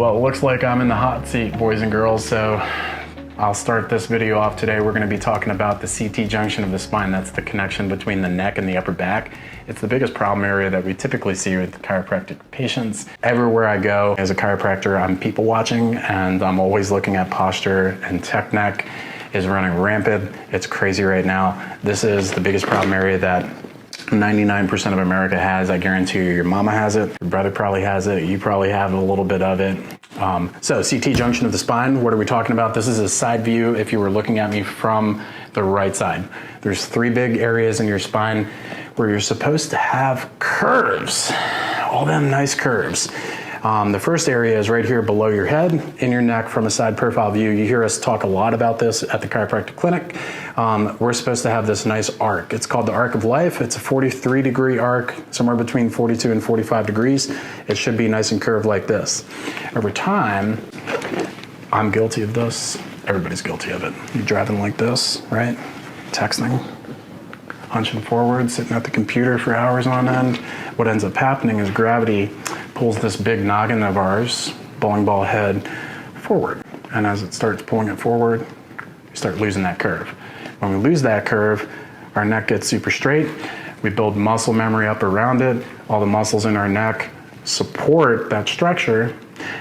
Well, it looks like I'm in the hot seat, boys and girls, so I'll start this video off today. We're going to be talking about the CT junction of the spine. That's the connection between the neck and the upper back. It's the biggest problem area that we typically see with chiropractic patients. Everywhere I go as a chiropractor, I'm people watching, and I'm always looking at posture, and tech neck is running rampant. It's crazy right now. This is the biggest problem area that 99% of America has. I guarantee you, your mama has it, your brother probably has it, you probably have a little bit of it. So CT junction of the spine, what are we talking about? This is a side view if you were looking at me from the right side. There's three big areas in your spine where you're supposed to have curves, all them nice curves. The first area is right here below your head, in your neck from a side profile view. You hear us talk a lot about this at the chiropractic clinic. We're supposed to have this nice arc. It's called the arc of life. It's a 43-degree arc, somewhere between 42 and 45 degrees. It should be nice and curved like this. Over time, I'm guilty of this. Everybody's guilty of it. You're driving like this, right? Texting, hunching forward, sitting at the computer for hours on end. What ends up happening is gravity pulls this big noggin of ours, bowling ball head, forward. And as it starts pulling it forward, we start losing that curve. When we lose that curve, our neck gets super straight. We build muscle memory up around it. All the muscles in our neck support that structure.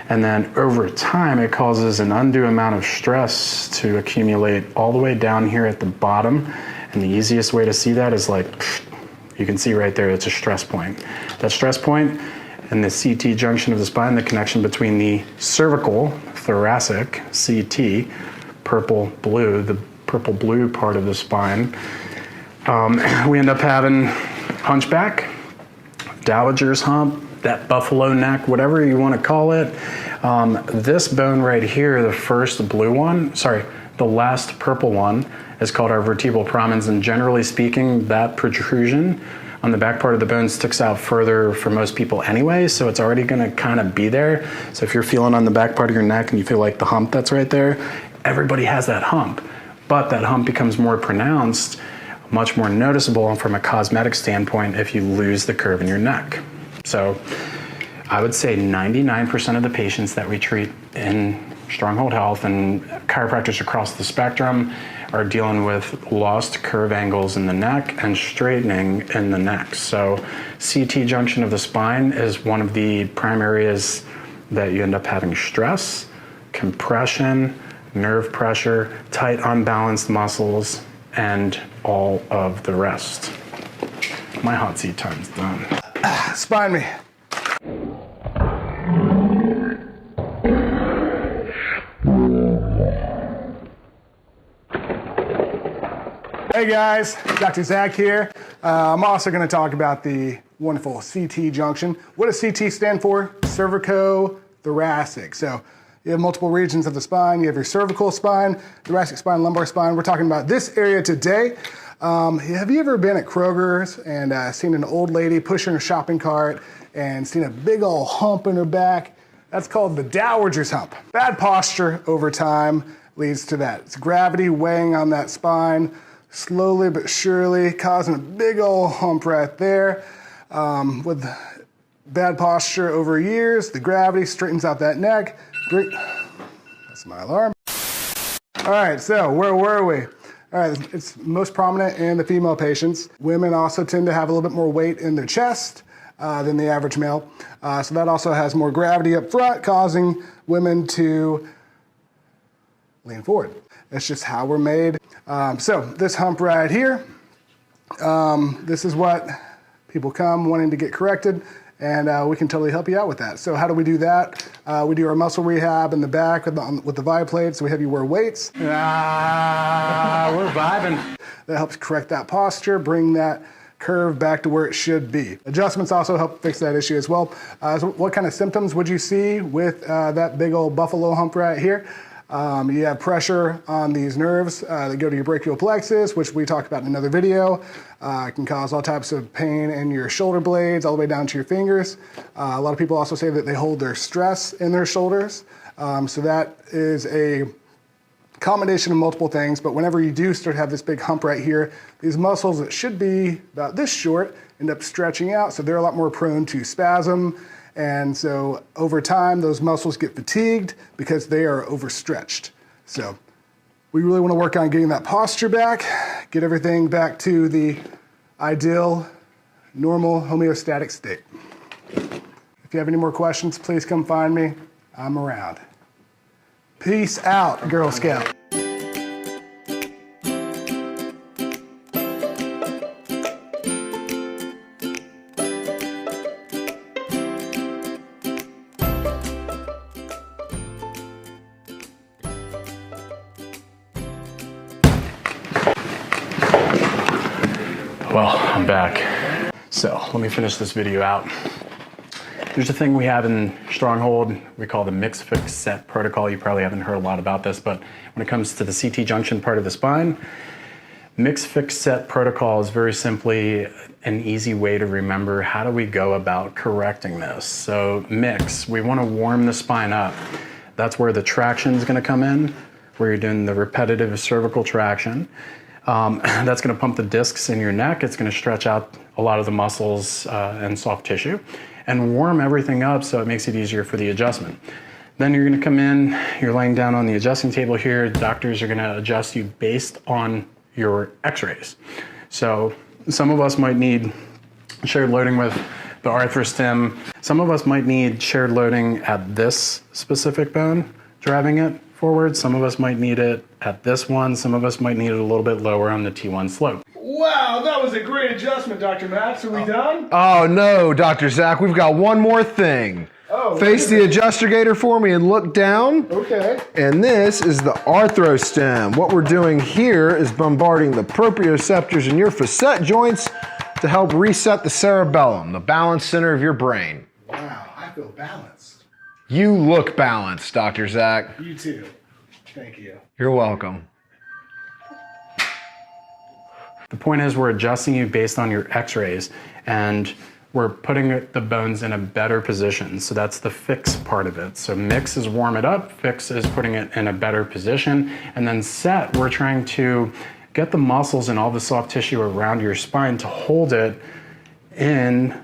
And then over time, it causes an undue amount of stress to accumulate all the way down here at the bottom. And the easiest way to see that is like, you can see right there, it's a stress point. That stress point and the CT junction of the spine, the connection between the cervical, thoracic, CT, purple, blue, the purple blue part of the spine, we end up having hunchback, dowager's hump, that buffalo neck, whatever you want to call it. This bone right here, the first blue one, the last purple one, is called our vertebral prominence, and generally speaking, that protrusion on the back part of the bone sticks out further for most people anyway, so it's already gonna kind of be there. So if you're feeling on the back part of your neck and you feel like the hump that's right there, everybody has that hump, but that hump becomes more pronounced, much more noticeable from a cosmetic standpoint if you lose the curve in your neck. So I would say 99% of the patients that we treat in Stronghold Health and chiropractors across the spectrum are dealing with lost curve angles in the neck and straightening in the neck. So CT junction of the spine is one of the prime areas that you end up having stress, compression, nerve pressure, tight unbalanced muscles, and all of the rest. My hot seat time's done. Spine me. Hey guys, Dr. Zack here. I'm also going to talk about the wonderful CT junction. What does CT stand for? Cervico-thoracic. So you have multiple regions of the spine. You have your cervical spine, thoracic spine, lumbar spine. We're talking about this area today. Have you ever been at Kroger's and seen an old lady pushing her shopping cart and seen a big old hump in her back? That's called the dowager's hump. Bad posture over time leads to that. It's gravity weighing on that spine, slowly but surely causing a big old hump right there. With bad posture over years, the gravity straightens out that neck. That's my alarm. All right, so where were we? All right, it's most prominent in the female patients. Women also tend to have a little bit more weight in their chest than the average male. So that also has more gravity up front, causing women to lean forward. That's just how we're made. So this hump right here, this is what people come wanting to get corrected, and we can totally help you out with that. So how do we do that? We do our muscle rehab in the back with the vibe plates. So we have you wear weights. We're vibing. That helps correct that posture, bring that curve back to where it should be. Adjustments also help fix that issue as well. So what kind of symptoms would you see with that big old buffalo hump right here? You have pressure on these nerves that go to your brachial plexus, which we talked about in another video. It can cause all types of pain in your shoulder blades all the way down to your fingers. A lot of people also say that they hold their stress in their shoulders. So that is a combination of multiple things, but whenever you do start to have this big hump right here, these muscles that should be about this short end up stretching out, so they're a lot more prone to spasm. And so over time, those muscles get fatigued because they are overstretched. So we really want to work on getting that posture back, get everything back to the ideal, normal, homeostatic state. If you have any more questions, please come find me. I'm around. Peace out, Girl Scout. Well, I'm back. So let me finish this video out. There's a thing we have in Stronghold we call the mix, fix, set protocol. You probably haven't heard a lot about this, but when it comes to the CT junction part of the spine, mix, fix, set protocol is very simply an easy way to remember how do we go about correcting this. So mix, we want to warm the spine up. That's where the traction is going to come in, where you're doing the repetitive cervical traction. That's going to pump the discs in your neck. It's going to stretch out a lot of the muscles and soft tissue and warm everything up so it makes it easier for the adjustment. Then you're going to come in, you're laying down on the adjusting table here. Doctors are going to adjust you based on your x-rays. So some of us might need shared loading with the arthrostim. Some of us might need shared loading at this specific bone, driving it forward. Some of us might need it at this one. Some of us might need it a little bit lower on the T1 slope. Wow, that was a great adjustment, Dr. Max. Are we done? Oh no, Dr. Zack, we've got one more thing. Oh, face the adjuster gator for me and look down. Okay. And this is the arthrostim. What we're doing here is bombarding the proprioceptors in your facet joints to help reset the cerebellum, the balance center of your brain. Wow, I feel balanced. You look balanced, Dr. Zack. You too. Thank you. You're welcome. The point is we're adjusting you based on your x-rays and we're putting the bones in a better position. So that's the fix part of it. So mix is warm it up, fix is putting it in a better position, and then set, we're trying to get the muscles and all the soft tissue around your spine to hold it in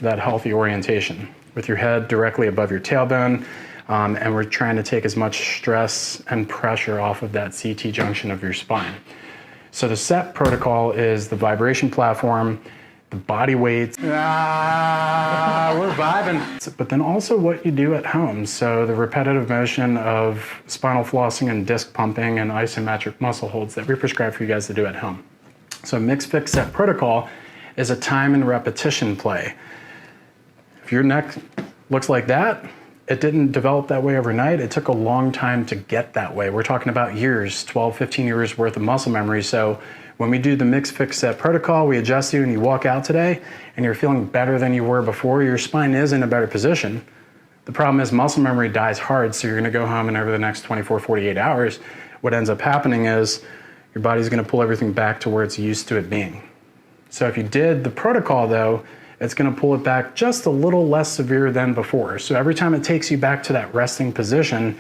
that healthy orientation with your head directly above your tailbone. And we're trying to take as much stress and pressure off of that CT junction of your spine. So the set protocol is the vibration platform, the body weights. We're vibing. But then also what you do at home. So the repetitive motion of spinal flossing and disc pumping and isometric muscle holds that we prescribe for you guys to do at home. So mix, fix, set protocol is a time and repetition play. If your neck looks like that, it didn't develop that way overnight. It took a long time to get that way. We're talking about years, 12, 15 years worth of muscle memory. So when we do the mix, fix, set protocol, we adjust you and you walk out today and you're feeling better than you were before. Your spine is in a better position. The problem is muscle memory dies hard. So you're gonna go home and over the next 24, 48 hours, what ends up happening is your body's gonna pull everything back to where it's used to it being. So if you did the protocol though, it's going to pull it back just a little less severe than before. So every time it takes you back to that resting position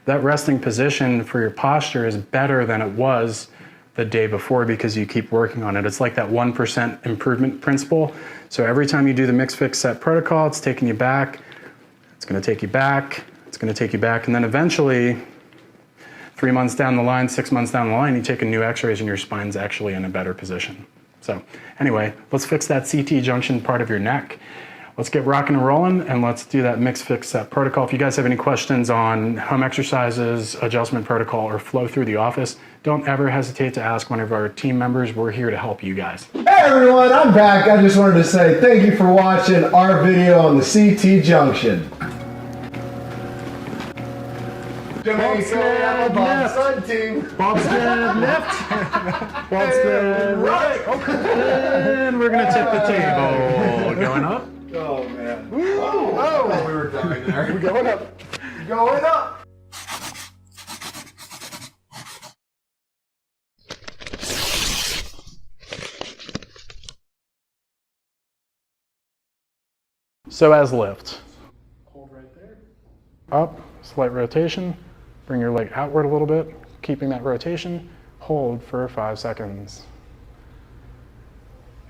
for your posture is better than it was the day before because you keep working on it. It's like that 1% improvement principle. So every time you do the mix, fix, set protocol, it's taking you back, it's going to take you back, it's going to take you back, and then eventually 3 months down the line, 6 months down the line, you take a new x-rays and your spine's actually in a better position. So anyway, let's fix that CT junction part of your neck. Let's get rocking and rolling and let's do that mix, fix, set protocol. If you guys have any questions on home exercises, adjustment protocol, or flow through the office, don't ever hesitate to ask one of our team members. We're here to help you guys. Hey everyone, I'm back. I just wanted to say thank you for watching our video on the CT junction. Jamaica, Bobsled team. Bobsled left, bobsled right. Okay, and we're gonna tip the table. Going up. Oh man. Oh, We were dying there. we're going up. Going up. So as lift. Hold right there. Up, slight rotation. Bring your leg outward a little bit. keeping that rotation, hold for 5 seconds.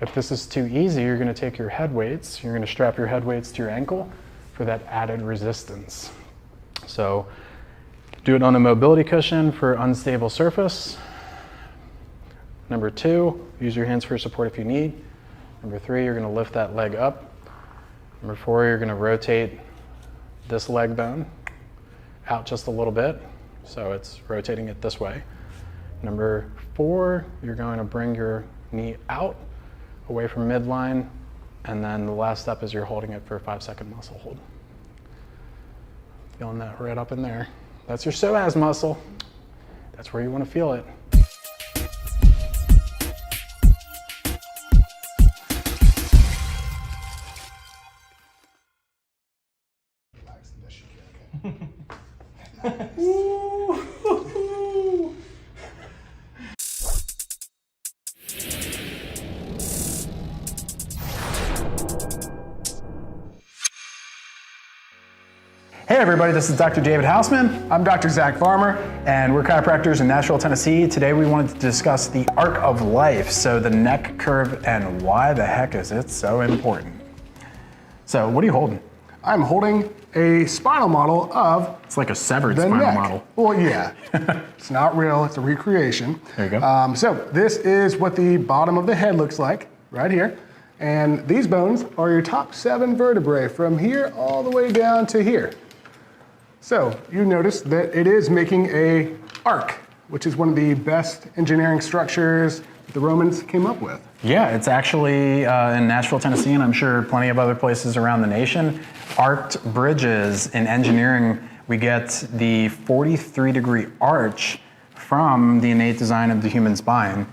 If this is too easy, you're gonna take your head weights, you're gonna strap your head weights to your ankle for that added resistance. So do it on a mobility cushion for unstable surface. Number 2, use your hands for support if you need. Number 3, you're gonna lift that leg up. Number 4, you're gonna rotate this leg bone out just a little bit, so it's rotating it this way. Number 4, you're going to bring your knee out, away from midline, and then the last step is you're holding it for a 5-second muscle hold. Feeling that right up in there. That's your psoas muscle. That's where you want to feel it. Hey everybody, this is Dr. David Hausman. I'm Dr. Zack Farmer. And we're chiropractors in Nashville, Tennessee. Today we wanted to discuss the arc of life, so the neck curve and why the heck is it so important. So what are you holding? I'm holding a spinal model of It's like a severed the spinal neck. model. Well, yeah. It's not real, it's a recreation. There you go. So this is what the bottom of the head looks like, right here. And these bones are your top 7 vertebrae from here all the way down to here. So you notice that it is making a arc, which is one of the best engineering structures that the Romans came up with. Yeah, it's actually in Nashville, Tennessee, and I'm sure plenty of other places around the nation. Arced bridges in engineering, we get the 43-degree arch from the innate design of the human spine.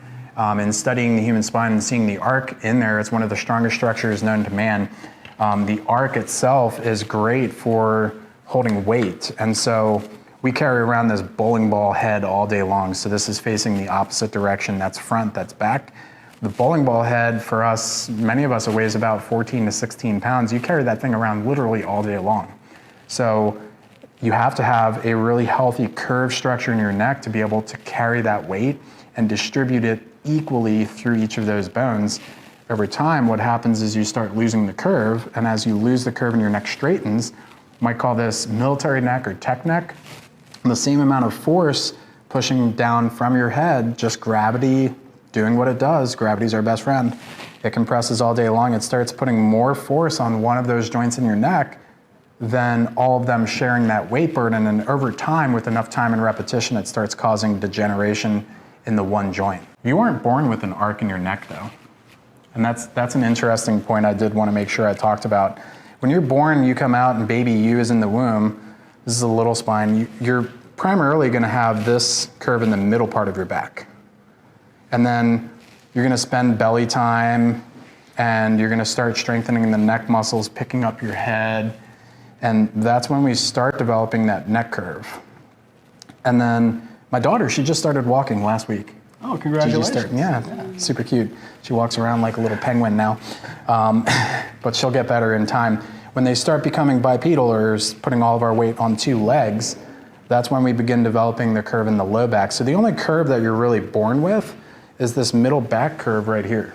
In studying the human spine and seeing the arc in there, it's one of the strongest structures known to man. The arc itself is great for holding weight, and so we carry around this bowling ball head all day long. So this is facing the opposite direction. That's front, that's back. The bowling ball head for us, many of us, it weighs about 14 to 16 pounds. You carry that thing around literally all day long. So you have to have a really healthy curve structure in your neck to be able to carry that weight and distribute it equally through each of those bones. Over time, what happens is you start losing the curve, and as you lose the curve and your neck straightens, might call this military neck or tech neck. And the same amount of force pushing down from your head, just gravity doing what it does. Gravity's our best friend. It compresses all day long. It starts putting more force on one of those joints in your neck than all of them sharing that weight burden. And over time, with enough time and repetition, it starts causing degeneration in the one joint. You aren't born with an arc in your neck though. And that's an interesting point I did want to make sure I talked about. When you're born, you come out and baby you is in the womb. This is a little spine. You're primarily going to have this curve in the middle part of your back. And then you're going to spend belly time and you're going to start strengthening the neck muscles, picking up your head. And that's when we start developing that neck curve. And then my daughter, she just started walking last week. Oh, congratulations. Yeah, super cute. She walks around like a little penguin now, but she'll get better in time. When they start becoming bipedal, or putting all of our weight on 2 legs, that's when we begin developing the curve in the low back. So the only curve that you're really born with is this middle back curve right here,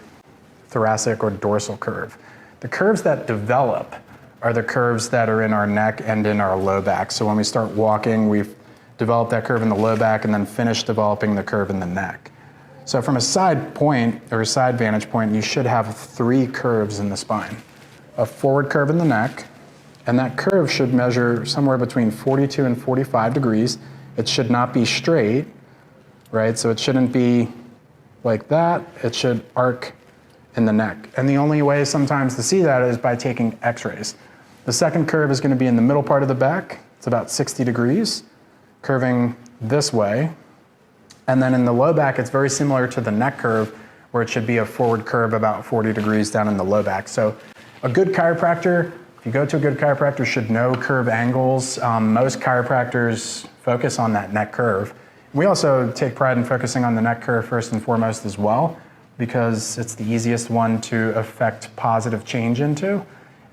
thoracic or dorsal curve. The curves that develop are the curves that are in our neck and in our low back. So when we start walking, we've developed that curve in the low back and then finish developing the curve in the neck. So from a side point or a side vantage point, you should have 3 curves in the spine. A forward curve in the neck, and that curve should measure somewhere between 42 and 45 degrees. It should not be straight, right? So it shouldn't be like that. It should arc in the neck. And the only way sometimes to see that is by taking x-rays. The second curve is going to be in the middle part of the back. It's about 60 degrees, curving this way. And then in the low back, it's very similar to the neck curve, where it should be a forward curve about 40 degrees down in the low back. So a good chiropractor, if you go to a good chiropractor, should know curve angles. Most chiropractors focus on that neck curve. We also take pride in focusing on the neck curve first and foremost as well, because it's the easiest one to affect positive change into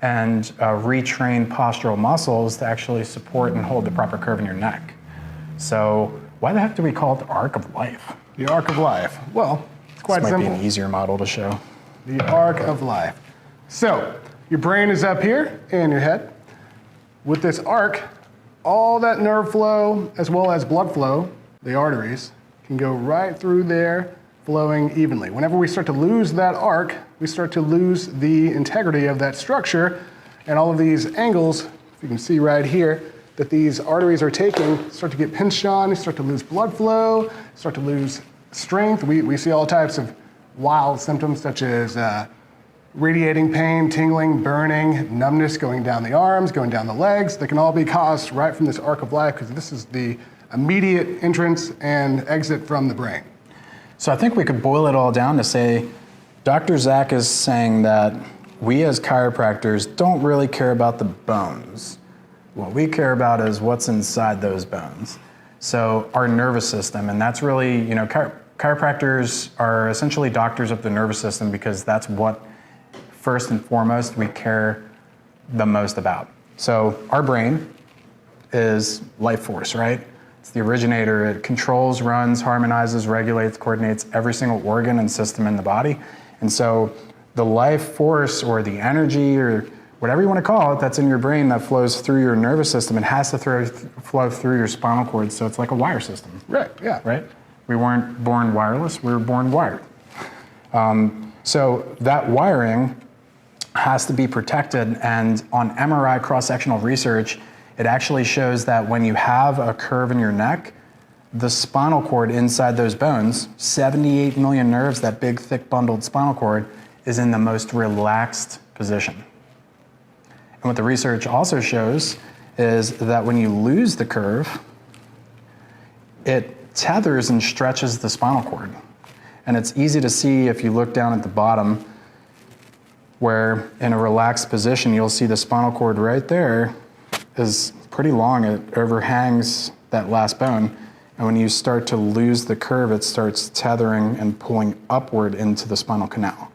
and retrain postural muscles to actually support and hold the proper curve in your neck. So Why the heck do we call it the arc of life? The arc of life. Well, it's quite This might simple. be an easier model to show. The arc of life. So, your brain is up here in your head. With this arc, all that nerve flow as well as blood flow, the arteries, can go right through there, flowing evenly. Whenever we start to lose that arc, we start to lose the integrity of that structure, and all of these angles, if you can see right here, that these arteries are taking, start to get pinched on, you start to lose blood flow, start to lose strength. We see all types of wild symptoms such as radiating pain, tingling, burning, numbness going down the arms, going down the legs. They can all be caused right from this arc of life because this is the immediate entrance and exit from the brain. So I think we could boil it all down to say, Dr. Zack is saying that we as chiropractors don't really care about the bones. What we care about is what's inside those bones. So our nervous system, and that's really, chiropractors are essentially doctors of the nervous system because that's what, first and foremost, we care the most about. So our brain is life force, right? It's the originator. It controls, runs, harmonizes, regulates, coordinates every single organ and system in the body. And so the life force or the energy or whatever you want to call it that's in your brain that flows through your nervous system, it has to flow through your spinal cord. So it's like a wire system. Right, yeah. Right? We weren't born wireless, we were born wired. So that wiring has to be protected, and on MRI cross-sectional research, it actually shows that when you have a curve in your neck, the spinal cord inside those bones, 78 million nerves, that big, thick, bundled spinal cord, is in the most relaxed position. And what the research also shows is that when you lose the curve, it tethers and stretches the spinal cord. And it's easy to see if you look down at the bottom, where in a relaxed position, you'll see the spinal cord right there is pretty long. It overhangs that last bone. And when you start to lose the curve, it starts tethering and pulling upward into the spinal canal.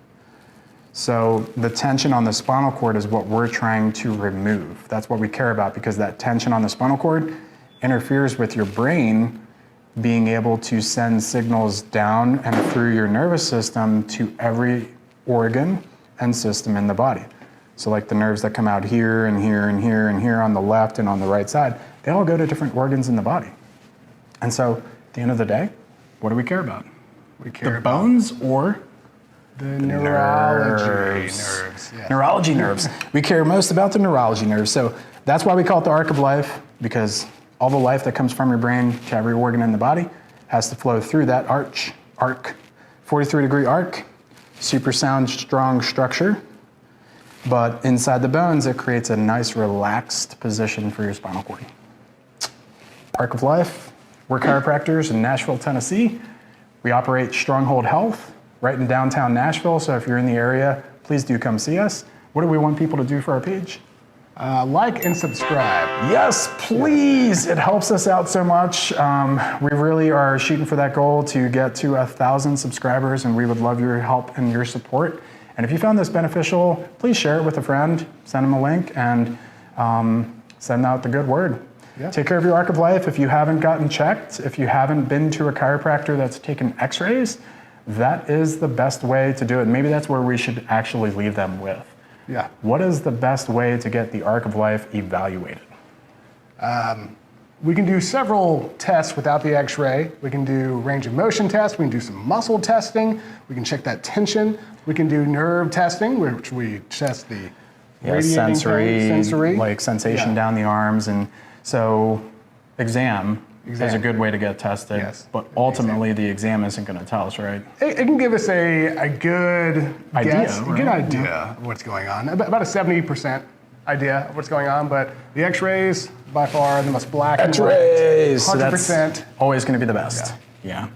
So the tension on the spinal cord is what we're trying to remove. That's what we care about, because that tension on the spinal cord interferes with your brain being able to send signals down and through your nervous system to every organ and system in the body. So like the nerves that come out here and here and here and here on the left and on the right side, they all go to different organs in the body. And so at the end of the day, what do we care about? We care The about bones or the neurology nerves. nerves. Yeah. Neurology nerves. We care most about the neurology nerves. So that's why we call it the arc of life, because all the life that comes from your brain to every organ in the body has to flow through that arc, 43-degree arc, super sound, strong structure. But inside the bones, it creates a nice relaxed position for your spinal cord. Arc of life. We're chiropractors in Nashville, Tennessee. We operate Stronghold Health right in downtown Nashville. So if you're in the area, please do come see us. What do we want people to do for our page? Like and subscribe. Yes, please. It helps us out so much. We really are shooting for that goal to get to 1,000 subscribers, and we would love your help and your support. And if you found this beneficial, please share it with a friend, send them a link, and send out the good word. Yeah. Take care of your arc of life. If you haven't gotten checked, if you haven't been to a chiropractor that's taken x-rays, that is the best way to do it. Maybe that's where we should actually leave them with. Yeah. What is the best way to get the arc of life evaluated? We can do several tests without the x-ray. We can do range of motion tests. We can do some muscle testing. We can check that tension. We can do nerve testing, which we test the radiating pain, sensory, like sensation down the arms. And so exam is a good way to get tested. Yes. But ultimately, the exam isn't going to tell us, right? It can give us a good guess, right? a good idea of what's going on. About a 70% idea of what's going on, but the x-rays, by far, the most black and white. X-rays! 100%. So that's always going to be the best. Yeah.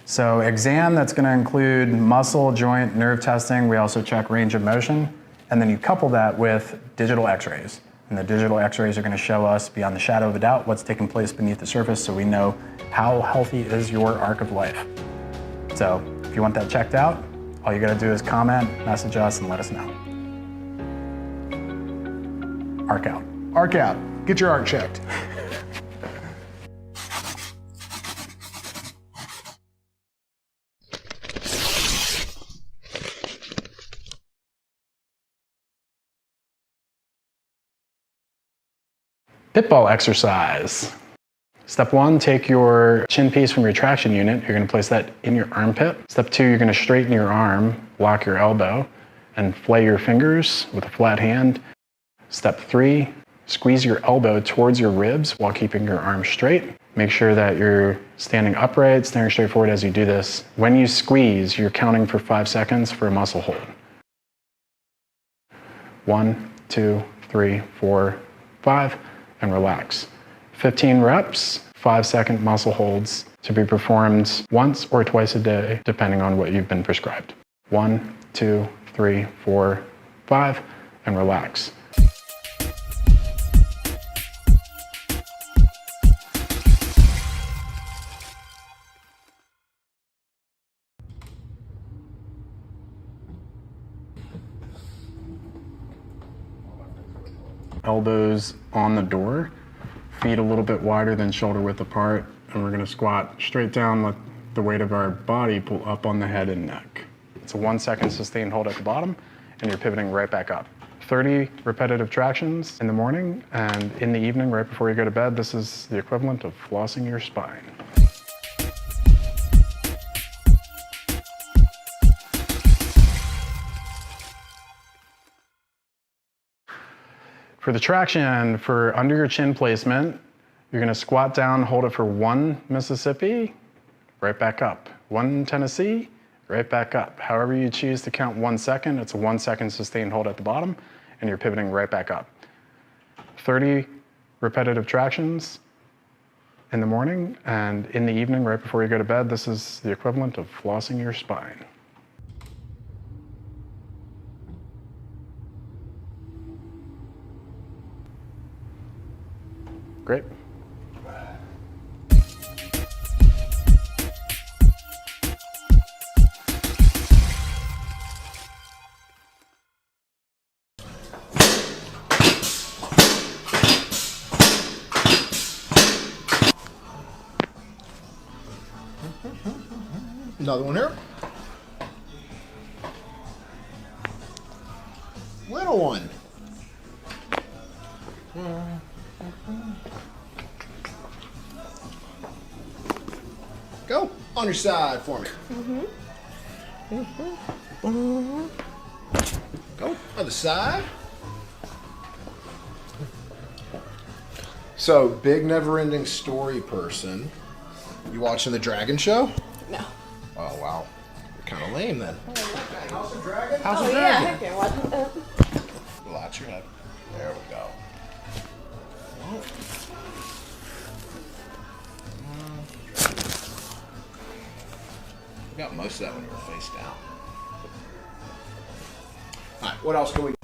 So exam, that's going to include muscle, joint, nerve testing. We also check range of motion. And then you couple that with digital x-rays. And the digital x-rays are going to show us, beyond the shadow of a doubt, what's taking place beneath the surface, so we know how healthy is your arc of life. So if you want that checked out, all you got to do is comment, message us, and let us know. Arc out. Arc out. Get your arc checked. Pitball exercise. Step 1, take your chin piece from your traction unit. You're gonna place that in your armpit. Step 2, you're gonna straighten your arm, lock your elbow, and flay your fingers with a flat hand. Step 3, squeeze your elbow towards your ribs while keeping your arm straight. Make sure that you're standing upright, staring straight forward as you do this. When you squeeze, you're counting for 5 seconds for a muscle hold. 1, 2, 3, 4, 5, and relax. 15 reps, 5-second muscle holds to be performed once or twice a day, depending on what you've been prescribed. 1, 2, 3, 4, 5, and relax. Elbows on the door, feet a little bit wider than shoulder width apart, and we're gonna squat straight down, let the weight of our body pull up on the head and neck. It's a 1-second sustained hold at the bottom, and you're pivoting right back up. 30 repetitive tractions in the morning, and in the evening, right before you go to bed. This is the equivalent of flossing your spine. For the traction, for under your chin placement, you're gonna squat down, hold it for 1 Mississippi, right back up. 1 Tennessee, right back up. However you choose to count 1 second, it's a 1-second sustained hold at the bottom, and you're pivoting right back up. 30 repetitive tractions in the morning, and in the evening, right before you go to bed. This is the equivalent of flossing your spine. Great. Another one here. Little one. Go on your side for me. Go other side. So, big never-ending story person. You watching the Dragon Show? No. Oh wow, you're kind of lame then. House of Dragon? House of Oh Dragon. yeah, okay, watching that. Relax your head. There we go. You got most of that when you were face down. All right, what else can we do?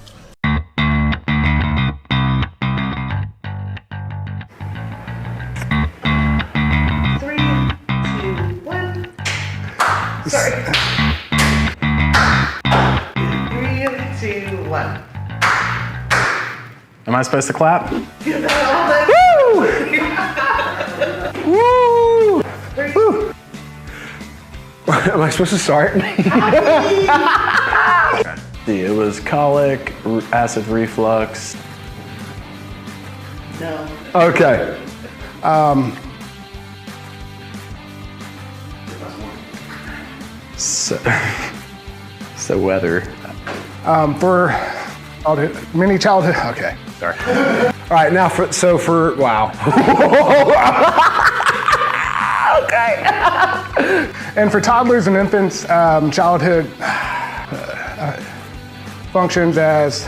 Sorry. 3, 2, 1. Am I supposed to clap? Woo! Woo! Woo! Am I supposed to start? It was colic, acid reflux. No. Okay. So weather. For childhood, mini childhood, okay. Sorry. All right, now wow. Okay. And for toddlers and infants, childhood functions as,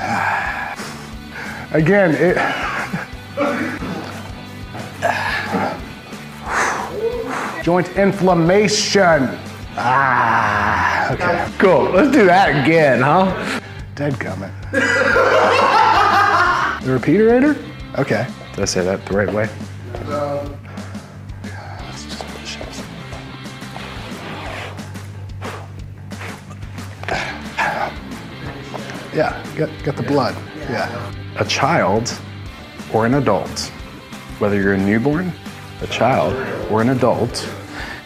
again, joint inflammation. Okay. Cool. Let's do that again, huh? Dead comment. The repeaterator? Okay. Did I say that the right way? Yeah, get the blood. Yeah. A child or an adult, whether you're a newborn, a child, or an adult,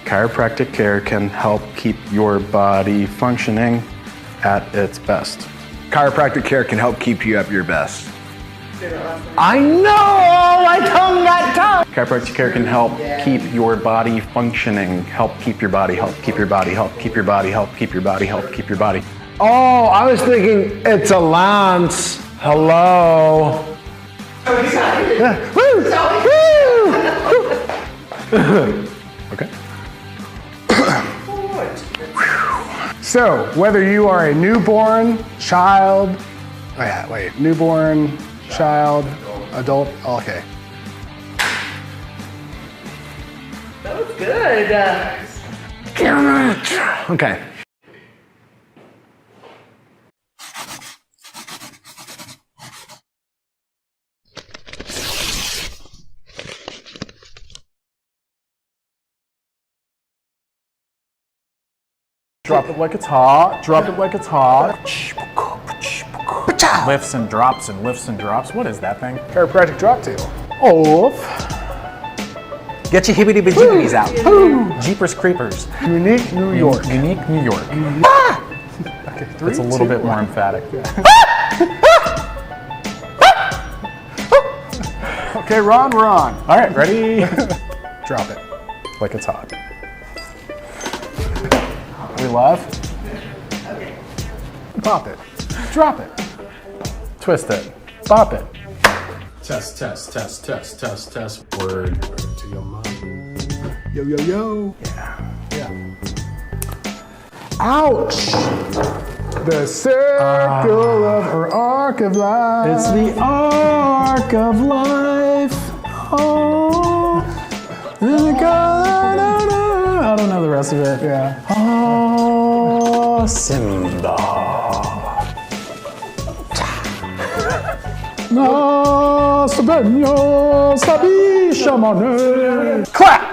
chiropractic care can help keep your body functioning at its best. Chiropractic care can help keep you at your best. I know! My tongue got tough! Chiropractic care can help keep your body functioning, help keep your body, help keep your body, help keep your body, help keep your body, help keep your body. Oh, I was thinking it's a Lance. Hello. Okay. So, whether you are a newborn, child, newborn, child, adult, okay. That was good. Okay. Drop it like it's hot. Drop it like it's hot. Lifts and drops and lifts and drops. What is that thing? Chiropractic drop table. Off. Get your hibbity bajibbities out. Jeepers creepers. Unique New York. Unique New York. Okay, It's a little bit more emphatic. Okay, Ron, we're on. All right, ready? Drop it. Like it's hot. We live? Pop it. Drop it. Twist it. Bop it. Test, test, test, test, test, test. Word to your mind. Yo, yo, yo. Yeah. Ouch! The circle of or arc of life. It's the arc of life. Oh. I don't know the rest of it. Yeah. Oh, Simba. No, Sabenyo, Sabi, Shamane. Clap!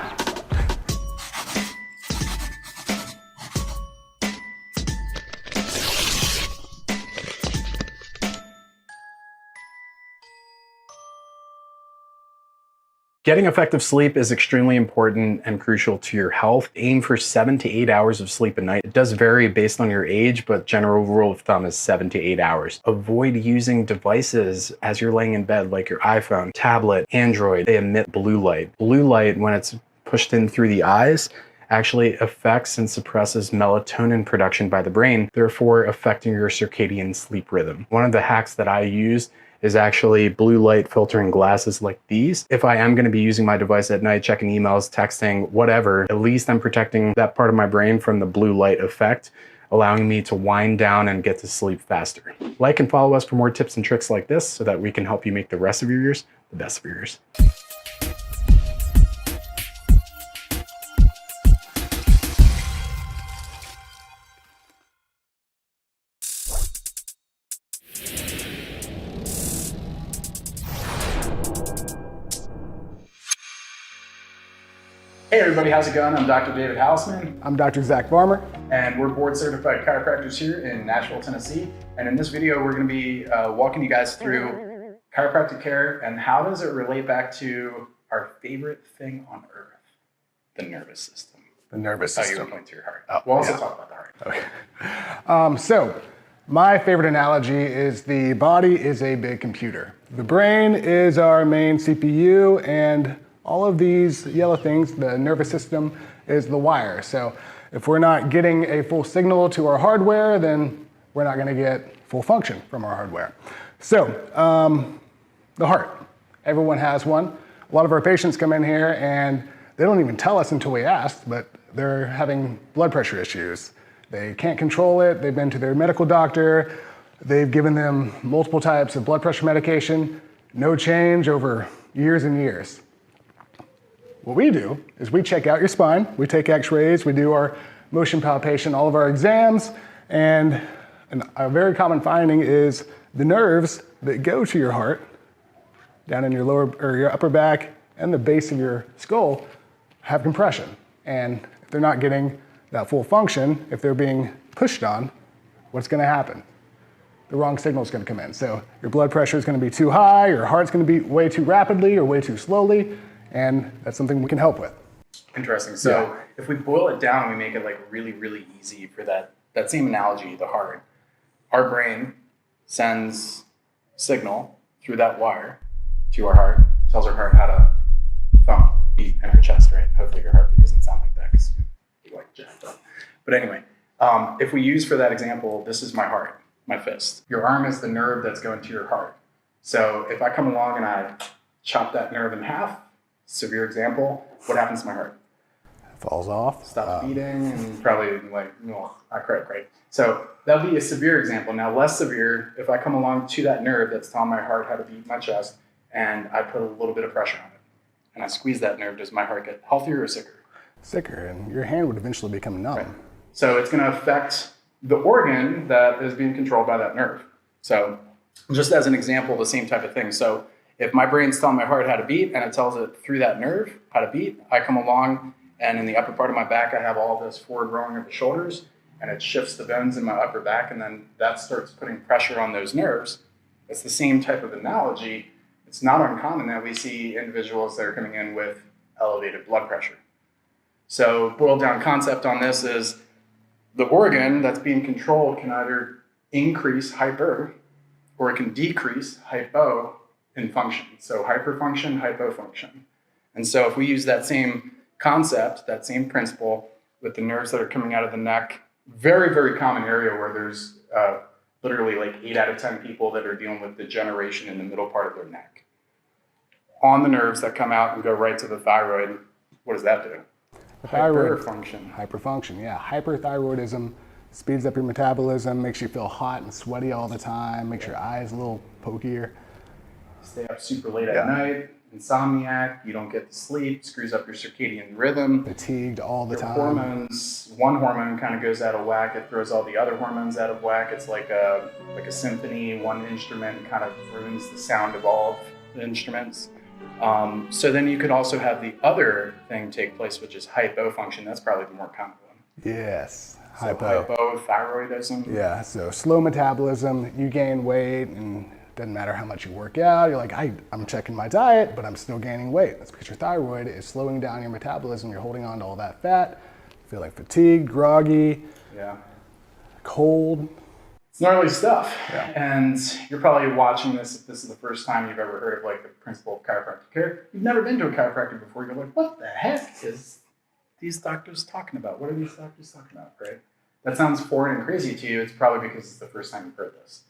Getting effective sleep is extremely important and crucial to your health. Aim for 7 to 8 hours of sleep a night. It does vary based on your age, but general rule of thumb is 7 to 8 hours. Avoid using devices as you're laying in bed, like your iPhone, tablet, Android. They emit blue light. Blue light, when it's pushed in through the eyes, actually affects and suppresses melatonin production by the brain, therefore affecting your circadian sleep rhythm. One of the hacks that I use is actually blue light filtering glasses like these. If I am going to be using my device at night, checking emails, texting, whatever, at least I'm protecting that part of my brain from the blue light effect, allowing me to wind down and get to sleep faster. Like and follow us for more tips and tricks like this so that we can help you make the rest of your years the best of your years. Hey everybody, how's it going? I'm Dr. David Hausman, I'm Dr. Zack Farmer. and we're board certified chiropractors here in Nashville, Tennessee. And in this video, we're going to be walking you guys through chiropractic care and how does it relate back to our favorite thing on earth, the nervous system. The nervous How you system. would point to your heart. We'll also talk about the heart. Okay. So, my favorite analogy is the body is a big computer. The brain is our main CPU, and all of these yellow things, the nervous system, is the wire. So if we're not getting a full signal to our hardware, then we're not going to get full function from our hardware. So the heart, everyone has one. A lot of our patients come in here and they don't even tell us until we ask, but they're having blood pressure issues. They can't control it. They've been to their medical doctor. They've given them multiple types of blood pressure medication. No change over years and years. What we do is we check out your spine, we take x-rays, we do our motion palpation, all of our exams, and a very common finding is the nerves that go to your heart, down in your lower or your upper back and the base of your skull, have compression. And if they're not getting that full function, if they're being pushed on, what's going to happen? The wrong signal is going to come in. So your blood pressure is going to be too high, your heart's going to beat way too rapidly or way too slowly, and that's something we can help with. Interesting. So if we boil it down, we make it like really, really easy for that same analogy, the heart. Our brain sends signal through that wire to our heart, tells our heart how to thump, beat in our chest, right? Hopefully your heartbeat doesn't sound like that because you like jacked up. But anyway, if we use for that example, this is my heart, my fist. Your arm is the nerve that's going to your heart. So if I come along and I chop that nerve in half, severe example, what happens to my heart? Falls off. Stops beating and probably like, no, I crack, right? So that'll be a severe example. Now less severe, if I come along to that nerve that's telling my heart how to beat my chest and I put a little bit of pressure on it and I squeeze that nerve, does my heart get healthier or sicker? Sicker, and your hand would eventually become numb. Right. So it's going to affect the organ that is being controlled by that nerve. So just as an example, the same type of thing. So if my brain's telling my heart how to beat and it tells it through that nerve how to beat, I come along and in the upper part of my back, I have all this forward rolling of the shoulders and it shifts the bones in my upper back and then that starts putting pressure on those nerves. It's the same type of analogy. It's not uncommon that we see individuals that are coming in with elevated blood pressure. So boiled down concept on this is the organ that's being controlled can either increase hyper or it can decrease hypo in function. So hyperfunction, hypofunction. And so if we use that same concept, that same principle with the nerves that are coming out of the neck, very, very common area where there's literally like 8 out of 10 people that are dealing with degeneration in the middle part of their neck. On the nerves that come out and go right to the thyroid, what does that do? Hyperfunction. Hyperfunction, yeah. Hyperthyroidism speeds up your metabolism, makes you feel hot and sweaty all the time, makes your eyes a little pokier. Stay up super late at night, insomniac, you don't get to sleep, screws up your circadian rhythm. Fatigued all the time. Hormones, one hormone kind of goes out of whack, it throws all the other hormones out of whack. It's like a symphony, one instrument kind of ruins the sound of all of the instruments. So then you could also have the other thing take place, which is hypofunction. That's probably the more common one. Yes, So hypothyroidism. Yeah, so slow metabolism, you gain weight and doesn't matter how much you work out. You're like, I'm checking my diet, but I'm still gaining weight. That's because your thyroid is slowing down your metabolism. You're holding on to all that fat, feeling fatigued, groggy, cold. It's gnarly stuff. Yeah. And you're probably watching this if this is the first time you've ever heard of like the principle of chiropractic care. You've never been to a chiropractor before. You're like, what the heck is these doctors talking about? What are these doctors talking about, right? That sounds foreign and crazy to you. It's probably because it's the first time you've heard this.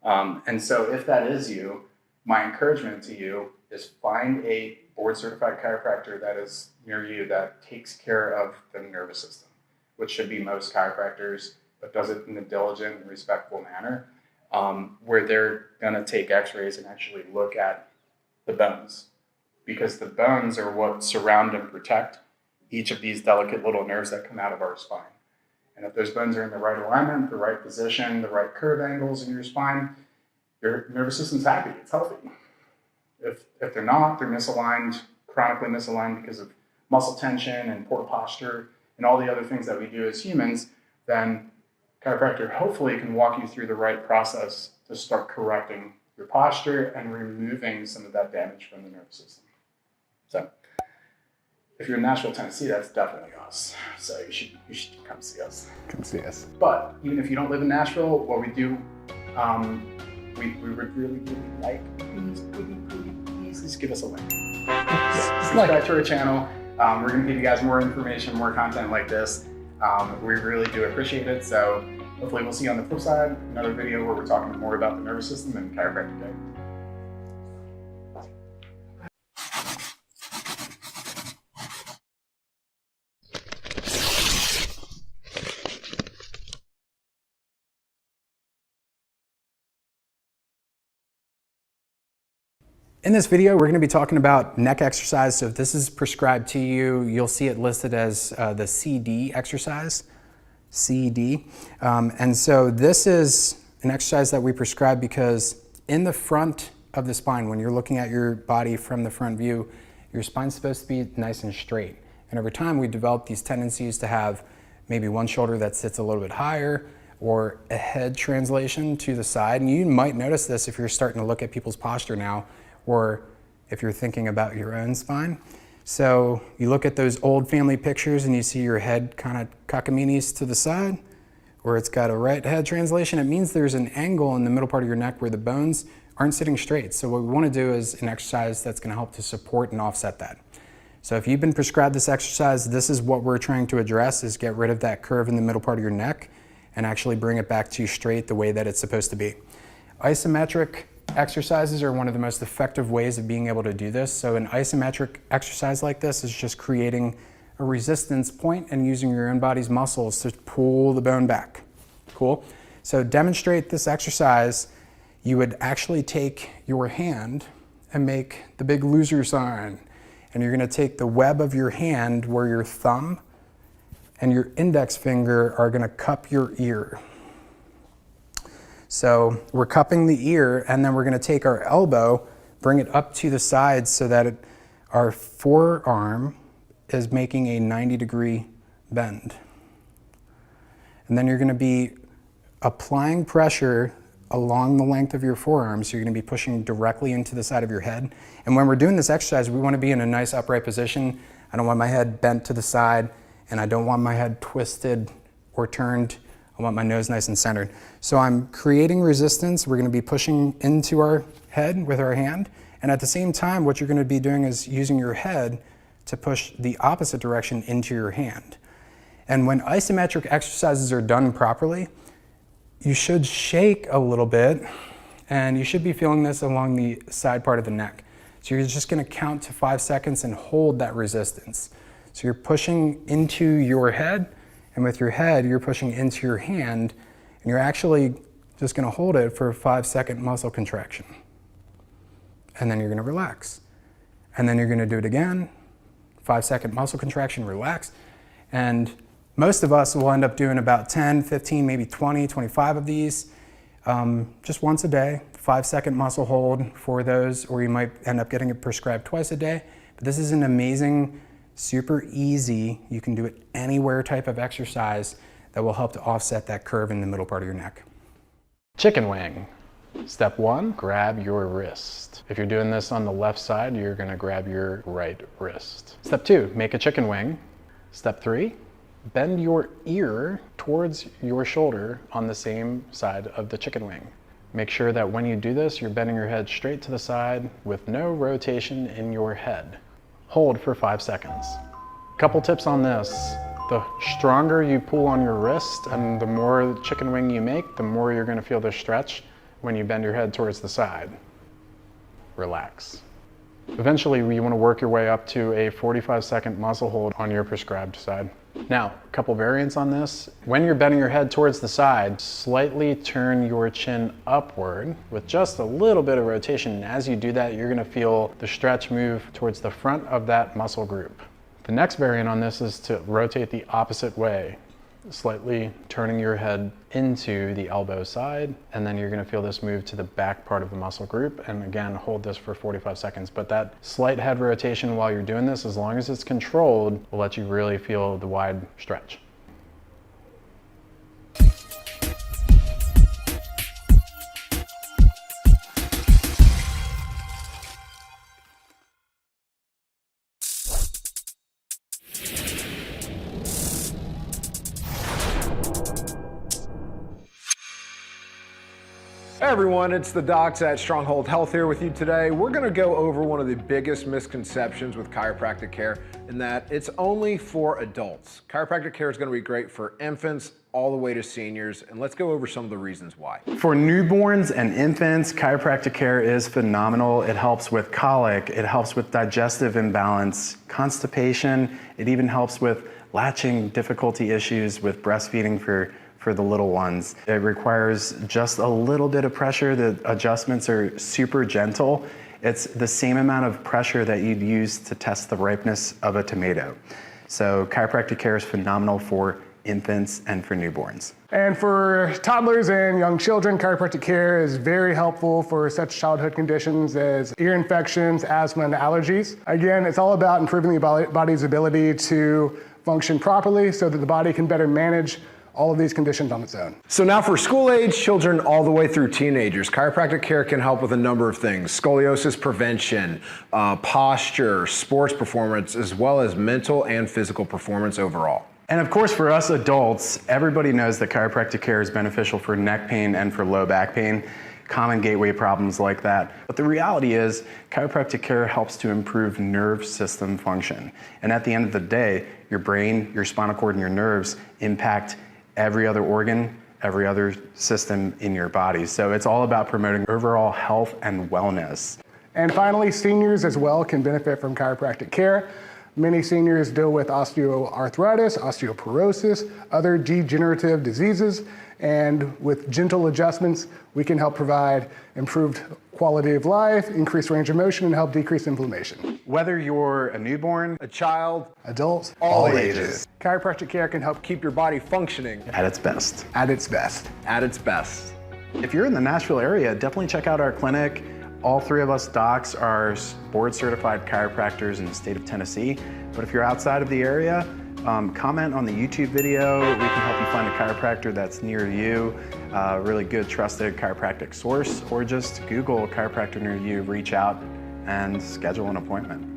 And so if that is you, my encouragement to you is find a board certified chiropractor that is near you that takes care of the nervous system, which should be most chiropractors, but does it in a diligent and respectful manner, where they're going to take x-rays and actually look at the bones, because the bones are what surround and protect each of these delicate little nerves that come out of our spine. And if those bones are in the right alignment, the right position, the right curve angles in your spine, your nervous system's happy, it's healthy. If they're not, they're misaligned, chronically misaligned because of muscle tension and poor posture and all the other things that we do as humans, then chiropractor hopefully can walk you through the right process to start correcting your posture and removing some of that damage from the nervous system. So if you're in Nashville, Tennessee, that's definitely us. So you should come see us. Come see us. But even if you don't live in Nashville, what we do, we would really like, please just give us a link. Subscribe to our channel. We're going to give you guys more information, more content like this. We really do appreciate it. So hopefully we'll see you on the flip side, another video where we're talking more about the nervous system and chiropractic care. In this video, we're going to be talking about neck exercise. So if this is prescribed to you, you'll see it listed as the CD exercise, CD. And so this is an exercise that we prescribe because in the front of the spine, when you're looking at your body from the front view, your spine's supposed to be nice and straight. And over time, we develop these tendencies to have maybe one shoulder that sits a little bit higher or a head translation to the side. And you might notice this if you're starting to look at people's posture now, or if you're thinking about your own spine. So you look at those old family pictures and you see your head kind of cockaminis to the side. or it's got a right head translation, it means there's an angle in the middle part of your neck where the bones aren't sitting straight. So what we want to do is an exercise that's going to help to support and offset that. So if you've been prescribed this exercise, this is what we're trying to address, is get rid of that curve in the middle part of your neck and actually bring it back to you straight the way that it's supposed to be. Isometric exercises are one of the most effective ways of being able to do this. So an isometric exercise like this is just creating a resistance point and using your own body's muscles to pull the bone back. Cool? So demonstrate this exercise. You would actually take your hand and make the big loser sign. And you're going to take the web of your hand where your thumb and your index finger are going to cup your ear. So we're cupping the ear, and then we're going to take our elbow, bring it up to the side so that our forearm is making a 90-degree bend. And then you're going to be applying pressure along the length of your forearm, so you're going to be pushing directly into the side of your head. And when we're doing this exercise, we want to be in a nice upright position. I don't want my head bent to the side, and I don't want my head twisted or turned. I want my nose nice and centered. So I'm creating resistance. We're going to be pushing into our head with our hand. And at the same time, what you're going to be doing is using your head to push the opposite direction into your hand. And when isometric exercises are done properly, you should shake a little bit, and you should be feeling this along the side part of the neck. So you're just going to count to 5 seconds and hold that resistance. So you're pushing into your head, and with your head, you're pushing into your hand, and you're actually just going to hold it for a 5-second muscle contraction. And then you're going to relax. And then you're going to do it again, 5-second muscle contraction, relax. And most of us will end up doing about 10, 15, maybe 20, 25 of these, just once a day, 5-second muscle hold for those, or you might end up getting it prescribed twice a day. But this is an amazing, super easy, you can do it anywhere type of exercise that will help to offset that curve in the middle part of your neck. Chicken wing. Step 1, grab your wrist. If you're doing this on the left side, you're going to grab your right wrist. Step 2, make a chicken wing. Step 3, bend your ear towards your shoulder on the same side of the chicken wing. Make sure that when you do this, you're bending your head straight to the side with no rotation in your head. Hold for 5 seconds. Couple tips on this. The stronger you pull on your wrist and the more chicken wing you make, the more you're going to feel the stretch when you bend your head towards the side. Relax. Eventually, you want to work your way up to a 45-second muscle hold on your prescribed side. Now, a couple variants on this. When you're bending your head towards the side, slightly turn your chin upward with just a little bit of rotation. And as you do that, you're going to feel the stretch move towards the front of that muscle group. The next variant on this is to rotate the opposite way, slightly turning your head into the elbow side, and then you're going to feel this move to the back part of the muscle group, and again hold this for 45 seconds. But that slight head rotation while you're doing this, as long as it's controlled, will let you really feel the wide stretch. Hey everyone, it's the docs at Stronghold Health here with you today. We're going to go over one of the biggest misconceptions with chiropractic care, in that it's only for adults. Chiropractic care is going to be great for infants all the way to seniors, and let's go over some of the reasons why. For newborns and infants, chiropractic care is phenomenal. It helps with colic, it helps with digestive imbalance, constipation, it even helps with latching difficulty issues with breastfeeding for the little ones. It requires just a little bit of pressure. The adjustments are super gentle. It's the same amount of pressure that you'd use to test the ripeness of a tomato. So chiropractic care is phenomenal for infants and for newborns. And for toddlers and young children, chiropractic care is very helpful for such childhood conditions as ear infections, asthma, and allergies. Again, it's all about improving the body's ability to function properly so that the body can better manage all of these conditions on its own. So now for school-age children all the way through teenagers, chiropractic care can help with a number of things: scoliosis prevention, posture, sports performance, as well as mental and physical performance overall. And of course, for us adults, everybody knows that chiropractic care is beneficial for neck pain and for low back pain, common gateway problems like that. But the reality is, chiropractic care helps to improve nerve system function. And at the end of the day, your brain, your spinal cord, and your nerves impact every other organ, every other system in your body. So it's all about promoting overall health and wellness. And finally, seniors as well can benefit from chiropractic care. Many seniors deal with osteoarthritis, osteoporosis, other degenerative diseases, and with gentle adjustments, we can help provide improved quality of life, increased range of motion, and help decrease inflammation. Whether you're a newborn, A child, Adults, all ages. Chiropractic care can help keep your body functioning at its best. At its best. at its best. If you're in the Nashville area, definitely check out our clinic. All three of us docs are board certified chiropractors in the state of Tennessee. But if you're outside of the area, comment on the YouTube video. We can help you find a chiropractor that's near you, a really good trusted chiropractic source, or just Google chiropractor near you, reach out and schedule an appointment.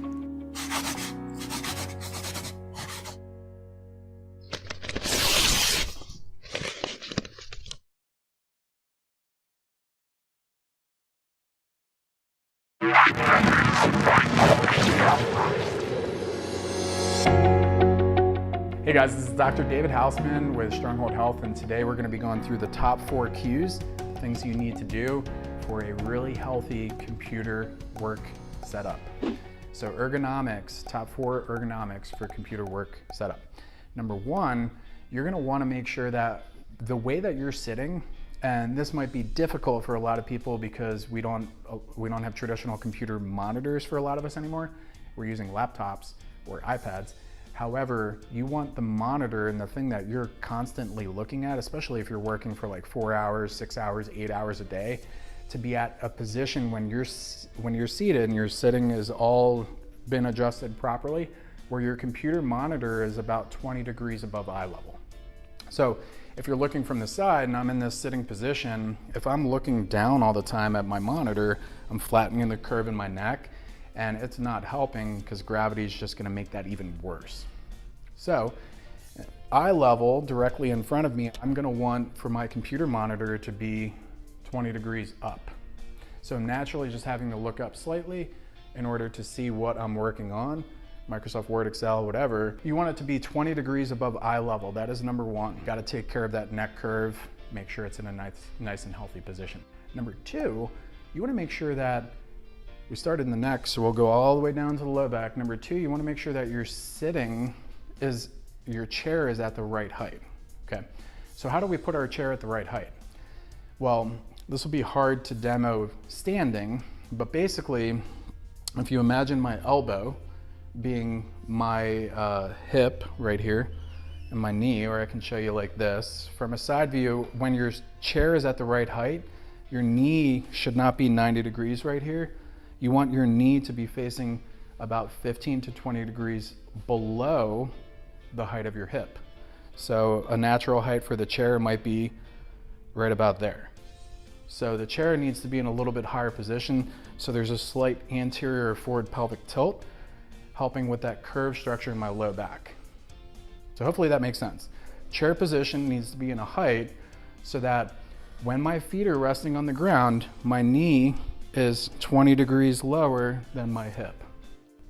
Hey guys, this is Dr. David Hausman with Stronghold Health, and today we're going to be going through the top 4 cues, things you need to do for a really healthy computer work setup. So ergonomics, top 4 ergonomics for computer work setup. Number 1, you're going to want to make sure that the way that you're sitting, and this might be difficult for a lot of people because we don't have traditional computer monitors for a lot of us anymore. We're using laptops or iPads. However, you want the monitor and the thing that you're constantly looking at, especially if you're working for like 4 hours, 6 hours, 8 hours a day, to be at a position when you're seated and your sitting is all been adjusted properly, where your computer monitor is about 20 degrees above eye level. So if you're looking from the side and I'm in this sitting position, if I'm looking down all the time at my monitor, I'm flattening the curve in my neck, and it's not helping because gravity is just going to make that even worse. So eye level directly in front of me, I'm going to want for my computer monitor to be 20 degrees up. So naturally just having to look up slightly in order to see what I'm working on, Microsoft Word, Excel, whatever. You want it to be 20 degrees above eye level. That is number 1. Got to take care of that neck curve, make sure it's in a nice and healthy position. Number 2, you want to make sure that we started in the neck, so we'll go all the way down to the low back. Number 2, you want to make sure that your chair is at the right height. Okay, so how do we put our chair at the right height? Well, this will be hard to demo standing, but basically, if you imagine my elbow being my hip right here, and my knee, or I can show you like this. From a side view, when your chair is at the right height, your knee should not be 90 degrees right here. You want your knee to be facing about 15 to 20 degrees below the height of your hip. So a natural height for the chair might be right about there. So the chair needs to be in a little bit higher position, so there's a slight anterior or forward pelvic tilt, helping with that curved structure in my low back. So hopefully that makes sense. Chair position needs to be in a height so that when my feet are resting on the ground, my knee is 20 degrees lower than my hip.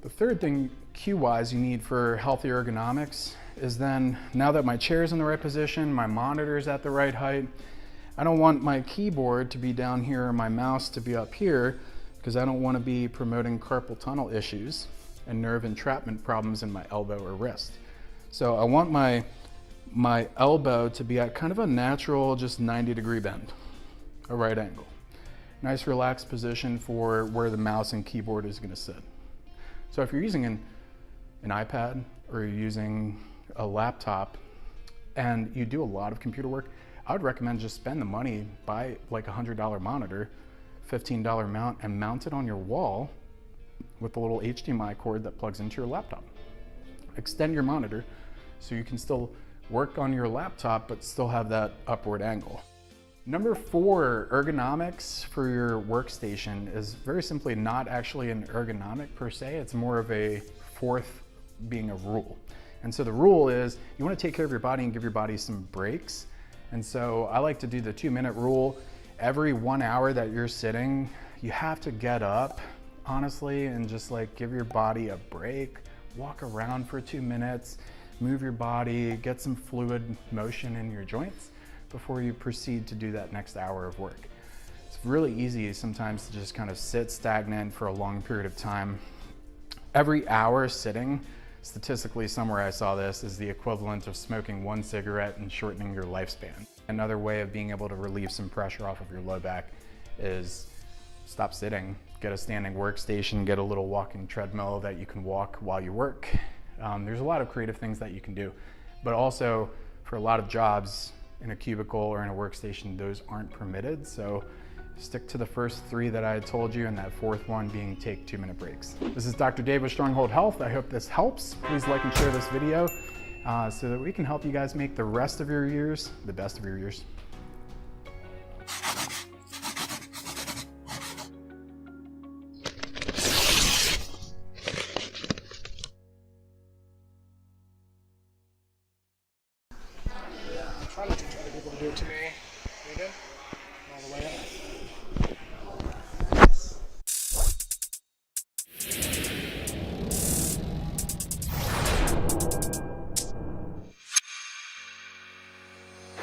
The third thing, cue-wise, you need for healthy ergonomics is then, now that my chair is in the right position, my monitor is at the right height, I don't want my keyboard to be down here or my mouse to be up here because I don't want to be promoting carpal tunnel issues and nerve entrapment problems in my elbow or wrist. So I want my elbow to be at kind of a natural, just 90-degree bend, a right angle. Nice relaxed position for where the mouse and keyboard is going to sit. So if you're using an iPad or you're using a laptop and you do a lot of computer work, I would recommend just spend the money, buy like a $100 monitor, $15 mount, and mount it on your wall with a little HDMI cord that plugs into your laptop. Extend your monitor so you can still work on your laptop but still have that upward angle. Number 4, ergonomics for your workstation is very simply not actually an ergonomic per se, it's more of a fourth being a rule. And so the rule is you want to take care of your body and give your body some breaks. And so I like to do the 2-minute rule. Every 1 hour that you're sitting, you have to get up, honestly, and just like give your body a break, walk around for 2 minutes, move your body, get some fluid motion in your joints before you proceed to do that next hour of work. It's really easy sometimes to just kind of sit stagnant for a long period of time. Every hour sitting, statistically somewhere I saw this, is the equivalent of smoking 1 cigarette and shortening your lifespan. Another way of being able to relieve some pressure off of your low back is stop sitting. Get a standing workstation, get a little walking treadmill that you can walk while you work. There's a lot of creative things that you can do, but also for a lot of jobs in a cubicle or in a workstation, those aren't permitted. So stick to the first 3 that I told you, and that 4th one being take 2-minute breaks. This is Dr. Dave with Stronghold Health. I hope this helps. Please like and share this video so that we can help you guys make the rest of your years the best of your years. I'm trying to teach other people to do it to me. You good? All the way up.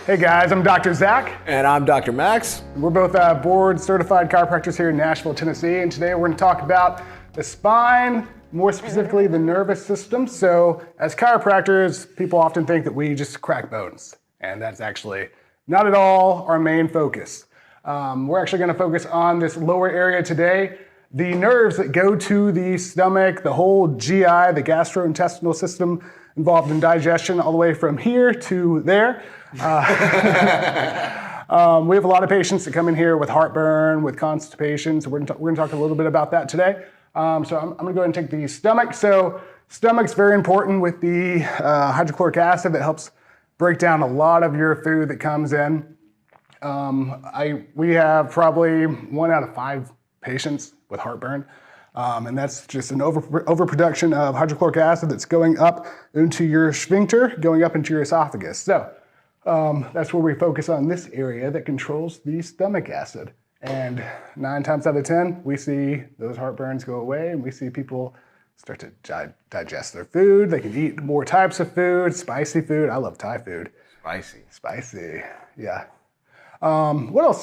Hey guys, I'm Dr. Zack. And I'm Dr. Max. We're both board certified chiropractors here in Nashville, Tennessee, and today we're going to talk about the spine, more specifically the nervous system. So as chiropractors, people often think that we just crack bones, and that's actually not at all our main focus. We're actually going to focus on this lower area today, the nerves that go to the stomach, the whole GI, the gastrointestinal system involved in digestion, all the way from here to there. We have a lot of patients that come in here with heartburn, with constipation, so we're going to talk a little bit about that today. So I'm going to go ahead and take the stomach. So stomach's very important with the hydrochloric acid that helps break down a lot of your food that comes in. We have probably 1 out of 5 patients with heartburn. And that's just an overproduction of hydrochloric acid that's going up into your sphincter, going up into your esophagus. So that's where we focus on this area that controls the stomach acid. And 9 times out of 10, we see those heartburns go away and we see people start to digest their food. They can eat more types of food, spicy food. I love Thai food. Spicy, yeah. What else?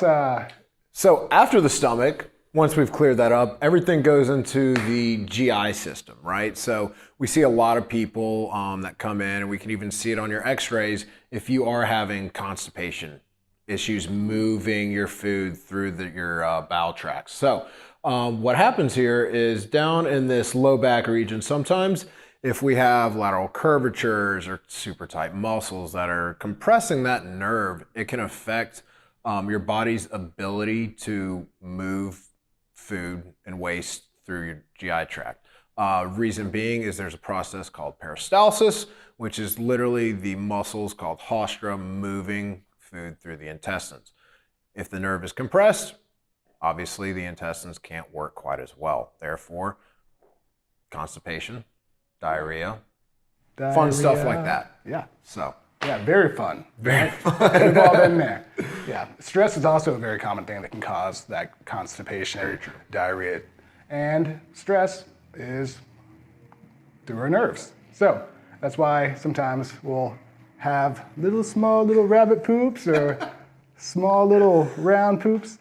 So after the stomach, once we've cleared that up, everything goes into the GI system, right? So we see a lot of people that come in, and we can even see it on your x-rays if you are having constipation issues moving your food through your bowel tracts. So what happens here is down in this low back region, sometimes if we have lateral curvatures or super tight muscles that are compressing that nerve, it can affect your body's ability to move food and waste through your GI tract. Reason being is there's a process called peristalsis, which is literally the muscles called haustra moving food through the intestines. If the nerve is compressed, obviously the intestines can't work quite as well. Therefore, constipation, diarrhea, fun stuff like that. Yeah. So. Yeah, very fun. Very fun. We've all been there. Yeah, stress is also a very common thing that can cause that constipation, diarrhea, and stress is through our nerves. So that's why sometimes we'll have small little rabbit poops or small little round poops,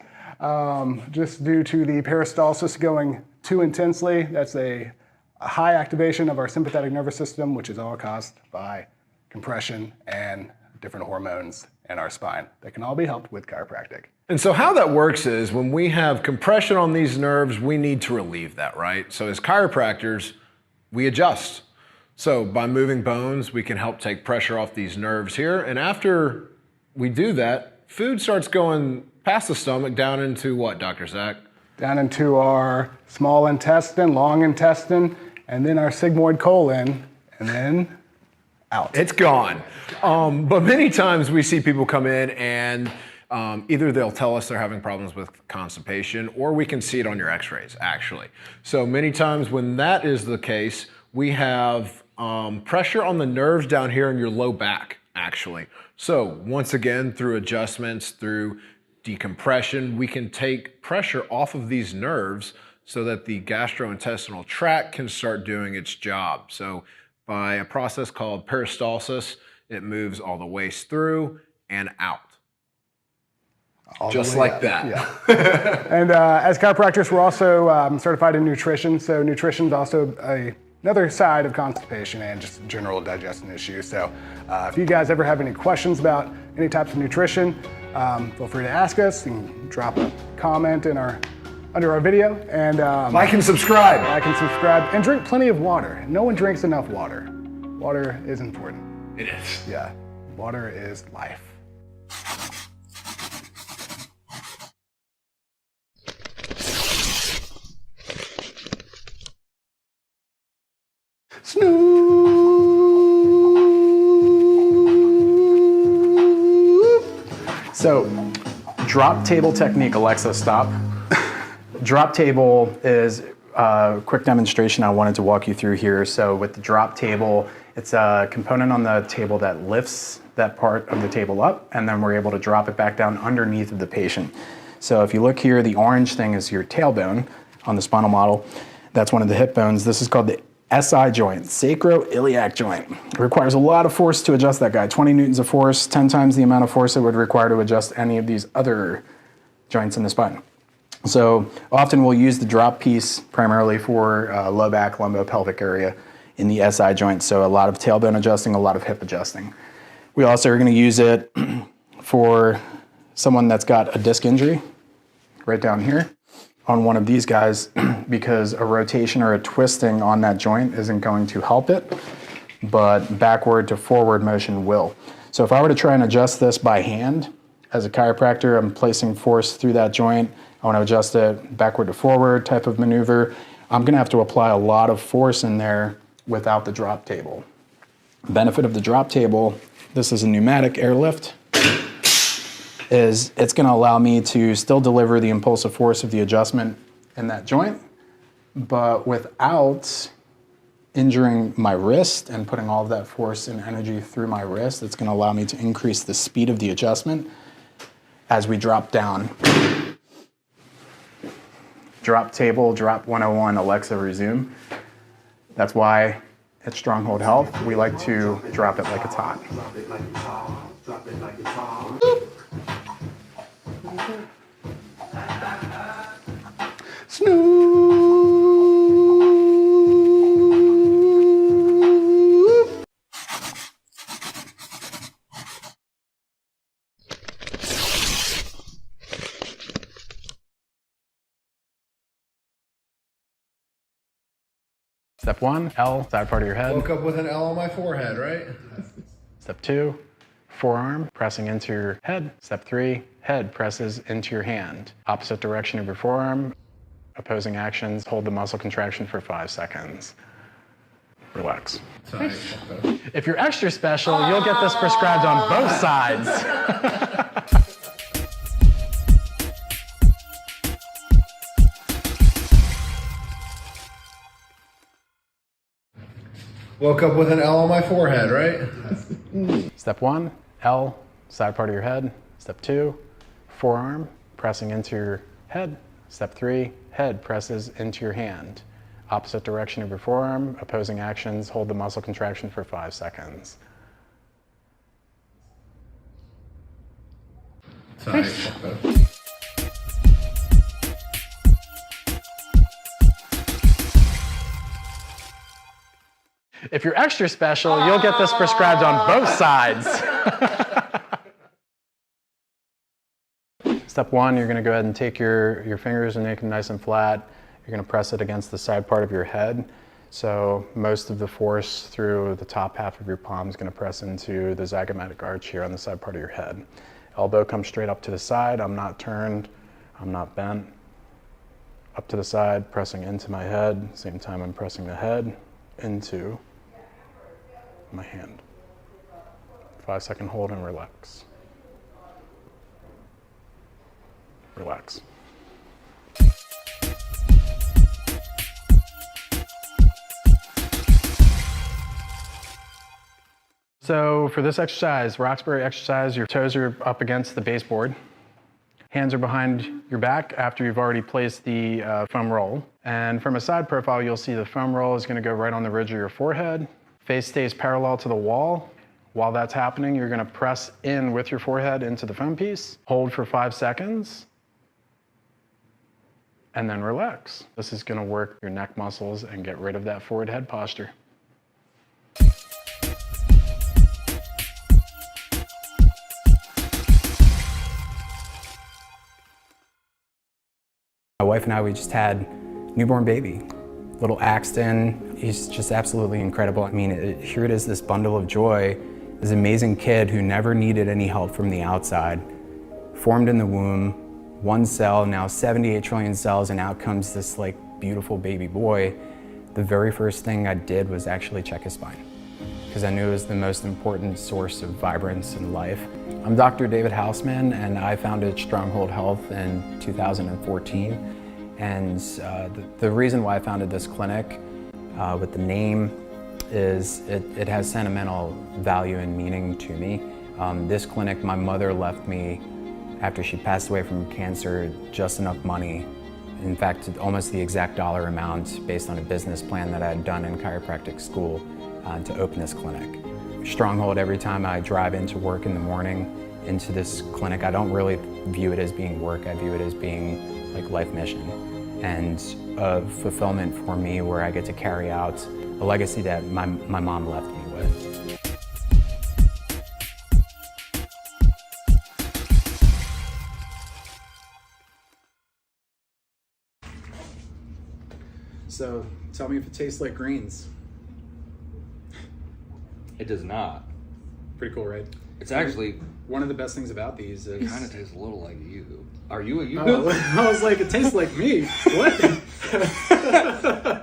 just due to the peristalsis going too intensely. That's a high activation of our sympathetic nervous system, which is all caused by compression and different hormones in our spine that can all be helped with chiropractic. And so how that works is when we have compression on these nerves, we need to relieve that, right? So as chiropractors, we adjust. So by moving bones, we can help take pressure off these nerves here. And after we do that, food starts going past the stomach down into what, Dr. Zack? Down into our small intestine, long intestine, and then our sigmoid colon, and then out. It's gone. But many times we see people come in and either they'll tell us they're having problems with constipation, or we can see it on your x-rays, actually. So many times when that is the case, we have pressure on the nerves down here in your low back, actually. So once again, through adjustments, through decompression, we can take pressure off of these nerves so that the gastrointestinal tract can start doing its job. So by a process called peristalsis, it moves all the waste through and out. Just like that. Yeah. And as chiropractors, we're also certified in nutrition. So nutrition is also another side of constipation and just general digestion issues. So if you guys ever have any questions about any types of nutrition, feel free to ask us. You can drop a comment under our video, and Like and subscribe. and drink plenty of water. No one drinks enough water. Water is important. It is. Yeah, water is life. Snoop. So, drop table technique. Alexa, stop. Drop table is a quick demonstration I wanted to walk you through here. So with the drop table, it's a component on the table that lifts that part of the table up, and then we're able to drop it back down underneath of the patient. So if you look here, the orange thing is your tailbone on the spinal model. That's one of the hip bones. This is called the SI joint, sacroiliac joint. It requires a lot of force to adjust that guy. 20 newtons of force, 10 times the amount of force it would require to adjust any of these other joints in the spine. So often we'll use the drop piece primarily for low back, lumbo-pelvic area in the SI joint. So a lot of tailbone adjusting, a lot of hip adjusting. We also are going to use it for someone that's got a disc injury right down here on one of these guys, because a rotation or a twisting on that joint isn't going to help it, but backward to forward motion will. So if I were to try and adjust this by hand, as a chiropractor, I'm placing force through that joint. I want to adjust it backward to forward type of maneuver. I'm going to have to apply a lot of force in there without the drop table. Benefit of the drop table, this is a pneumatic airlift, is it's going to allow me to still deliver the impulsive force of the adjustment in that joint, but without injuring my wrist and putting all of that force and energy through my wrist. It's going to allow me to increase the speed of the adjustment as we drop down. Drop table, drop 101, Alexa resume. That's why at Stronghold Health, we like to drop it like it's hot. Drop it like it's hot. Drop it like it's hot. Snoop. Step 1, L, side part of your head. Woke up with an L on my forehead, right? Step 2, forearm pressing into your head. Step 3, head presses into your hand. Opposite direction of your forearm. Opposing actions, hold the muscle contraction for 5 seconds. Relax. Sorry. If you're extra special, you'll get this prescribed on both sides. Woke up with an L on my forehead, right? Step 1, L, side part of your head. Step 2, forearm pressing into your head. Step 3, head presses into your hand. Opposite direction of your forearm, opposing actions, hold the muscle contraction for 5 seconds. Sorry. If you're extra special, you'll get this prescribed on both sides. Step 1, you're going to go ahead and take your fingers and make them nice and flat. You're going to press it against the side part of your head. So most of the force through the top half of your palm is going to press into the zygomatic arch here on the side part of your head. Elbow comes straight up to the side. I'm not turned. I'm not bent. Up to the side, pressing into my head. Same time I'm pressing the head into my hand. 5-second hold and relax. Relax. So for this exercise, Roxbury exercise, your toes are up against the baseboard. Hands are behind your back after you've already placed the foam roll. And from a side profile, you'll see the foam roll is gonna go right on the ridge of your forehead. Face stays parallel to the wall. While that's happening, you're gonna press in with your forehead into the foam piece, hold for 5 seconds, and then relax. This is gonna work your neck muscles and get rid of that forward head posture. My wife and I, we just had newborn baby, little Axton. He's just absolutely incredible. I mean, here it is, this bundle of joy, this amazing kid who never needed any help from the outside, formed in the womb, 1 cell, now 78 trillion cells, and out comes this like beautiful baby boy. The very first thing I did was actually check his spine, because I knew it was the most important source of vibrance in life. I'm Dr. David Hausman, and I founded Stronghold Health in 2014. And the reason why I founded this clinic with the name is it has sentimental value and meaning to me. This clinic, my mother left me after she passed away from cancer just enough money, in fact, almost the exact dollar amount based on a business plan that I had done in chiropractic school to open this clinic. Stronghold, every time I drive into work in the morning, into this clinic, I don't really view it as being work, I view it as being like life mission. And a fulfillment for me where I get to carry out a legacy that my mom left me with. So tell me if it tastes like greens. It does not. Pretty cool, right? It's actually One of the best things about these is... kind of tastes a little like you. Are you a you? I was like, it tastes like me. What?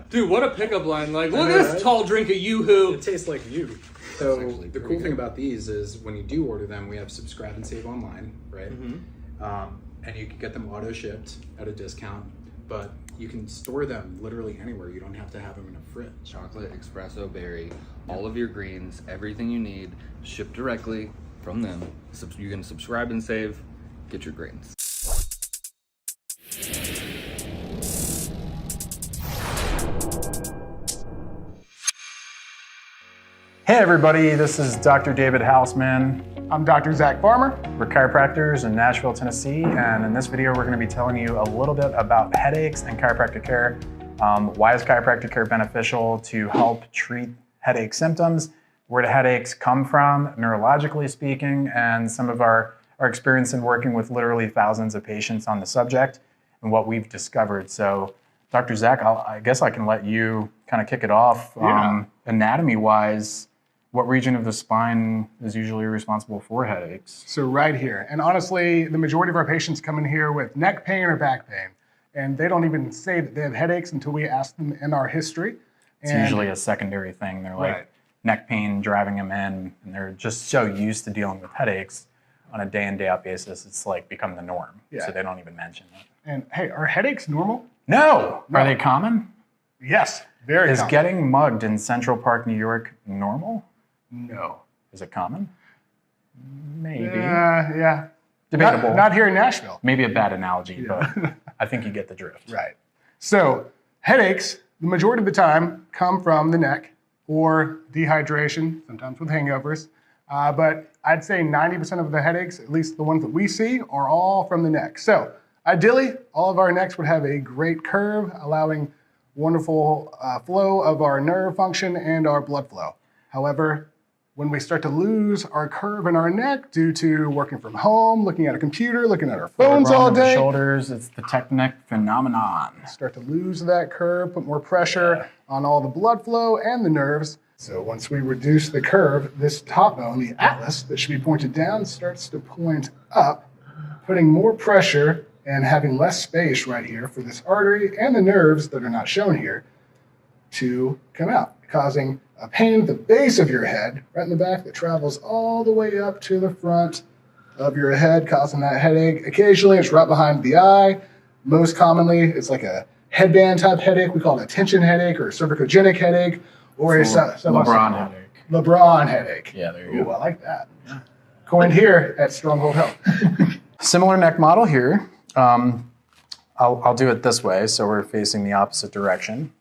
Dude, what a pickup line. Like, look know, at this right? tall drink of Yoo-Hoo. It tastes like you. So actually the pretty cool thing good. about these is when you do order them, we have subscribe and save online, right? And you can get them auto shipped at a discount, but you can store them literally anywhere. You don't have to have them in a fridge. Chocolate, espresso, berry, all of your greens, everything you need, shipped directly from them. You can subscribe and save, get your greens. Hey everybody, this is Dr. David Hausman. I'm Dr. Zack Farmer. We're chiropractors in Nashville, Tennessee, and in this video we're going to be telling you a little bit about headaches and chiropractic care. Why is chiropractic care beneficial to help treat headache symptoms? Where do headaches come from, neurologically speaking, and some of our experience in working with literally thousands of patients on the subject and what we've discovered. So, Dr. Zack, I guess I can let you kind of kick it off. Anatomy-wise, what region of the spine is usually responsible for headaches? So right here. And honestly, the majority of our patients come in here with neck pain or back pain. And they don't even say that they have headaches until we ask them in our history. It's usually a secondary thing. They're like Right. neck pain driving them in, and they're just so used to dealing with headaches on a day in, day out basis. It's like become the norm. Yeah. So they don't even mention it. And hey, are headaches normal? No! Are they common? Yes, very Is common. getting mugged in Central Park, New York normal? No. Is it common? Maybe. Yeah. Debatable. Not here in Nashville. Maybe a bad analogy, but I think you get the drift. Right. So headaches, the majority of the time, come from the neck or dehydration, sometimes with hangovers. But I'd say 90% of the headaches, at least the ones that we see, are all from the neck. So ideally, all of our necks would have a great curve, allowing wonderful flow of our nerve function and our blood flow. However, when we start to lose our curve in our neck due to working from home, looking at a computer, looking at our phones all Around the day, shoulders, it's the tech neck phenomenon. start to lose that curve, put more pressure on all the blood flow and the nerves. So once we reduce the curve, this top bone, the atlas, that should be pointed down, starts to point up, putting more pressure and having less space right here for this artery and the nerves that are not shown here to come out, causing a pain at the base of your head, right in the back, that travels all the way up to the front of your head, causing that headache. Occasionally, it's right behind the eye. Most commonly, it's like a headband type headache. We call it a tension headache or a cervicogenic headache, or a LeBron headache. LeBron headache. Yeah, there you Ooh, go. I like that. Coined here at Stronghold Health. Similar neck model here. I'll do it this way, so we're facing the opposite direction.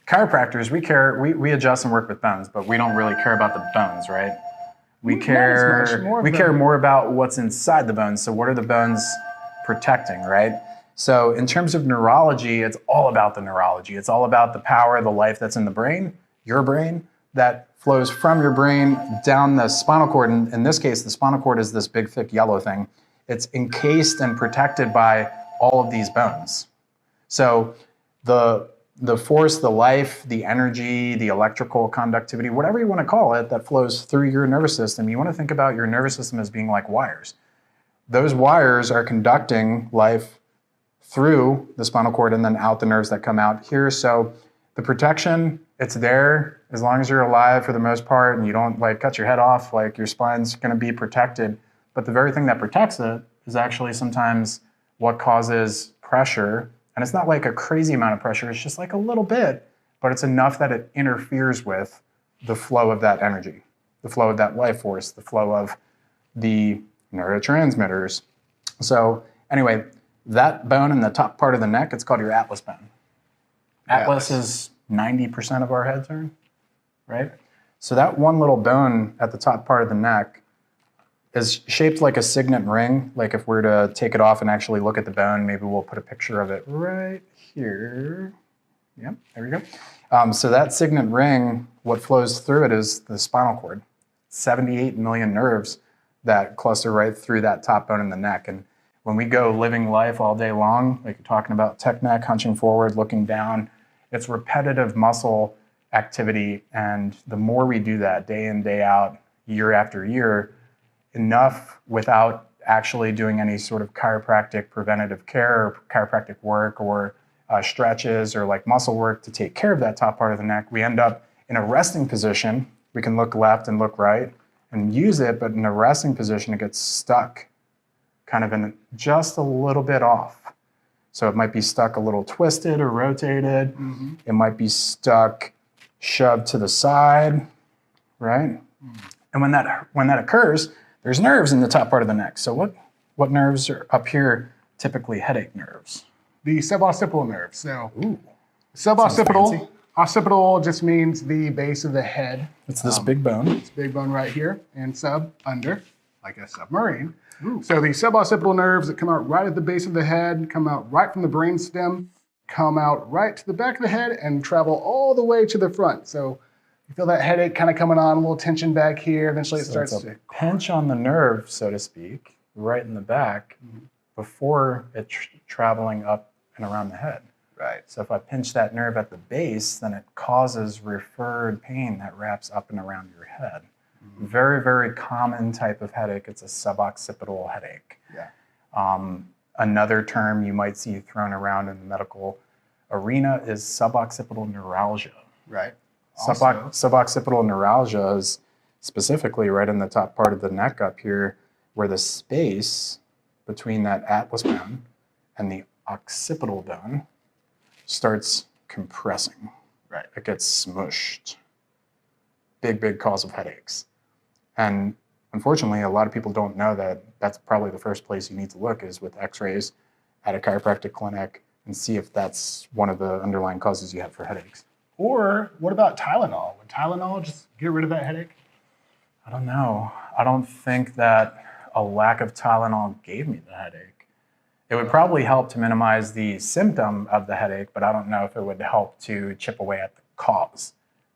Chiropractors, we adjust and work with bones, but we don't really care about the bones, right? We Not as care much, more of we the- care more about what's inside the bones. So what are the bones protecting, right? So in terms of neurology, it's all about the neurology. It's all about the power, the life that's in the brain, your brain, that flows from your brain down the spinal cord. And in this case, the spinal cord is this big, thick yellow thing. It's encased and protected by all of these bones. So the force, the life, the energy, the electrical conductivity, whatever you want to call it, that flows through your nervous system, you want to think about your nervous system as being like wires. Those wires are conducting life through the spinal cord and then out the nerves that come out here. So the protection, it's there as long as you're alive for the most part and you don't like cut your head off, like your spine's going to be protected. But the very thing that protects it is actually sometimes what causes pressure. And it's not like a crazy amount of pressure, it's just like a little bit, but it's enough that it interferes with the flow of that energy, the flow of that life force, the flow of the neurotransmitters. So anyway, that bone in the top part of the neck, it's called your atlas bone. Atlas is 90% of our head turn, right? So that one little bone at the top part of the neck is shaped like a signet ring. Like if we're to take it off and actually look at the bone, maybe we'll put a picture of it right here. Yep, there we go. So that signet ring, what flows through it is the spinal cord. 78 million nerves that cluster right through that top bone in the neck. And when we go living life all day long, like you're talking about tech neck, hunching forward, looking down, it's repetitive muscle activity. And the more we do that day in, day out, year after year, enough without actually doing any sort of chiropractic preventative care or chiropractic work or stretches or like muscle work to take care of that top part of the neck, we end up in a resting position. We can look left and look right and use it, but in a resting position, it gets stuck kind of in just a little bit off. So it might be stuck a little twisted or rotated. Mm-hmm. It might be stuck, shoved to the side, right? Mm. And when that occurs, there's nerves in the top part of the neck. So what nerves are up here? Typically headache nerves. The suboccipital nerve. So suboccipital, occipital just means the base of the head. It's this big bone. It's big bone right here, and sub, under, like a submarine. Ooh. So the suboccipital nerves that come out right at the base of the head, come out right from the brainstem, come out right to the back of the head and travel all the way to the front. So you feel that headache kind of coming on, a little tension back here. Eventually it starts to pinch on the nerve, so to speak, right in the back before it's traveling up and around the head. Right. So if I pinch that nerve at the base, then it causes referred pain that wraps up and around your head. Mm-hmm. Very, very common type of headache. It's a suboccipital headache. Yeah. Another term you might see thrown around in the medical arena is suboccipital neuralgia. Right. Suboccipital neuralgia is specifically right in the top part of the neck up here where the space between that atlas bone and the occipital bone starts compressing. Right. It gets smushed. Big, big cause of headaches. And unfortunately, a lot of people don't know that that's probably the first place you need to look is with x-rays at a chiropractic clinic and see if that's one of the underlying causes you have for headaches. Or what about Tylenol? Would Tylenol just get rid of that headache? I don't know. I don't think that a lack of Tylenol gave me the headache. It would probably help to minimize the symptom of the headache, but I don't know if it would help to chip away at the cause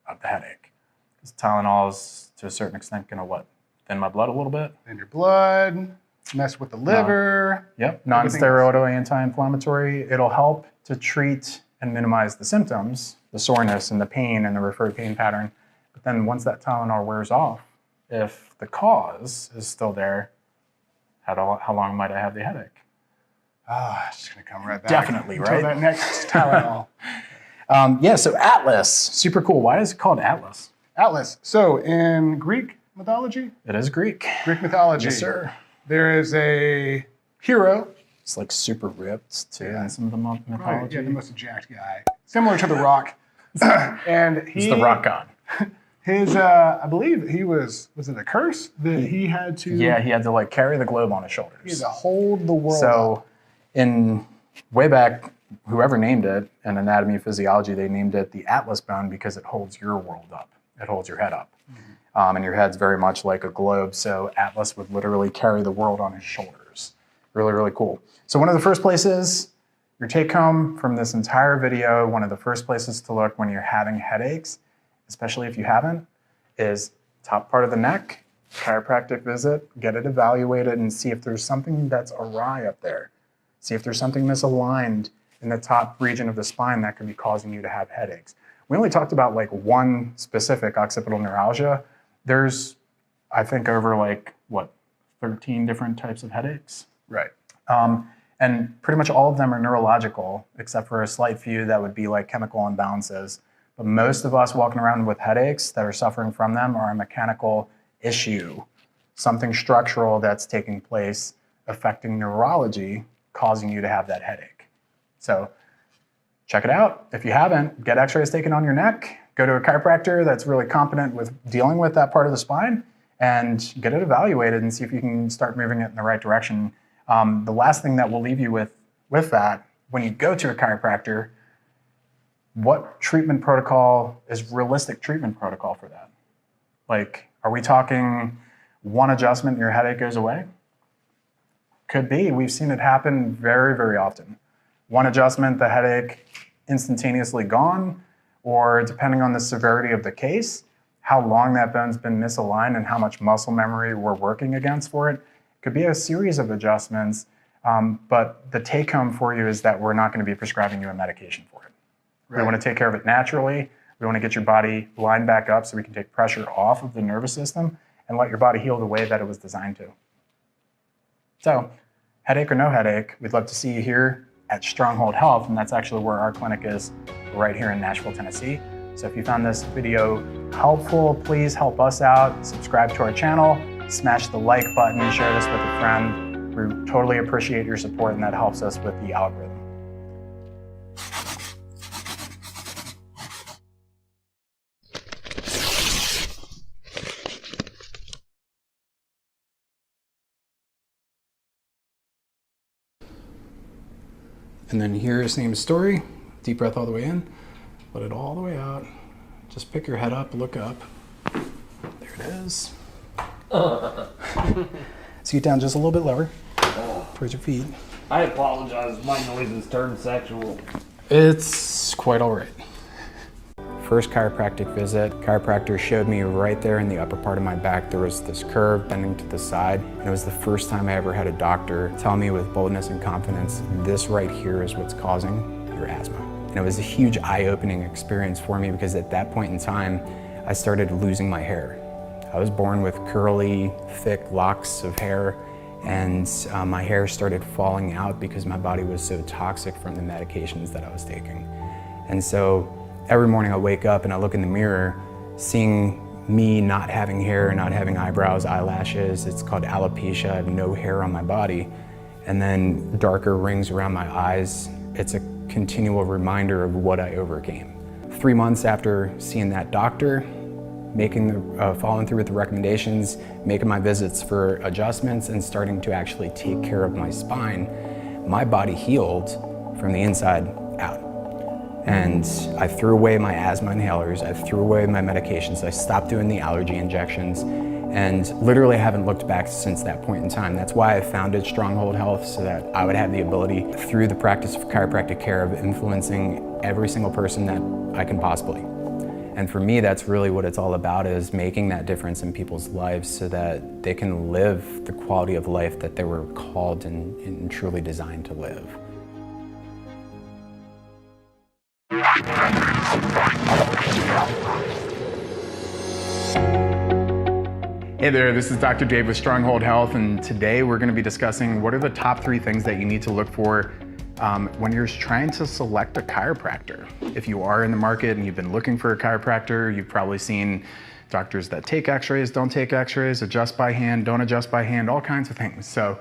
of the headache. Because Tylenol is, to a certain extent, going to thin my blood a little bit. In your blood, mess with the liver. Yep, non-steroidal anti-inflammatory. It'll help to treat and minimize the symptoms, the soreness and the pain and the referred pain pattern. But then once that Tylenol wears off, if the cause is still there, how long might I have the headache? It's just going to come right back. Definitely, right? Until that next Tylenol. So Atlas, super cool. Why is it called Atlas? Atlas. So in Greek mythology? It is Greek. Greek mythology. Yes, sir. There is a hero. It's like super ripped too in some of the mythology. Right, yeah, the most jacked guy. Similar to the Rock. And he's the rock god. His, I believe he was it a curse that he had to? Yeah, he had to like carry the globe on his shoulders. He had to hold the world So, up. in way back, whoever named it in anatomy and physiology, they named it the Atlas bone because it holds your world up. It holds your head up. And your head's very much like a globe. So Atlas would literally carry the world on his shoulders. Really, really cool. So one of the first places, your take home from this entire video, one of the first places to look when you're having headaches, especially if you haven't, is top part of the neck, chiropractic visit, get it evaluated and see if there's something that's awry up there. See if there's something misaligned in the top region of the spine that could be causing you to have headaches. We only talked about like one specific occipital neuralgia. There's, I think, over like, what, 13 different types of headaches? Right. And pretty much all of them are neurological, except for a slight few that would be like chemical imbalances. But most of us walking around with headaches that are suffering from them are a mechanical issue, something structural that's taking place affecting neurology, causing you to have that headache. So check it out. If you haven't, get x-rays taken on your neck, go to a chiropractor that's really competent with dealing with that part of the spine, and get it evaluated and see if you can start moving it in the right direction. The last thing that we'll leave you with that, when you go to a chiropractor, what treatment protocol is realistic treatment protocol for that? Like, are we talking one adjustment and your headache goes away? Could be. We've seen it happen very, very often. One adjustment, the headache instantaneously gone, or depending on the severity of the case, how long that bone's been misaligned and how much muscle memory we're working against for it. Could be a series of adjustments, but the take home for you is that we're not going to be prescribing you a medication for it. Right. We want to take care of it naturally. We want to get your body lined back up so we can take pressure off of the nervous system and let your body heal the way that it was designed to. So, headache or no headache, we'd love to see you here at Stronghold Health, and that's actually where our clinic is, right here in Nashville, Tennessee. So if you found this video helpful, please help us out, subscribe to our channel, smash the like button, share this with a friend. We totally appreciate your support, and that helps us with the algorithm. And then here, same story. Deep breath all the way in, let it all the way out. Just pick your head up, look up. There it is. Scoot down just a little bit lower. Towards your feet. I apologize. My noises turned sexual. It's quite all right. First chiropractic visit, chiropractor showed me right there in the upper part of my back there was this curve bending to the side. And it was the first time I ever had a doctor tell me with boldness and confidence, this right here is what's causing your asthma. And it was a huge eye-opening experience for me because at that point in time, I started losing my hair. I was born with curly, thick locks of hair, and my hair started falling out because my body was so toxic from the medications that I was taking. And so every morning I wake up and I look in the mirror, seeing me not having hair, not having eyebrows, eyelashes. It's called alopecia. I have no hair on my body. And then darker rings around my eyes. It's a continual reminder of what I overcame. 3 months after seeing that doctor, following through with the recommendations, making my visits for adjustments and starting to actually take care of my spine, my body healed from the inside out. And I threw away my asthma inhalers, I threw away my medications, I stopped doing the allergy injections, and literally haven't looked back since that point in time. That's why I founded Stronghold Health, so that I would have the ability, through the practice of chiropractic care, of influencing every single person that I can possibly. And for me, that's really what it's all about, is making that difference in people's lives so that they can live the quality of life that they were called and truly designed to live. Hey there, this is Dr. Dave with Stronghold Health, and today we're going to be discussing what are the top 3 things that you need to look for when you're trying to select a chiropractor. If you are in the market and you've been looking for a chiropractor, you've probably seen doctors that take x-rays, don't take x-rays, adjust by hand, don't adjust by hand, all kinds of things. So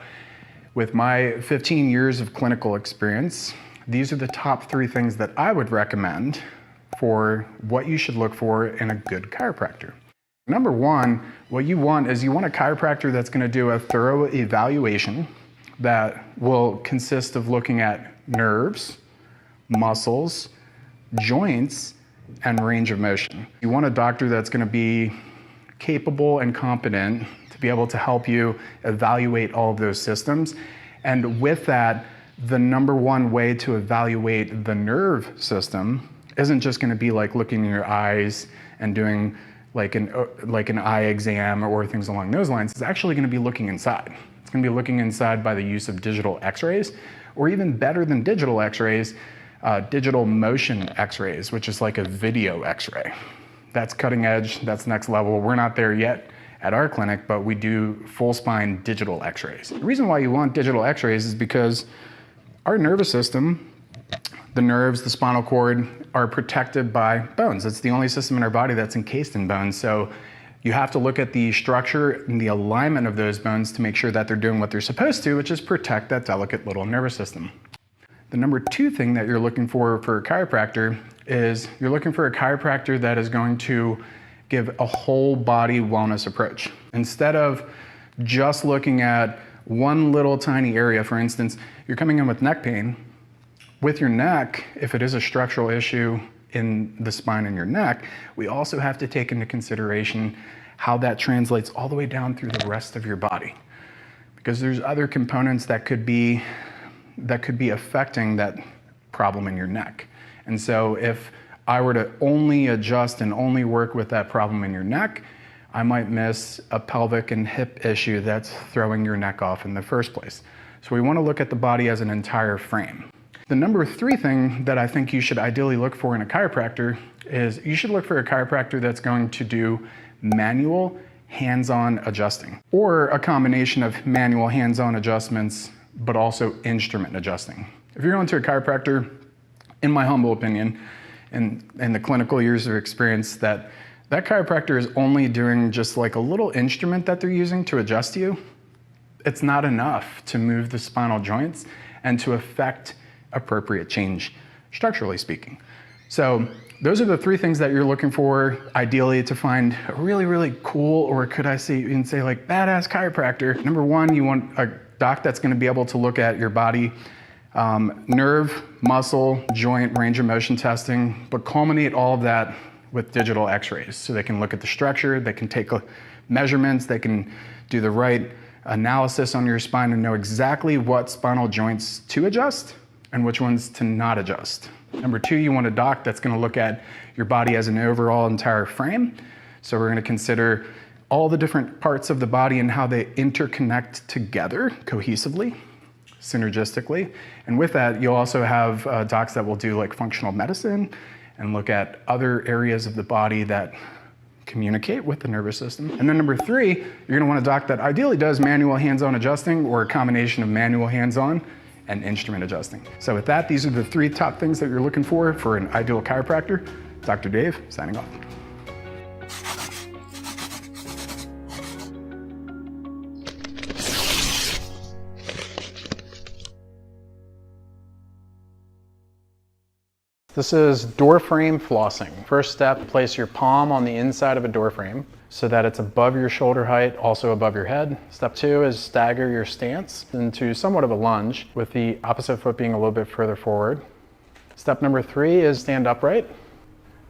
with my 15 years of clinical experience, these are the top 3 things that I would recommend for what you should look for in a good chiropractor. Number one, what you want is you want a chiropractor that's going to do a thorough evaluation that will consist of looking at nerves, muscles, joints, and range of motion. You want a doctor that's going to be capable and competent to be able to help you evaluate all of those systems. And with that, the number one way to evaluate the nerve system isn't just going to be like looking in your eyes and doing like an eye exam or things along those lines. It's actually going to be looking inside. It's going to be looking inside by the use of digital x-rays, or even better than digital x-rays, digital motion x-rays, which is like a video x-ray. That's cutting edge, that's next level. We're not there yet at our clinic, but we do full spine digital x-rays. The reason why you want digital x-rays is because our nervous system, the nerves, the spinal cord, are protected by bones. It's the only system in our body that's encased in bones. So you have to look at the structure and the alignment of those bones to make sure that they're doing what they're supposed to, which is protect that delicate little nervous system. The number two thing that you're looking for a chiropractor is you're looking for a chiropractor that is going to give a whole body wellness approach. Instead of just looking at one little tiny area, for instance, you're coming in with neck pain. With your neck, if it is a structural issue in the spine and your neck, we also have to take into consideration how that translates all the way down through the rest of your body. Because there's other components that could be affecting that problem in your neck. And so if I were to only adjust and only work with that problem in your neck, I might miss a pelvic and hip issue that's throwing your neck off in the first place. So we want to look at the body as an entire frame. The number three thing that I think you should ideally look for in a chiropractor is you should look for a chiropractor that's going to do manual hands-on adjusting, or a combination of manual hands-on adjustments, but also instrument adjusting. If you're going to a chiropractor, in my humble opinion, and the clinical years of experience, that chiropractor is only doing just like a little instrument that they're using to adjust you, it's not enough to move the spinal joints and to affect appropriate change, structurally speaking. So those are the three things that you're looking for, ideally, to find a really, really cool, or could I say, even say like badass chiropractor. Number one, you want a doc that's going to be able to look at your body, nerve, muscle, joint, range of motion testing, but culminate all of that with digital x-rays. So they can look at the structure, they can take measurements, they can do the right analysis on your spine and know exactly what spinal joints to adjust and which ones to not adjust. Number two, you want a doc that's going to look at your body as an overall entire frame. So we're going to consider all the different parts of the body and how they interconnect together cohesively, synergistically. And with that, you'll also have docs that will do like functional medicine and look at other areas of the body that communicate with the nervous system. And then number three, you're going to want a doc that ideally does manual hands-on adjusting, or a combination of manual hands-on and instrument adjusting. So with that, these are the three top things that you're looking for an ideal chiropractor. Dr. Dave, signing off. This is door frame flossing. First step, place your palm on the inside of a door frame so that it's above your shoulder height, also above your head. Step two is stagger your stance into somewhat of a lunge, with the opposite foot being a little bit further forward. Step number three is stand upright.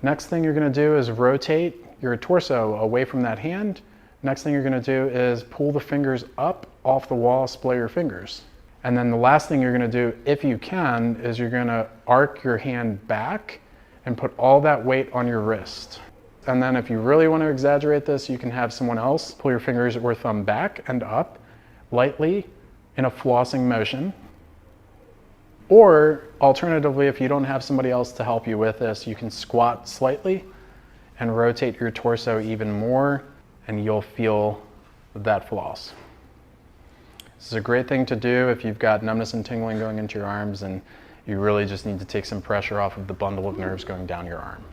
Next thing you're gonna do is rotate your torso away from that hand. Next thing you're gonna do is pull the fingers up off the wall, splay your fingers. And then the last thing you're gonna do, if you can, is you're gonna arc your hand back and put all that weight on your wrist. And then if you really want to exaggerate this, you can have someone else pull your fingers or thumb back and up lightly in a flossing motion. Or alternatively, if you don't have somebody else to help you with this, you can squat slightly and rotate your torso even more, and you'll feel that floss. This is a great thing to do if you've got numbness and tingling going into your arms and you really just need to take some pressure off of the bundle of nerves going down your arm.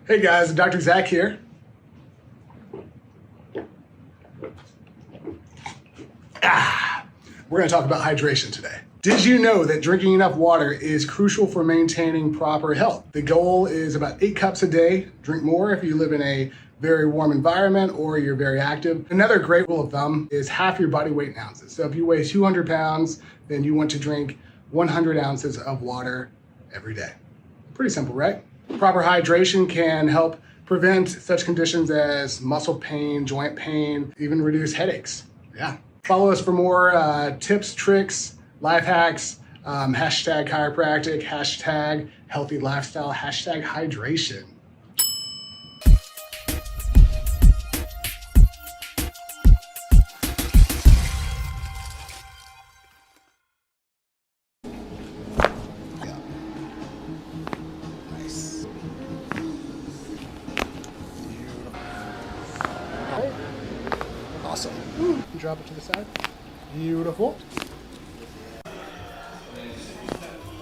Hey guys, Dr. Zack here. We're going to talk about hydration today. Did you know that drinking enough water is crucial for maintaining proper health? The goal is about 8 cups a day. Drink more if you live in a very warm environment or you're very active. Another great rule of thumb is half your body weight in ounces. So if you weigh 200 pounds, then you want to drink 100 ounces of water every day. Pretty simple, right? Proper hydration can help prevent such conditions as muscle pain, joint pain, even reduce headaches. Yeah. Follow us for more tips, tricks, life hacks, hashtag chiropractic, hashtag healthy lifestyle, hashtag hydration. Awesome. Drop it to the side. Beautiful.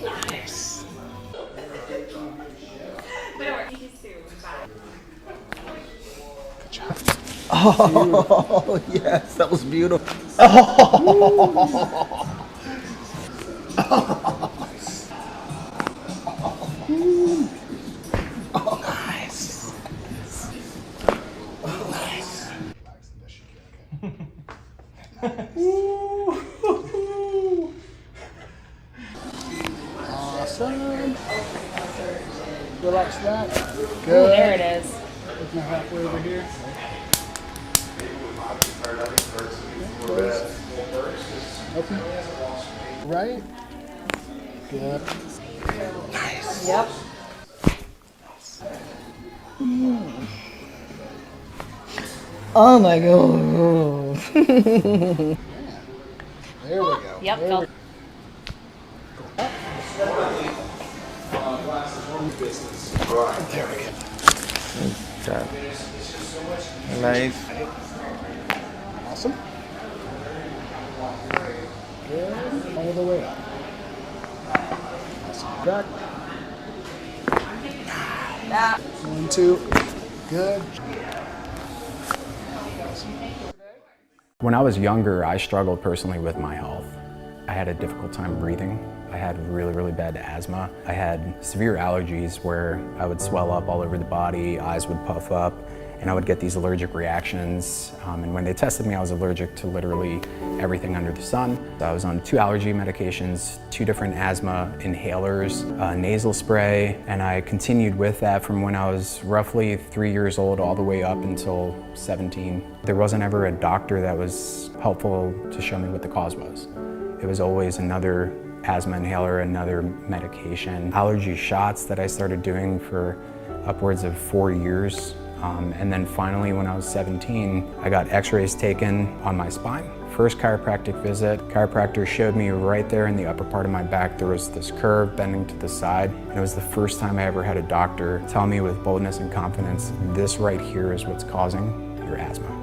Nice. Good job. Oh, yes, that was beautiful. Oh. Nice. Nice. Awesome. Relax that. Good. Ooh, there it is. Look now halfway over here. Open. Right. Good. Nice. Yep. Oh my god. There we go. Yep. There we go. There we go. Nice. Awesome. Good. All the way up. Awesome. Back. Yeah. 1, 2. Good. When I was younger, I struggled personally with my health. I had a difficult time breathing. I had really, really bad asthma. I had severe allergies where I would swell up all over the body, eyes would puff up, and I would get these allergic reactions. And when they tested me, I was allergic to literally everything under the sun. I was on 2 allergy medications, 2 different asthma inhalers, nasal spray, and I continued with that from when I was roughly 3 years old all the way up until 17. There wasn't ever a doctor that was helpful to show me what the cause was. It was always another asthma inhaler, another medication, allergy shots that I started doing for upwards of 4 years. And then finally, when I was 17, I got x-rays taken on my spine. First chiropractic visit, chiropractor showed me right there in the upper part of my back, there was this curve bending to the side. And it was the first time I ever had a doctor tell me with boldness and confidence, this right here is what's causing your asthma.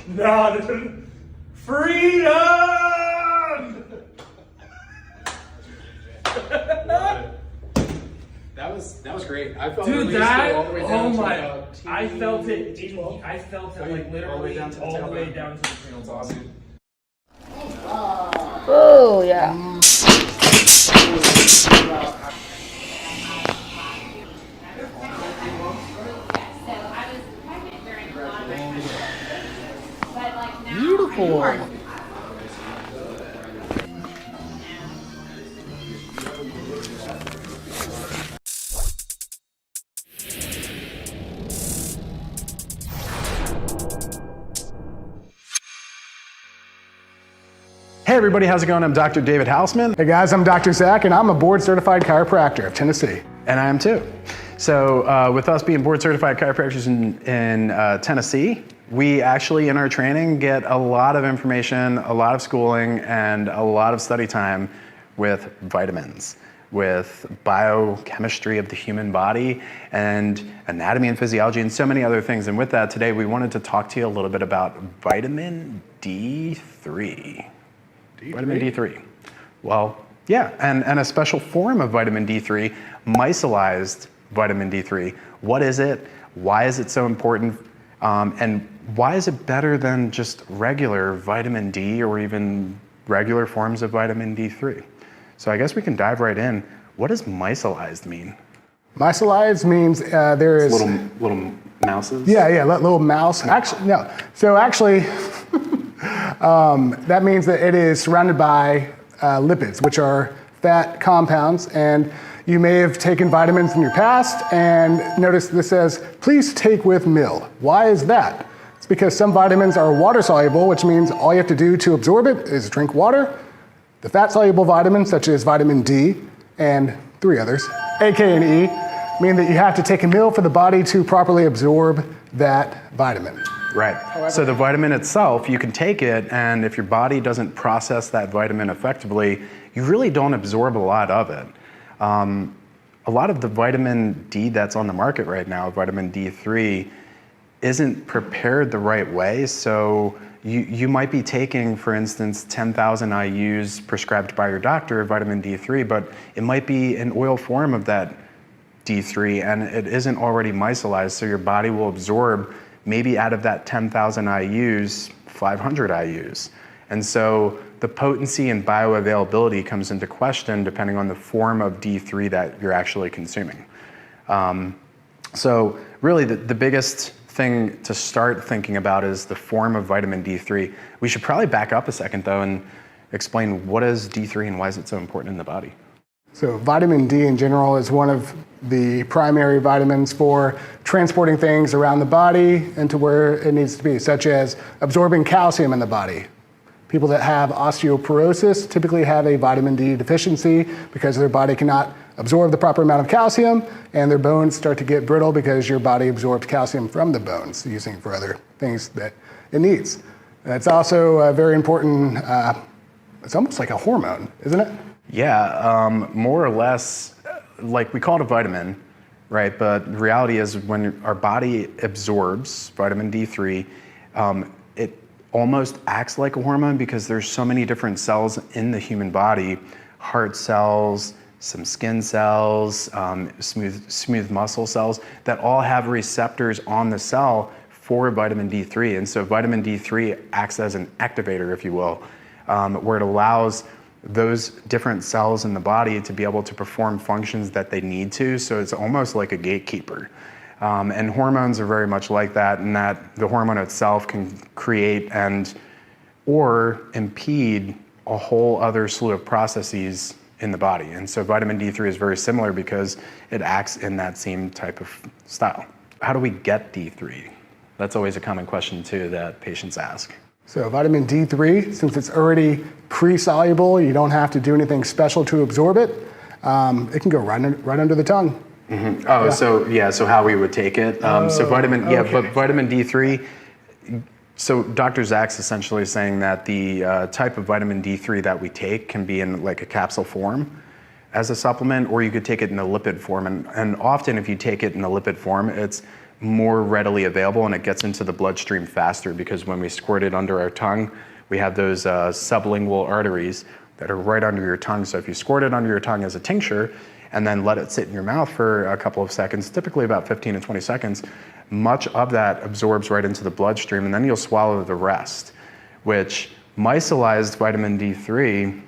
No, dude. Freedom! That was great. I felt Dude, released that, all the way oh down my, to I felt it, T12. I felt it like literally all the way down to the all the way tailbone. down to the tailbone. Oh, yeah. Beautiful. Hey everybody, how's it going? I'm Dr. David Hausman. Hey guys, I'm Dr. Zack, and I'm a board certified chiropractor of Tennessee. And I am too. So with us being board certified chiropractors in Tennessee, we actually in our training get a lot of information, a lot of schooling, and a lot of study time with vitamins. with biochemistry of the human body and anatomy and physiology and so many other things. And with that, today we wanted to talk to you a little bit about vitamin D3. Vitamin D3. Well, yeah, and a special form of vitamin D3, micellized vitamin D3. What is it? Why is it so important? And why is it better than just regular vitamin D or even regular forms of vitamin D3? So I guess we can dive right in. What does micellized mean? Micellized means there is little mouses? Yeah, little mouse. Actually, no. So actually, that means that it is surrounded by lipids, which are fat compounds. And you may have taken vitamins in your past and notice this says, please take with meal. Why is that? It's because some vitamins are water soluble, which means all you have to do to absorb it is drink water. The fat soluble vitamins, such as vitamin D and 3 others, A, K, and E, mean that you have to take a meal for the body to properly absorb that vitamin. Right. So the vitamin itself, you can take it, and if your body doesn't process that vitamin effectively, you really don't absorb a lot of it. A lot of the vitamin D that's on the market right now, vitamin D3, isn't prepared the right way. So you might be taking, for instance, 10,000 IUs prescribed by your doctor of vitamin D3, but it might be an oil form of that D3 and it isn't already micellized, so your body will absorb maybe out of that 10,000 IUs, 500 IUs. And so the potency and bioavailability comes into question depending on the form of D3 that you're actually consuming. So really the biggest thing to start thinking about is the form of vitamin D3. We should probably back up a second though and explain what is D3 and why is it so important in the body. So vitamin D in general is one of the primary vitamins for transporting things around the body into where it needs to be, such as absorbing calcium in the body. People that have osteoporosis typically have a vitamin D deficiency because their body cannot absorb the proper amount of calcium and their bones start to get brittle because your body absorbs calcium from the bones using for other things that it needs. It's also a very important, it's almost like a hormone, isn't it? Yeah, more or less, like we call it a vitamin, right? But the reality is when our body absorbs vitamin D3, it almost acts like a hormone because there's so many different cells in the human body, heart cells, some skin cells, smooth muscle cells that all have receptors on the cell for vitamin D3. And so vitamin D3 acts as an activator, if you will, where it allows those different cells in the body to be able to perform functions that they need to. So it's almost like a gatekeeper. And hormones are very much like that, in that the hormone itself can create or impede a whole other slew of processes in the body. And so vitamin D3 is very similar because it acts in that same type of style. How do we get D3? That's always a common question too that patients ask. So vitamin D3, since it's already pre-soluble, you don't have to do anything special to absorb it. It can go right under the tongue. Mm-hmm. Oh, yeah. So how we would take it. But vitamin D3. So Dr. Zack's essentially saying that the type of vitamin D3 that we take can be in like a capsule form as a supplement, or you could take it in a lipid form. And often if you take it in a lipid form, it's more readily available and it gets into the bloodstream faster because when we squirt it under our tongue, we have those sublingual arteries that are right under your tongue. So if you squirt it under your tongue as a tincture and then let it sit in your mouth for a couple of seconds, typically about 15 to 20 seconds, much of that absorbs right into the bloodstream and then you'll swallow the rest, which micellized vitamin D3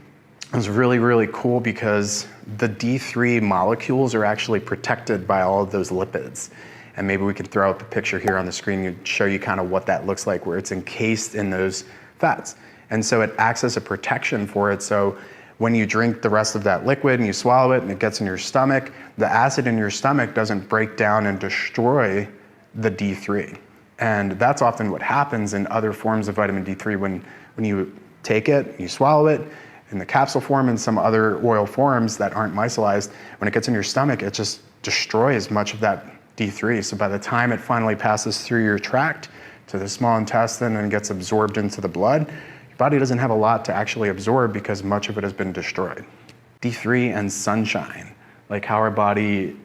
is really, really cool because the D3 molecules are actually protected by all of those lipids. And maybe we can throw up a picture here on the screen and show you kind of what that looks like, where it's encased in those fats. And so it acts as a protection for it. So when you drink the rest of that liquid and you swallow it and it gets in your stomach, the acid in your stomach doesn't break down and destroy the D3. And that's often what happens in other forms of vitamin D3 when you take it, you swallow it, in the capsule form and some other oil forms that aren't micellized, when it gets in your stomach, it just destroys much of that D3. So by the time it finally passes through your tract to the small intestine and gets absorbed into the blood, your body doesn't have a lot to actually absorb because much of it has been destroyed. D3 and sunshine, like how our body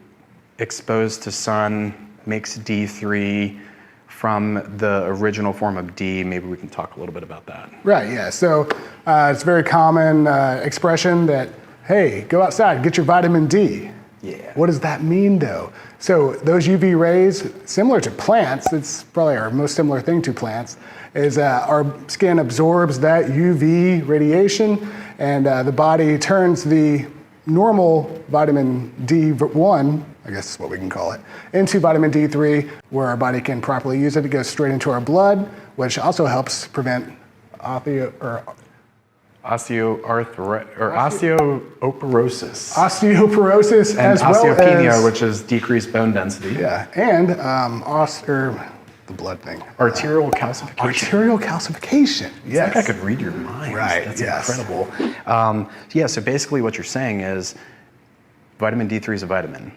exposed to sun makes D3 from the original form of D. Maybe we can talk a little bit about that. Right, yeah. So it's a very common expression that, hey, go outside, get your vitamin D. Yeah. What does that mean though? So those UV rays, similar to plants, it's probably our most similar thing to plants, is our skin absorbs that UV radiation and the body turns the normal vitamin D1, I guess is what we can call it, into vitamin D3, where our body can properly use it. It goes straight into our blood, which also helps prevent osteoporosis. Osteoporosis And as well osteopenia, as, which is decreased bone density. yeah, and the blood thing. Arterial calcification. Arterial calcification. Yes. It's like I could read your mind. Right, That's yes. incredible. Yeah, so basically what you're saying is vitamin D3 is a vitamin.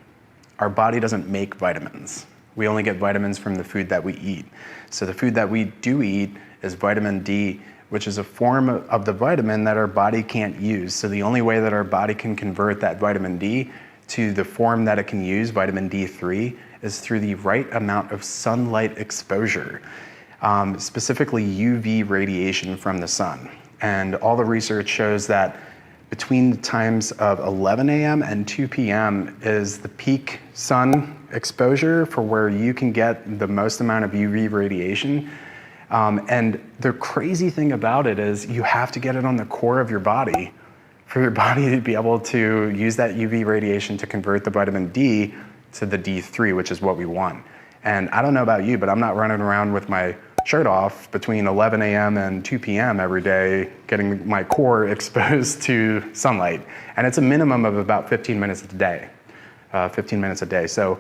Our body doesn't make vitamins. We only get vitamins from the food that we eat. So the food that we do eat is vitamin D, which is a form of the vitamin that our body can't use. So the only way that our body can convert that vitamin D to the form that it can use, vitamin D3, is through the right amount of sunlight exposure, specifically UV radiation from the sun. And all the research shows that between the times of 11 a.m. and 2 p.m. is the peak sun exposure for where you can get the most amount of UV radiation. And the crazy thing about it is you have to get it on the core of your body for your body to be able to use that UV radiation to convert the vitamin D to the D3, which is what we want. And I don't know about you, but I'm not running around with my shirt off between 11 a.m. and 2 p.m. every day, getting my core exposed to sunlight. And it's a minimum of about 15 minutes a day, 15 minutes a day. So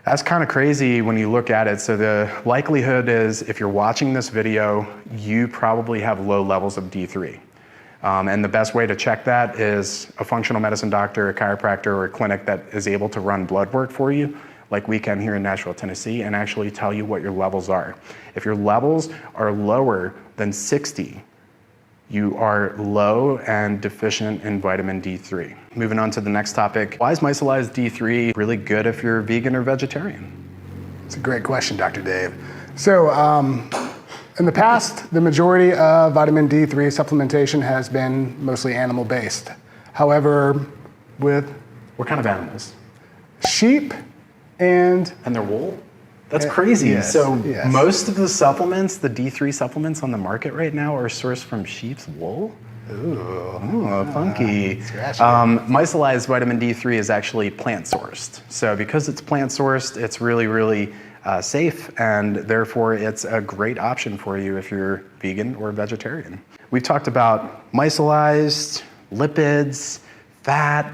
that's kind of crazy when you look at it. So the likelihood is if you're watching this video, you probably have low levels of D3. And the best way to check that is a functional medicine doctor, a chiropractor, or a clinic that is able to run blood work for you, like we can here in Nashville, Tennessee, and actually tell you what your levels are. If your levels are lower than 60, you are low and deficient in vitamin D3. Moving on to the next topic. Why is micellized D3 really good if you're vegan or vegetarian? It's a great question, Dr. Dave. So in the past, the majority of vitamin D3 supplementation has been mostly animal-based. However, with What kind of animals? sheep and And their wool? That's crazy. yes, So yes. most of the supplements, the D3 supplements on the market right now are sourced from sheep's wool? Ooh, funky. Micellized vitamin D3 is actually plant sourced. So because it's plant sourced, it's really, really safe, and therefore it's a great option for you if you're vegan or vegetarian. We've talked about micellized, lipids, fat,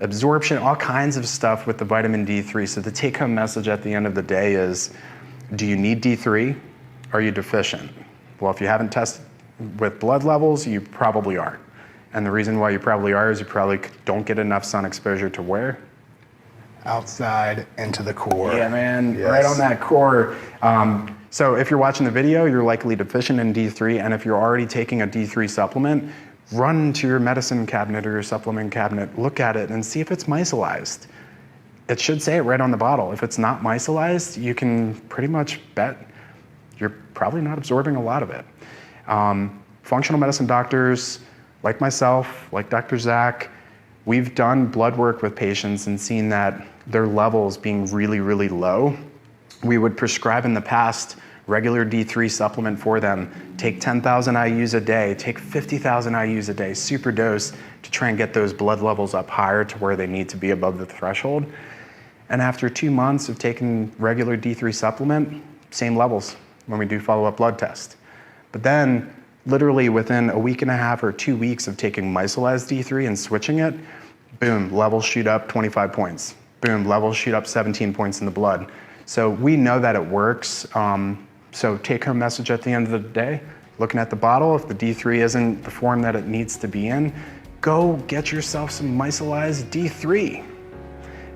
absorption, all kinds of stuff with the vitamin D3. So the take-home message at the end of the day is, do you need D3? Are you deficient? Well, if you haven't tested with blood levels, you probably are. And the reason why you probably are is you probably don't get enough sun exposure to where? outside into the core. Yeah, man, Yes. right on that core. So if you're watching the video, you're likely deficient in D3, and if you're already taking a D3 supplement, run to your medicine cabinet or your supplement cabinet, look at it and see if it's micellized. It should say it right on the bottle. If it's not micellized, you can pretty much bet you're probably not absorbing a lot of it. Functional medicine doctors, like myself, like Dr. Zack, we've done blood work with patients and seen that their levels being really, really low. We would prescribe in the past regular D3 supplement for them, take 10,000 IUs a day, take 50,000 IUs a day, super dose to try and get those blood levels up higher to where they need to be above the threshold. And after 2 months of taking regular D3 supplement, same levels when we do follow-up blood test. But then literally within a week and a half or 2 weeks of taking micellized D3 and switching it, boom, levels shoot up 25 points. Boom, levels shoot up 17 points in the blood. So we know that it works. So take home message at the end of the day, looking at the bottle, if the D3 isn't the form that it needs to be in, go get yourself some micellized D3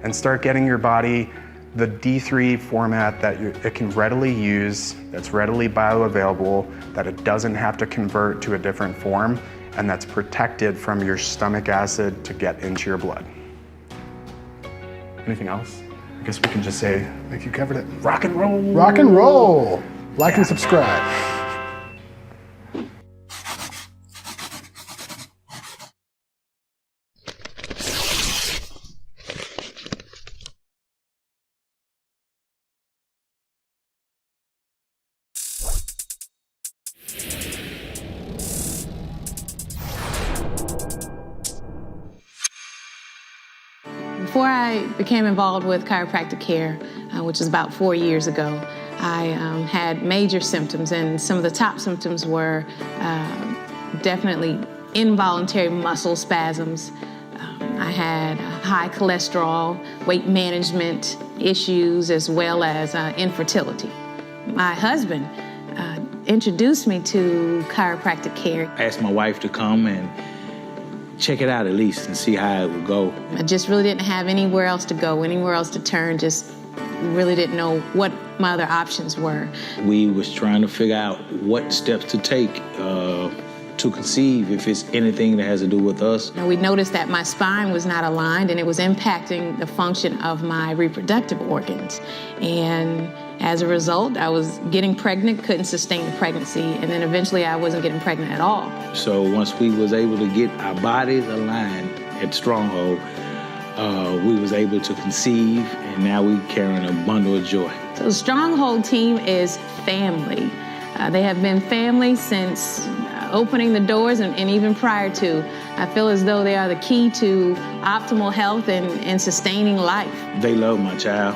and start getting your body the D3 format that it can readily use, that's readily bioavailable, that it doesn't have to convert to a different form. and that's protected from your stomach acid to get into your blood. Anything else? I guess we can just say, I think you covered it. rock and roll. Rock and roll. Like and subscribe. Before I became involved with chiropractic care, which was about 4 years ago, I had major symptoms, and some of the top symptoms were definitely involuntary muscle spasms. I had high cholesterol, weight management issues, as well as infertility. My husband introduced me to chiropractic care. I asked my wife to come and check it out at least and see how it would go. I just really didn't have anywhere else to go, anywhere else to turn, just really didn't know what my other options were. We was trying to figure out what steps to take to conceive, if it's anything that has to do with us. We noticed that my spine was not aligned and it was impacting the function of my reproductive organs. And as a result, I was getting pregnant, couldn't sustain the pregnancy, and then eventually I wasn't getting pregnant at all. So once we was able to get our bodies aligned at Stronghold, we was able to conceive, and now we carrying a bundle of joy. So the Stronghold team is family. They have been family since opening the doors and even prior to. I feel as though they are the key to optimal health and sustaining life. They love my child.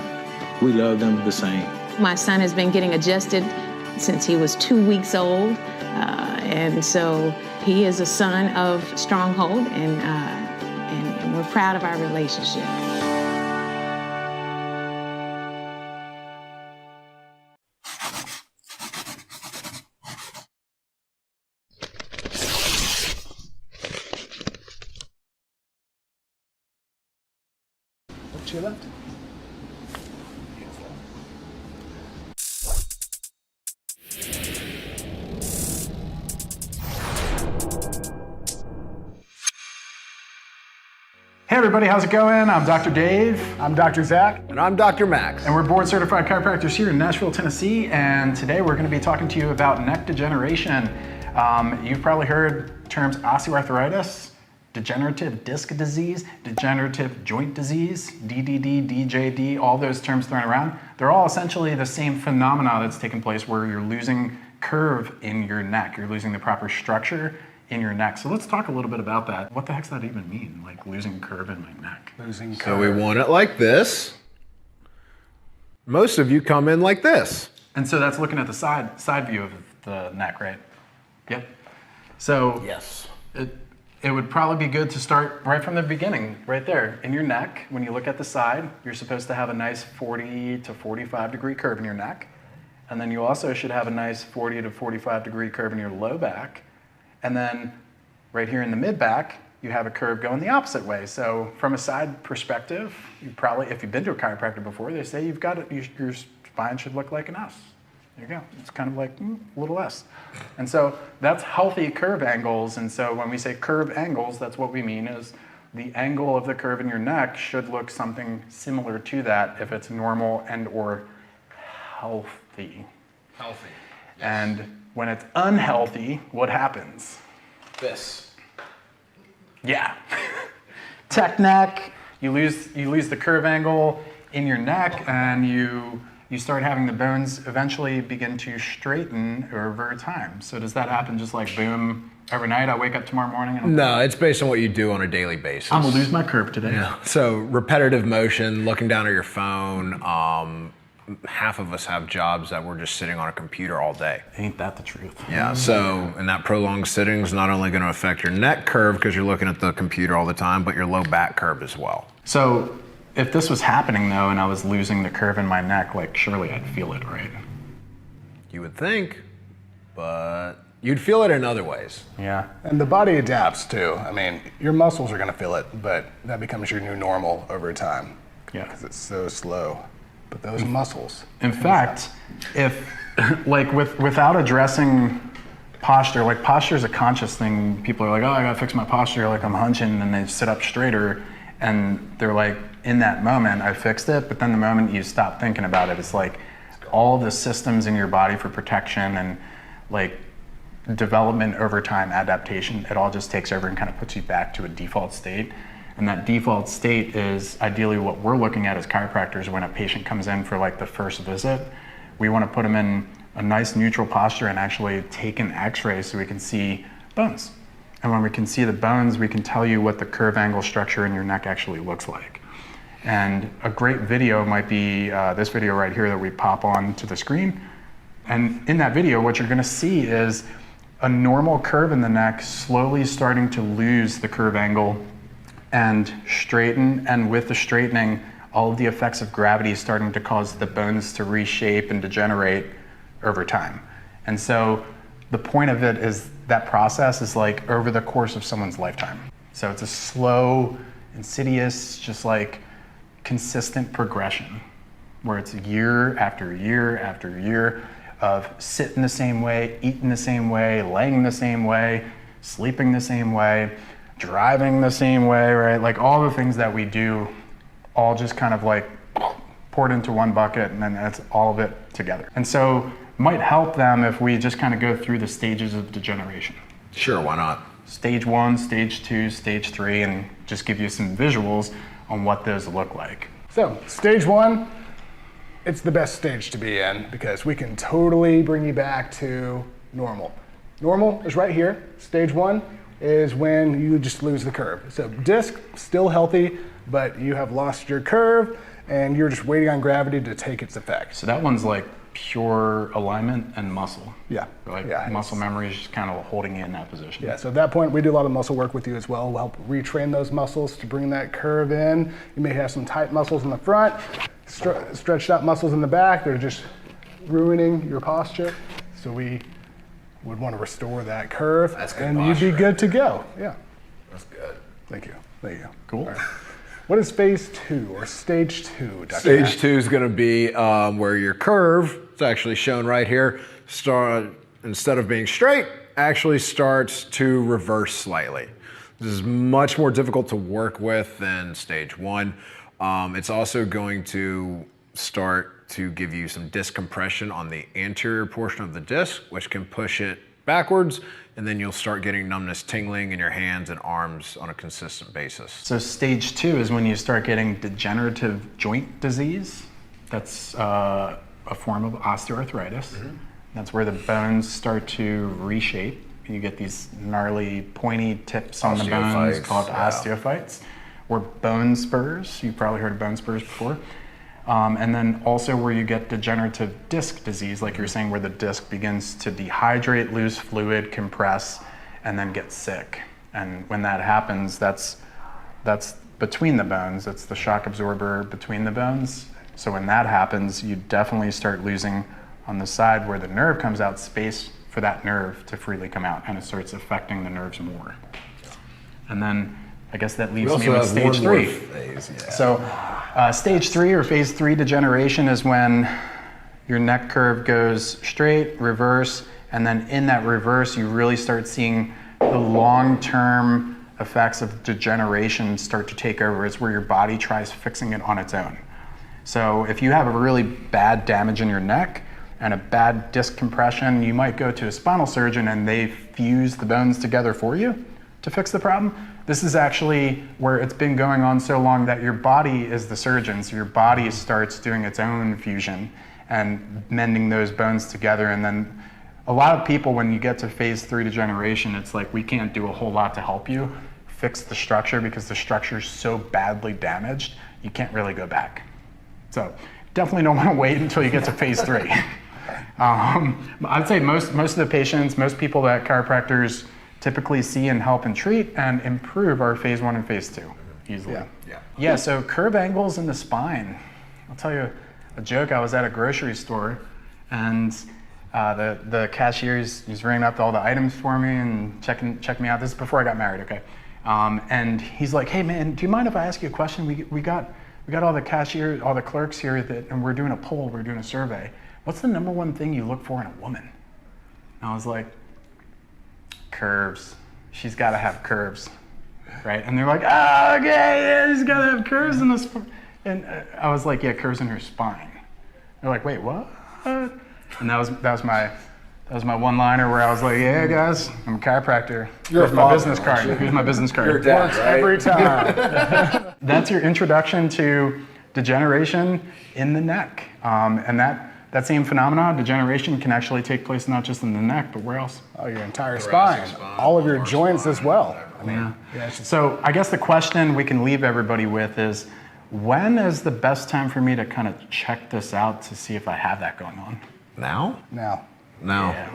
We love them the same. My son has been getting adjusted since he was 2 weeks old, and so he is a son of Stronghold, and we're proud of our relationship. To your left. Hey everybody, how's it going? I'm Dr. Dave. I'm Dr. Zack. And I'm Dr. Max. And we're board certified chiropractors here in Nashville, Tennessee. And today we're gonna be talking to you about neck degeneration. You've probably heard terms osteoarthritis, degenerative disc disease, degenerative joint disease, DDD, DJD, all those terms thrown around. They're all essentially the same phenomena that's taking place where you're losing curve in your neck. You're losing the proper structure in your neck. So let's talk a little bit about that. What the heck's that even mean? Like losing curve in my neck? Losing curve. So we want it like this. Most of you come in like this. And so that's looking at the side view of the neck, right? Yep. So Yes. it would probably be good to start right from the beginning, right there. In your neck, when you look at the side, you're supposed to have a nice 40 to 45 degree curve in your neck. And then you also should have a nice 40 to 45 degree curve in your low back. And then right here in the mid back, you have a curve going the opposite way. So from a side perspective, you probably, if you've been to a chiropractor before, they say you've got it, your spine should look like an S. There you go. It's kind of like a little S. And so that's healthy curve angles. And so when we say curve angles, that's what we mean is the angle of the curve in your neck should look something similar to that if it's normal and or healthy. Healthy. And when it's unhealthy, what happens? This. Yeah. Tech neck, you lose the curve angle in your neck, and you start having the bones eventually begin to straighten over time. So does that happen just like boom overnight? I wake up tomorrow morning and No, it's based on what you do on a daily basis. I'm gonna lose my curve today. Yeah. So repetitive motion, looking down at your phone. Half of us have jobs that we're just sitting on a computer all day. Ain't that the truth? Yeah, so, and that prolonged sitting is not only going to affect your neck curve because you're looking at the computer all the time, but your low back curve as well. So if this was happening though, and I was losing the curve in my neck, like surely I'd feel it, right? You would think, but you'd feel it in other ways. Yeah. And the body adapts too. I mean, your muscles are gonna feel it, but that becomes your new normal over time. Yeah. Because it's so slow. But those muscles. In fact, if like without addressing posture, like posture is a conscious thing. People are like, oh, I gotta fix my posture, like I'm hunching, and they sit up straighter, and they're like, in that moment, I fixed it, but then the moment you stop thinking about it, it's like all the systems in your body for protection and like development over time, adaptation, it all just takes over and kind of puts you back to a default state. And that default state is ideally what we're looking at as chiropractors when a patient comes in for like the first visit. We want to put them in a nice neutral posture and actually take an x-ray so we can see bones. And when we can see the bones, we can tell you what the curve angle structure in your neck actually looks like. And a great video might be this video right here that we pop on to the screen. And in that video, what you're gonna see is a normal curve in the neck slowly starting to lose the curve angle and straighten, and with the straightening, all of the effects of gravity starting to cause the bones to reshape and degenerate over time. And so the point of it is that process is like over the course of someone's lifetime. So it's a slow, insidious, just like consistent progression where it's year after year after year of sitting the same way, eating the same way, laying the same way, sleeping the same way, driving the same way, right? Like all the things that we do, all just kind of like poured into one bucket, and then that's all of it together. And so might help them if we just kind of go through the stages of degeneration. Sure, why not? Stage 1, stage 2, stage 3, and just give you some visuals on what those look like. So stage 1, it's the best stage to be in because we can totally bring you back to normal. Normal is right here. Stage 1 is when you just lose the curve. So disc, still healthy, but you have lost your curve and you're just waiting on gravity to take its effect. So that one's like pure alignment and muscle. Yeah. Like yeah, muscle memory is just kind of holding you in that position. Yeah, so at that point, we do a lot of muscle work with you as well. We'll help retrain those muscles to bring that curve in. You may have some tight muscles in the front, stretched out muscles in the back. They're just ruining your posture. So we would want to restore that curve. That's good and posture. you'd be good to go. Yeah. That's good. Thank you. Thank you. Cool. All right. What is phase 2 or stage 2, Dr. Stage Zack? 2 is going to be where your curve, it's actually shown right here, instead of being straight, actually starts to reverse slightly. This is much more difficult to work with than stage 1. It's also going to start to give you some disc compression on the anterior portion of the disc, which can push it backwards, and then you'll start getting numbness, tingling in your hands and arms on a consistent basis. So stage 2 is when you start getting degenerative joint disease. That's a form of osteoarthritis. Mm-hmm. That's where the bones start to reshape. You get these gnarly, pointy tips on the bones called osteophytes, or bone spurs. You've probably heard of bone spurs before. And then also where you get degenerative disc disease, like you were saying, where the disc begins to dehydrate, lose fluid, compress, and then get sick. And when that happens, that's between the bones. It's the shock absorber between the bones. So when that happens, you definitely start losing on the side where the nerve comes out, space for that nerve to freely come out, and it starts affecting the nerves more. And then I guess that leaves me with stage 3. So stage 3 or phase 3 degeneration is when your neck curve goes straight, reverse, and then in that reverse, you really start seeing the long-term effects of degeneration start to take over. It's where your body tries fixing it on its own. So if you have a really bad damage in your neck and a bad disc compression, you might go to a spinal surgeon and they fuse the bones together for you to fix the problem. This is actually where it's been going on so long that your body is the surgeon, so your body starts doing its own fusion and mending those bones together. And then a lot of people, when you get to phase 3 degeneration, it's like, we can't do a whole lot to help you fix the structure because the structure is so badly damaged, you can't really go back. So definitely don't want to wait until you get to phase 3. I'd say most of the patients, most people that chiropractors typically see and help and treat and improve are phase 1 and phase 2 easily. Yeah, so curve angles in the spine. I'll tell you a joke. I was at a grocery store and the cashier, he's ringing up all the items for me and checking me out. This is before I got married, okay? And he's like, hey man, do you mind if I ask you a question? We got all the cashiers, all the clerks here and we're doing a poll, we're doing a survey. What's the #1 thing you look for in a woman? And I was like, curves. She's got to have curves, right? And they're like, oh, okay, yeah, she's got to have curves in this. And I was like, yeah, curves in her spine. They're like, wait, what? And that was my one-liner where I was like, yeah, guys, I'm a chiropractor. Here's my business card. Here's my business card. Your dad, right? Every time. That's your introduction to degeneration in the neck. And that same phenomenon, degeneration, can actually take place not just in the neck, but where else? Oh, your entire spine. All of your joints as well. I mean, So I guess the question we can leave everybody with is, when is the best time for me to kind of check this out to see if I have that going on? Now? now.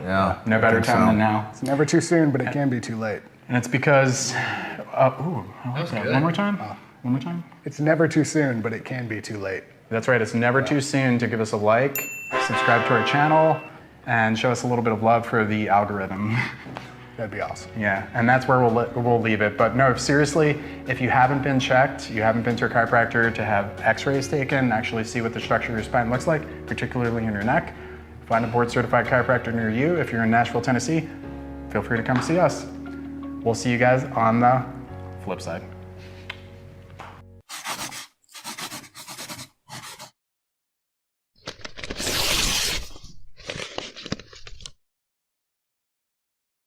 Yeah. No better time than now. It's never too soon, but it can be too late. And it's because, ooh, I like that. One more time? One more time? It's never too soon, but it can be too late. That's right, it's never too soon to give us a like, subscribe to our channel, and show us a little bit of love for the algorithm. That'd be awesome. Yeah, and that's where we'll leave it. But no, seriously, if you haven't been checked, you haven't been to a chiropractor to have x-rays taken, actually see what the structure of your spine looks like, particularly in your neck, find a board-certified chiropractor near you. If you're in Nashville, Tennessee, feel free to come see us. We'll see you guys on the flip side.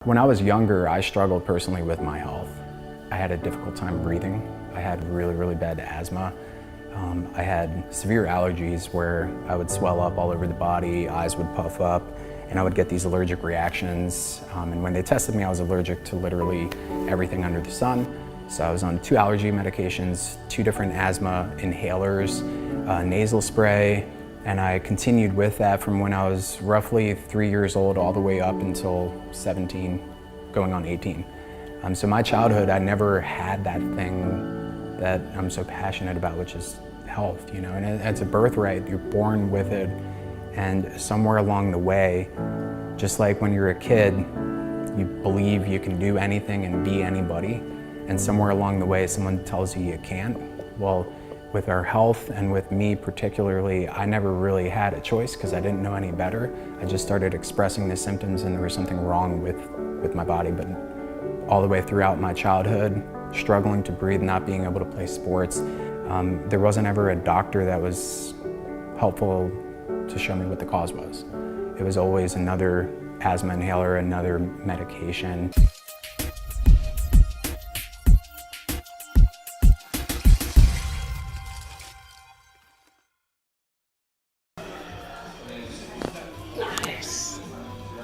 When I was younger, I struggled personally with my health. I had a difficult time breathing. I had really, really bad asthma. I had severe allergies where I would swell up all over the body, eyes would puff up, and I would get these allergic reactions. And when they tested me, I was allergic to literally everything under the sun. So I was on 2 allergy medications, 2 different asthma inhalers, nasal spray, and I continued with that from when I was roughly 3 years old all the way up until 17, going on 18. So my childhood, I never had that thing that I'm so passionate about, which is health, you know, and it's a birthright. You're born with it, and somewhere along the way, just like when you're a kid, you believe you can do anything and be anybody, and somewhere along the way, someone tells you you can't. Well, with our health, and with me particularly, I never really had a choice because I didn't know any better. I just started expressing the symptoms and there was something wrong with my body. But all the way throughout my childhood, struggling to breathe, not being able to play sports, there wasn't ever a doctor that was helpful to show me what the cause was. It was always another asthma inhaler, another medication.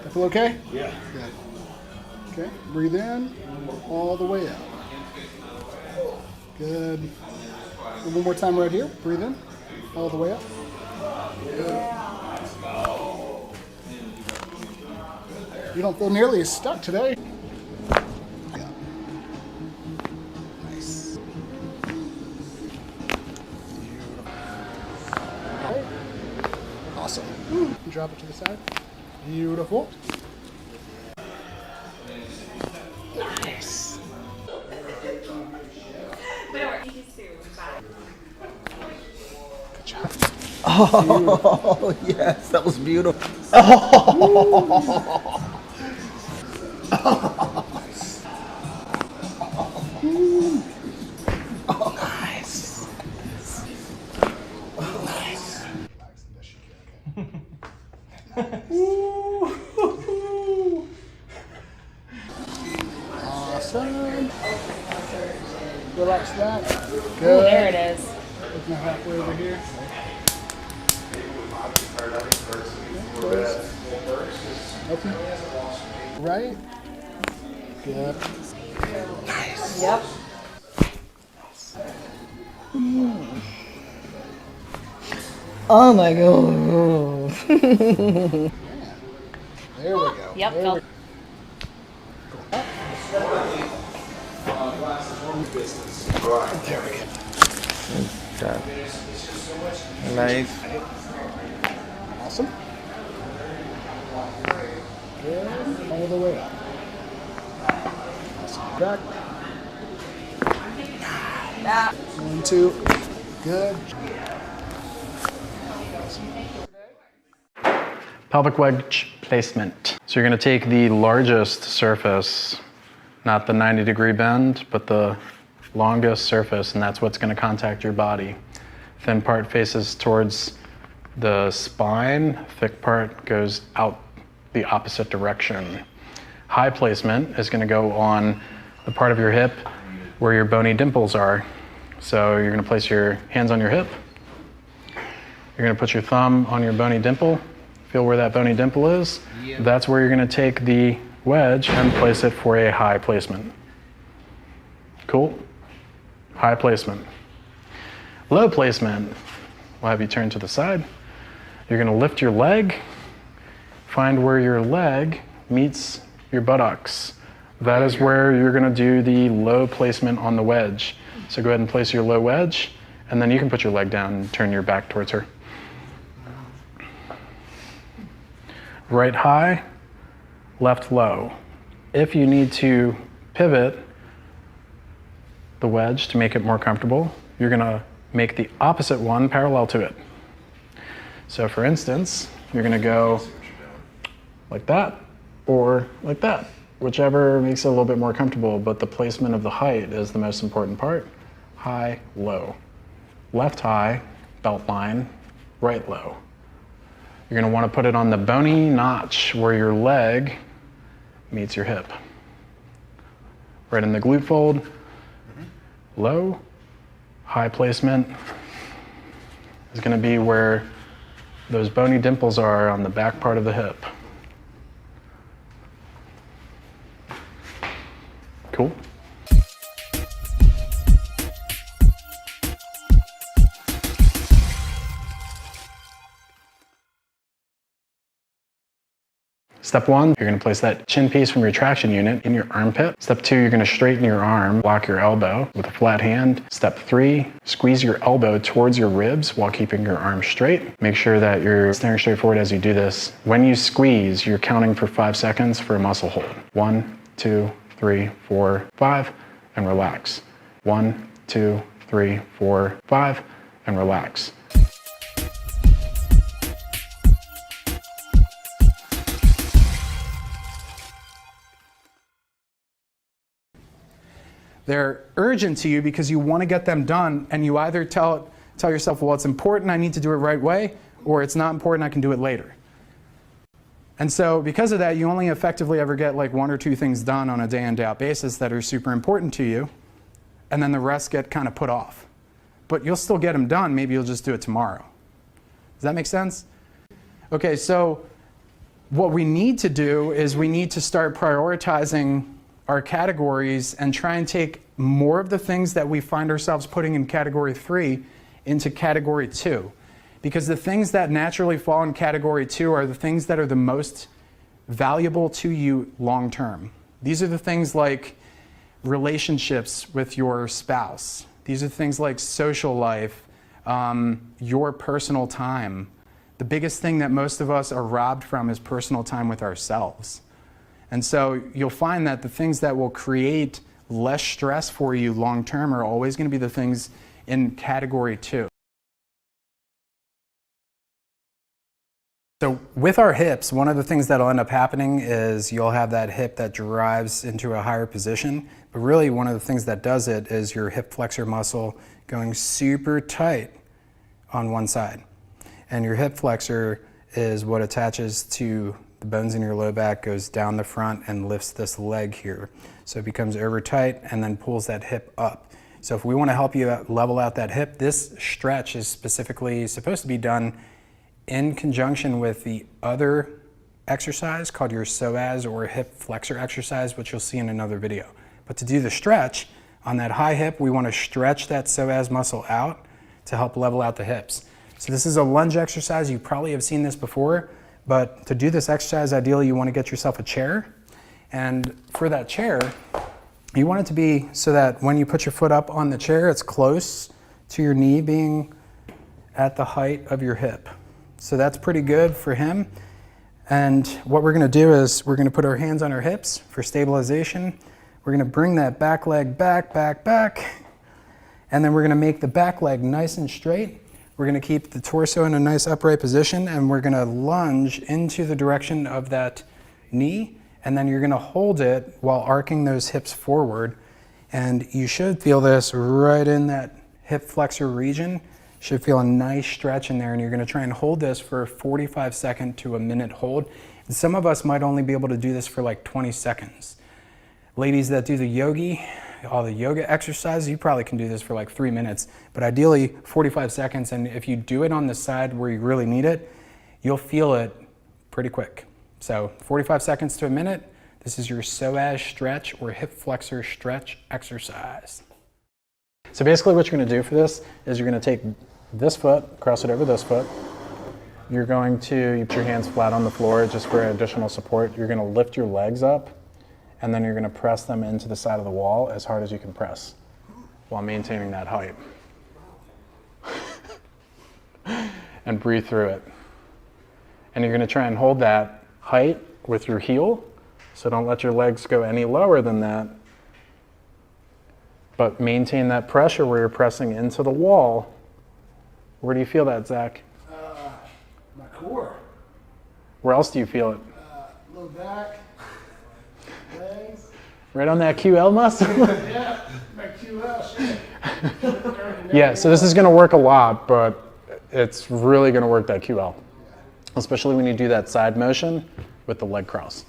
Feel okay? Yeah. Good. Okay, breathe in, all the way out. Good. And one more time right here. Breathe in, all the way up. Good. You don't feel nearly as stuck today. Yeah. Nice. Okay. Awesome. Drop it to the side. Beautiful. Nice. Good job. Oh, yes, that was beautiful. Nice. Nice. Awesome. Relax that. Good. Ooh, there it is. Looking halfway over here. Okay. Right. Good. Nice. Yep. Oh my God. There we go. Yep. There we go. Nice. Awesome. Good. All the way up. Awesome. Back. Yeah. 1, 2. Good. Pelvic wedge placement. So you're gonna take the largest surface, not the 90-degree bend, but the longest surface, and that's what's gonna contact your body. Thin part faces towards the spine, thick part goes out the opposite direction. High placement is gonna go on the part of your hip where your bony dimples are. So you're gonna place your hands on your hip. You're gonna put your thumb on your bony dimple. Feel where that bony dimple is. Yeah. That's where you're gonna take the wedge and place it for a high placement. Cool? High placement. Low placement, we'll have you turn to the side. You're gonna lift your leg, find where your leg meets your buttocks. That is where you're gonna do the low placement on the wedge. So go ahead and place your low wedge, and then you can put your leg down and turn your back towards her. Right high, left low. If you need to pivot the wedge to make it more comfortable, you're gonna make the opposite one parallel to it. So for instance, you're gonna go like that or like that, whichever makes it a little bit more comfortable, but the placement of the height is the most important part. High, low. Left high, belt line, right low. You're gonna wanna put it on the bony notch where your leg meets your hip. Right in the glute fold, low. High placement is gonna be where those bony dimples are on the back part of the hip. Cool? Step one, you're gonna place that chin piece from your traction unit in your armpit. Step two, you're gonna straighten your arm, lock your elbow with a flat hand. Step three, squeeze your elbow towards your ribs while keeping your arm straight. Make sure that you're staring straight forward as you do this. When you squeeze, you're counting for 5 seconds for a muscle hold. 1, 2, 3, 4, 5, and relax. 1, 2, 3, 4, 5, and relax. They're urgent to you because you want to get them done, and you either tell yourself, well, it's important, I need to do it right way, or it's not important, I can do it later. And so because of that, you only effectively ever get like 1 or 2 things done on a day in, day out basis that are super important to you, and then the rest get kind of put off. But you'll still get them done, maybe you'll just do it tomorrow. Does that make sense? Okay, so what we need to do is we need to start prioritizing our categories and try and take more of the things that we find ourselves putting in category 3 into category 2. Because the things that naturally fall in category 2 are the things that are the most valuable to you long term. These are the things like relationships with your spouse. These are things like social life, your personal time. The biggest thing that most of us are robbed from is personal time with ourselves. And so you'll find that the things that will create less stress for you long term are always going to be the things in category 2. So with our hips, one of the things that'll end up happening is you'll have that hip that drives into a higher position. But really one of the things that does it is your hip flexor muscle going super tight on one side. And your hip flexor is what attaches to the bones in your low back, goes down the front and lifts this leg here. So it becomes over tight and then pulls that hip up. So if we want to help you level out that hip, this stretch is specifically supposed to be done in conjunction with the other exercise called your psoas or hip flexor exercise, which you'll see in another video. But to do the stretch on that high hip, we want to stretch that psoas muscle out to help level out the hips. So this is a lunge exercise. You probably have seen this before. But to do this exercise, ideally you want to get yourself a chair. And for that chair, you want it to be so that when you put your foot up on the chair, it's close to your knee being at the height of your hip. So that's pretty good for him. And what we're going to do is we're going to put our hands on our hips for stabilization. We're going to bring that back leg back, back, back. And then we're going to make the back leg nice and straight. We're going to keep the torso in a nice upright position, and we're going to lunge into the direction of that knee, and then you're gonna hold it while arcing those hips forward. And you should feel this right in that hip flexor region. Should feel a nice stretch in there, and you're gonna try and hold this for a 45-second to a minute hold. And some of us might only be able to do this for like 20 seconds. Ladies that do the yogi, all the yoga exercises, you probably can do this for like 3 minutes, but ideally 45 seconds. And if you do it on the side where you really need it, you'll feel it pretty quick. So 45 seconds to a minute, this is your psoas stretch or hip flexor stretch exercise. So basically what you're gonna do for this is you're gonna take this foot, cross it over this foot. You're going to you put your hands flat on the floor just for additional support. You're gonna lift your legs up, and then you're gonna press them into the side of the wall as hard as you can press while maintaining that height. And breathe through it. And you're gonna try and hold that height with your heel, so don't let your legs go any lower than that. But maintain that pressure where you're pressing into the wall. Where do you feel that, Zach? My core. Where else do you feel it? Low back, legs. Right on that QL muscle? Yeah, my QL, shit. Yeah, so this is gonna work a lot, but it's really gonna work that QL. Especially when you do that side motion with the leg cross.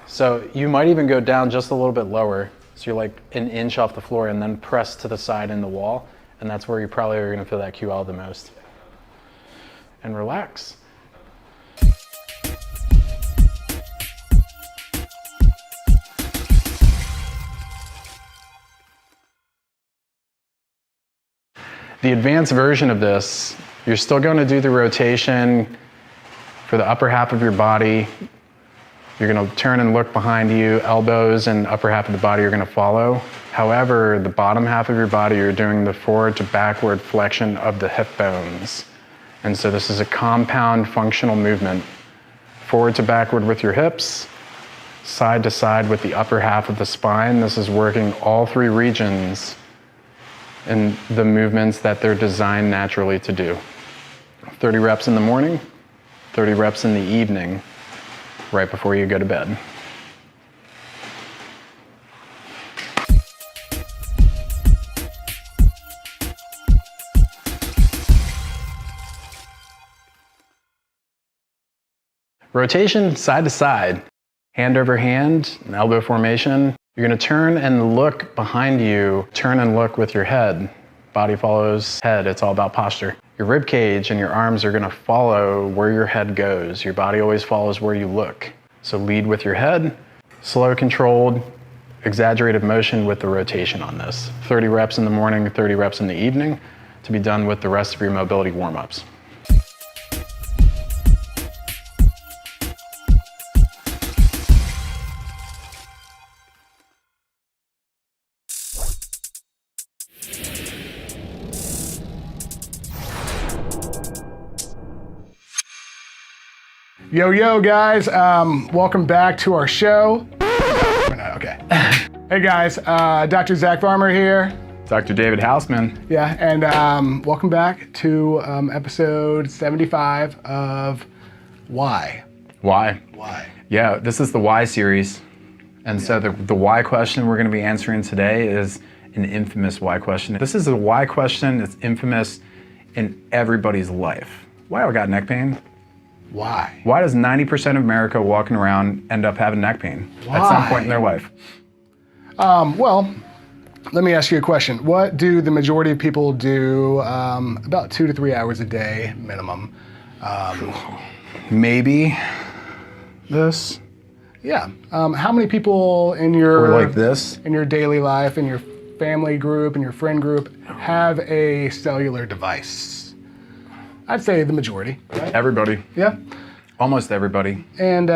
So you might even go down just a little bit lower. So you're like an inch off the floor and then press to the side in the wall. And that's where you probably are gonna feel that QL the most. And relax. The advanced version of this, you're still gonna do the rotation for the upper half of your body. You're gonna turn and look behind you, elbows and upper half of the body are gonna follow. However, the bottom half of your body, you're doing the forward to backward flexion of the hip bones. And so this is a compound functional movement. Forward to backward with your hips, side to side with the upper half of the spine. This is working all three regions in the movements that they're designed naturally to do. 30 reps in the morning, 30 reps in the evening, right before you go to bed. Rotation side to side, hand over hand, an elbow formation. You're gonna turn and look behind you, turn and look with your head. Body follows head, it's all about posture. Your rib cage and your arms are gonna follow where your head goes. Your body always follows where you look. So lead with your head, slow, controlled, exaggerated motion with the rotation on this. 30 reps in the morning, 30 reps in the evening, to be done with the rest of your mobility warm-ups. Yo, guys, welcome back to our show. Okay. Hey guys, Dr. Zack Farmer here. Dr. David Hausman. Yeah, and welcome back to episode 75 of Why. Why? Why? Yeah, this is the Why series. And so the why question we're gonna be answering today is an infamous why question. This is a why question that's infamous in everybody's life. Why I got neck pain? Why? Why does 90% of America walking around end up having neck pain at some point in their life? Well, let me ask you a question. What do the majority of people do about 2 to 3 hours a day minimum? Maybe this. Yeah. How many people in your Or like this. in your daily life, in your family group, in your friend group, have a cellular device? I'd say the majority. Right? Everybody. Yeah. Almost everybody. And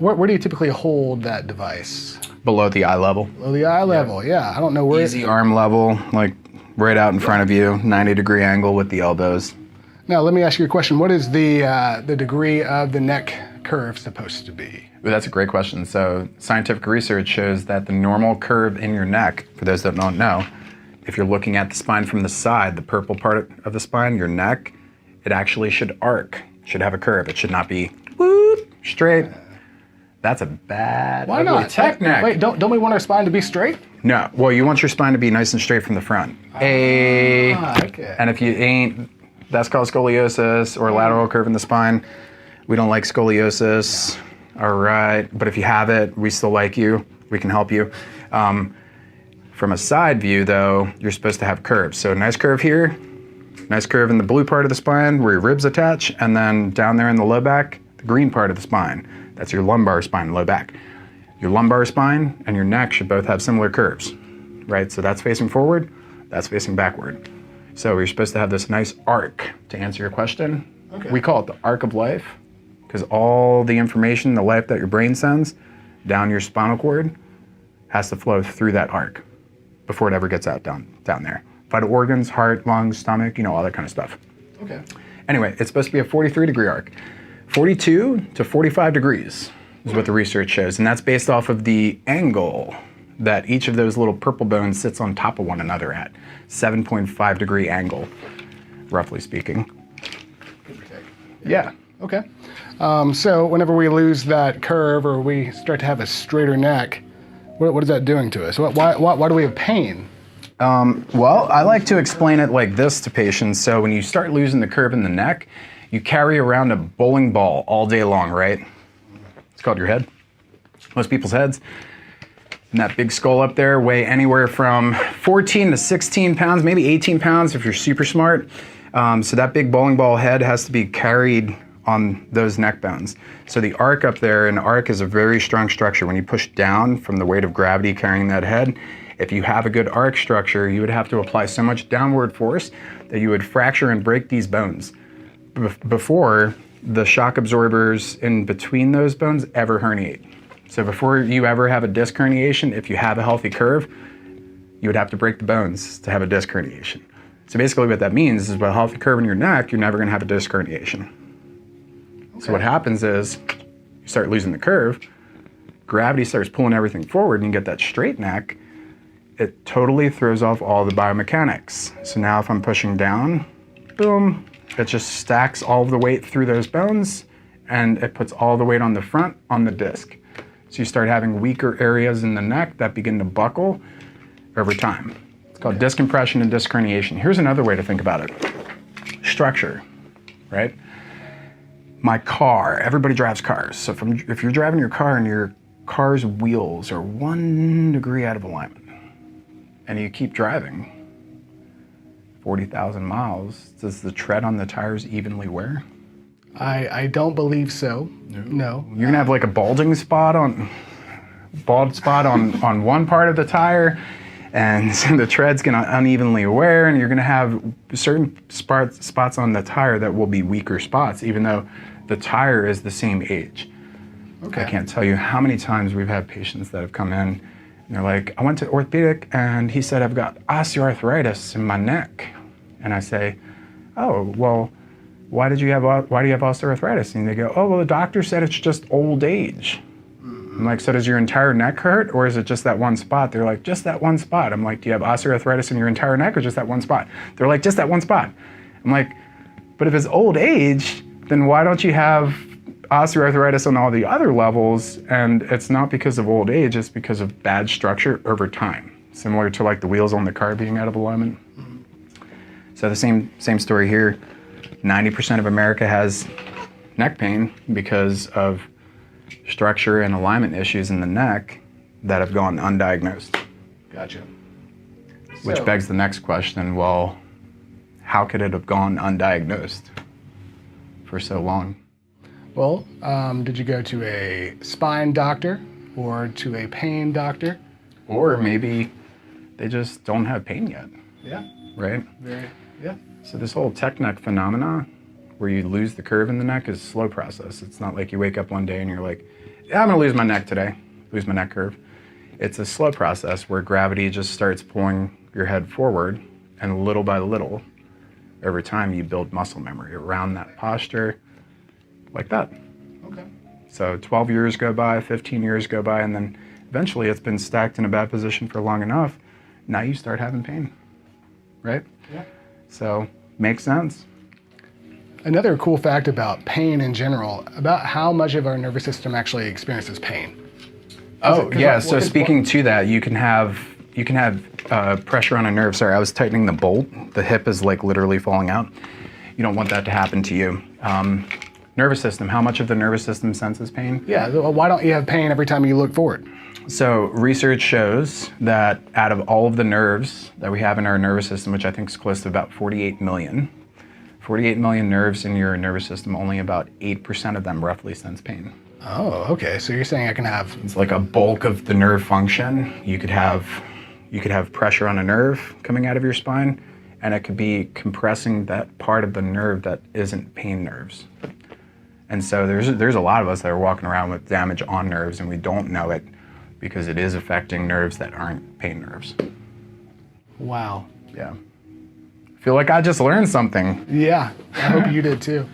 where do you typically hold that device? Below the eye level. Below the eye level. Yeah. I don't know where. Easy arm level, like right out in front of you, 90-degree angle with the elbows. Now let me ask you a question. What is the degree of the neck curve supposed to be? Well, that's a great question. So scientific research shows that the normal curve in your neck, for those that don't know, if you're looking at the spine from the side, the purple part of the spine, your neck, it actually should arc, should have a curve. It should not be whoop, straight. That's a bad Why ugly not? tech neck. Wait, don't we want our spine to be straight? No. Well, you want your spine to be nice and straight from the front. Okay. And if you ain't, that's called scoliosis or lateral curve in the spine. We don't like scoliosis. All right. But if you have it, we still like you. We can help you. From a side view, though, you're supposed to have curves. So nice curve here, nice curve in the blue part of the spine where your ribs attach, and then down there in the low back, the green part of the spine. That's your lumbar spine, low back. Your lumbar spine and your neck should both have similar curves, right? So that's facing forward, that's facing backward. So you're supposed to have this nice arc, to answer your question. Okay. We call it the arc of life, because all the information, the life that your brain sends down your spinal cord has to flow through that arc before it ever gets out down there. Vital organs, heart, lungs, stomach, you know, all that kind of stuff. Okay. Anyway, it's supposed to be a 43-degree arc. 42 to 45 degrees is what the research shows, and that's based off of the angle that each of those little purple bones sits on top of one another at. 7.5 degree angle, roughly speaking. Yeah. Okay. So whenever we lose that curve or we start to have a straighter neck, what is that doing to us? Why do we have pain? Well, I like to explain it like this to patients. So when you start losing the curve in the neck, you carry around a bowling ball all day long, right? It's called your head. Most people's heads. And that big skull up there weigh anywhere from 14 to 16 pounds, maybe 18 pounds if you're super smart. So that big bowling ball head has to be carried on those neck bones. So the arc up there, an arc is a very strong structure. When you push down from the weight of gravity carrying that head, if you have a good arc structure, you would have to apply so much downward force that you would fracture and break these bones before the shock absorbers in between those bones ever herniate. So before you ever have a disc herniation, if you have a healthy curve, you would have to break the bones to have a disc herniation. So basically what that means is with a healthy curve in your neck, you're never gonna have a disc herniation. Okay. So what happens is you start losing the curve, gravity starts pulling everything forward and you get that straight neck, it totally throws off all the biomechanics. So now if I'm pushing down, boom, it just stacks all of the weight through those bones and it puts all the weight on the front on the disc. So you start having weaker areas in the neck that begin to buckle over time. It's called disc compression and disc herniation. Here's another way to think about it. Structure, right? My car, everybody drives cars. So if you're driving your car and your car's wheels are 1 degree out of alignment and you keep driving 40,000 miles, does the tread on the tires evenly wear? I don't believe so. No. You're gonna have like a bald spot on one part of the tire, and so the tread's gonna unevenly wear, and you're gonna have certain spots on the tire that will be weaker spots, even though the tire is the same age. Okay. I can't tell you how many times we've had patients that have come in and they're like, I went to orthopedic and he said I've got osteoarthritis in my neck. And I say, oh, well, why do you have osteoarthritis? And they go, oh, well, the doctor said it's just old age. I'm like, so does your entire neck hurt or is it just that one spot? They're like, just that one spot. I'm like, do you have osteoarthritis in your entire neck or just that one spot? They're like, just that one spot. I'm like, but if it's old age, then why don't you have osteoarthritis on all the other levels? And it's not because of old age, it's because of bad structure over time. Similar to like the wheels on the car being out of alignment. So the same story here. 90% of America has neck pain because of structure and alignment issues in the neck that have gone undiagnosed. Gotcha. Which begs the next question, well, how could it have gone undiagnosed for so long? Well, did you go to a spine doctor or to a pain doctor? Or maybe they just don't have pain yet. Yeah. Right? Yeah. So this whole tech neck phenomena where you lose the curve in the neck is a slow process. It's not like you wake up one day and you're like, yeah, I'm gonna lose my neck today, lose my neck curve. It's a slow process where gravity just starts pulling your head forward, and little by little, over time you build muscle memory around that posture, like that. Okay. So 12 years go by, 15 years go by, and then eventually it's been stacked in a bad position for long enough, now you start having pain, right? Yeah. So, makes sense. Another cool fact about pain in general, about how much of our nervous system actually experiences pain. Oh, yeah, so speaking to that, you can have pressure on a nerve. Sorry, I was tightening the bolt. The hip is like literally falling out. You don't want that to happen to you. Nervous system, how much of the nervous system senses pain? Yeah, why don't you have pain every time you look forward? So research shows that out of all of the nerves that we have in our nervous system, which I think is close to about 48 million nerves in your nervous system, only about 8% of them roughly sense pain. Oh, okay. So you're saying I can have... It's like a bulk of the nerve function. You could have pressure on a nerve coming out of your spine, and it could be compressing that part of the nerve that isn't pain nerves. And so there's a lot of us that are walking around with damage on nerves, and we don't know it because it is affecting nerves that aren't pain nerves. Wow. Yeah. I feel like I just learned something. Yeah, I hope you did too.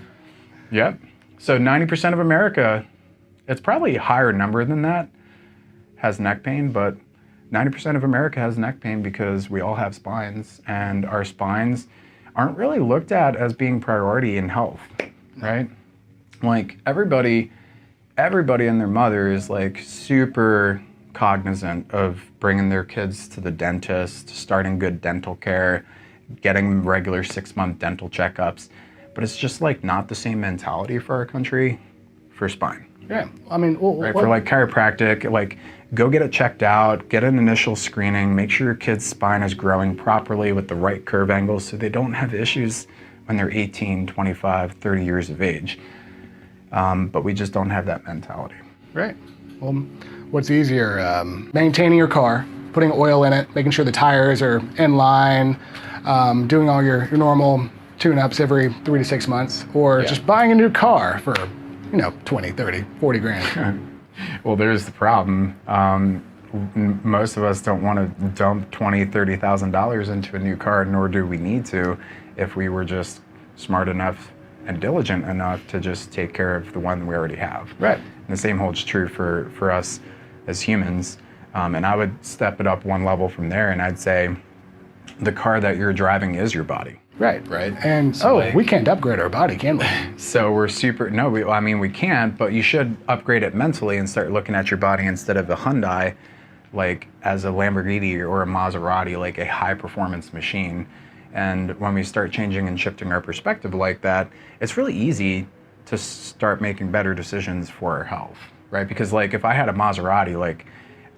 Yep. So 90% of America, it's probably a higher number than that, has neck pain, but 90% of America has neck pain because we all have spines, and our spines aren't really looked at as being priority in health, right? Like everybody and their mother is like super cognizant of bringing their kids to the dentist, starting good dental care, getting regular 6-month dental checkups, but it's just like not the same mentality for our country for spine. Yeah, I mean, right, for like chiropractic, like go get it checked out, get an initial screening, make sure your kid's spine is growing properly with the right curve angles so they don't have issues when they're 18, 25, 30 years of age. But we just don't have that mentality. Right. Well, what's easier, maintaining your car, putting oil in it, making sure the tires are in line, doing all your normal tune-ups every 3 to 6 months, or just buying a new car for, 20, 30, 40 grand. Well, there's the problem. Most of us don't want to dump $20,000, $30,000 into a new car, nor do we need to if we were just smart enough and diligent enough to just take care of the one we already have. Right. And the same holds true for us as humans. And I would step it up one level from there, and I'd say the car that you're driving is your body. Right. Right. And so we can't upgrade our body, can we? So we're we can't, but you should upgrade it mentally and start looking at your body instead of a Hyundai, like as a Lamborghini or a Maserati, like a high performance machine. And when we start changing and shifting our perspective like that, it's really easy to start making better decisions for our health, right? Because like if I had a Maserati, like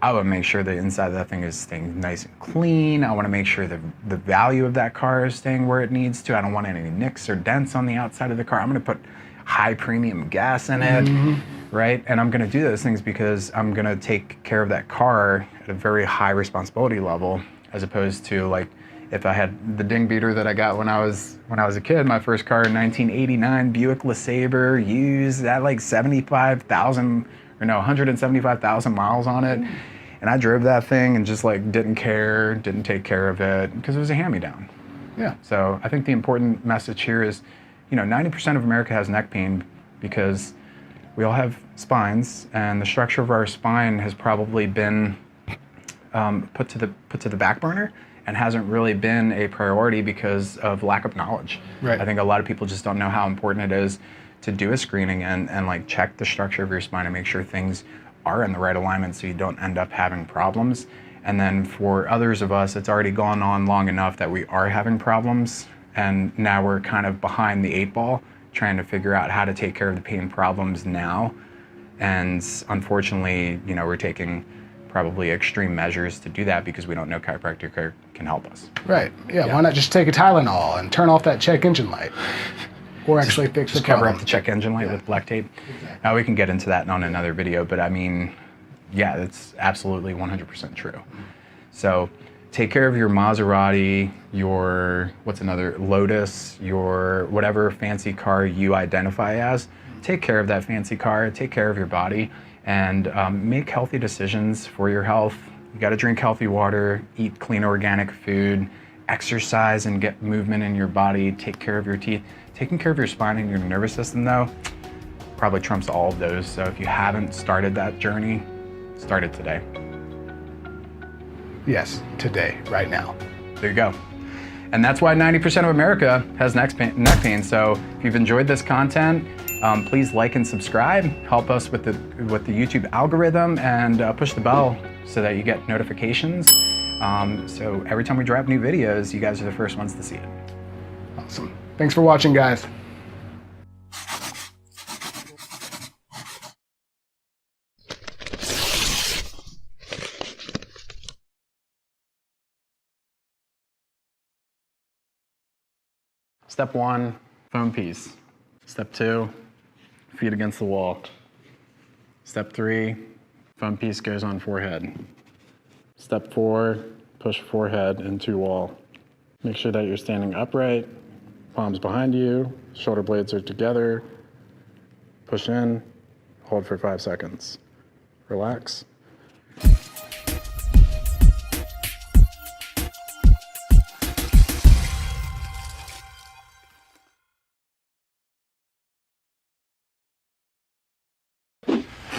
I would make sure the inside of that thing is staying nice and clean. I want to make sure the value of that car is staying where it needs to. I don't want any nicks or dents on the outside of the car. I'm going to put high premium gas in it, right? And I'm going to do those things because I'm going to take care of that car at a very high responsibility level, as opposed to like if I had the ding beater that I got when I was a kid, my first car in 1989, Buick LeSabre, used, at like 175,000 miles on it. And I drove that thing and just like didn't take care of it because it was a hand-me-down. Yeah. So I think the important message here is, 90% of America has neck pain because we all have spines, and the structure of our spine has probably been put to the back burner and hasn't really been a priority because of lack of knowledge. Right. I think a lot of people just don't know how important it is to do a screening and like check the structure of your spine and make sure things are in the right alignment so you don't end up having problems. And then for others of us, it's already gone on long enough that we are having problems, and now we're kind of behind the 8 ball trying to figure out how to take care of the pain problems now. And unfortunately, we're taking probably extreme measures to do that because we don't know chiropractic care can help us. Right. Yeah. Why not just take a Tylenol and turn off that check engine light? Or actually fix the Just cover problem. up the check engine light with black tape. Exactly. Now we can get into that on another video, but I mean, yeah, it's absolutely 100% true. So take care of your Maserati, your, Lotus, your whatever fancy car you identify as. Take care of that fancy car, take care of your body, and make healthy decisions for your health. You gotta drink healthy water, eat clean organic food, exercise and get movement in your body, take care of your teeth. Taking care of your spine and your nervous system, though, probably trumps all of those. So if you haven't started that journey, start it today. Yes, today, right now. There you go. And that's why 90% of America has neck pain. So if you've enjoyed this content, please like and subscribe. Help us with the YouTube algorithm, and push the bell so that you get notifications. So every time we drop new videos, you guys are the first ones to see it. Awesome. Thanks for watching, guys. Step 1, foam piece. Step 2, feet against the wall. Step 3, foam piece goes on forehead. Step 4, push forehead into wall. Make sure that you're standing upright, palms behind you, shoulder blades are together. Push in, hold for 5 seconds. Relax.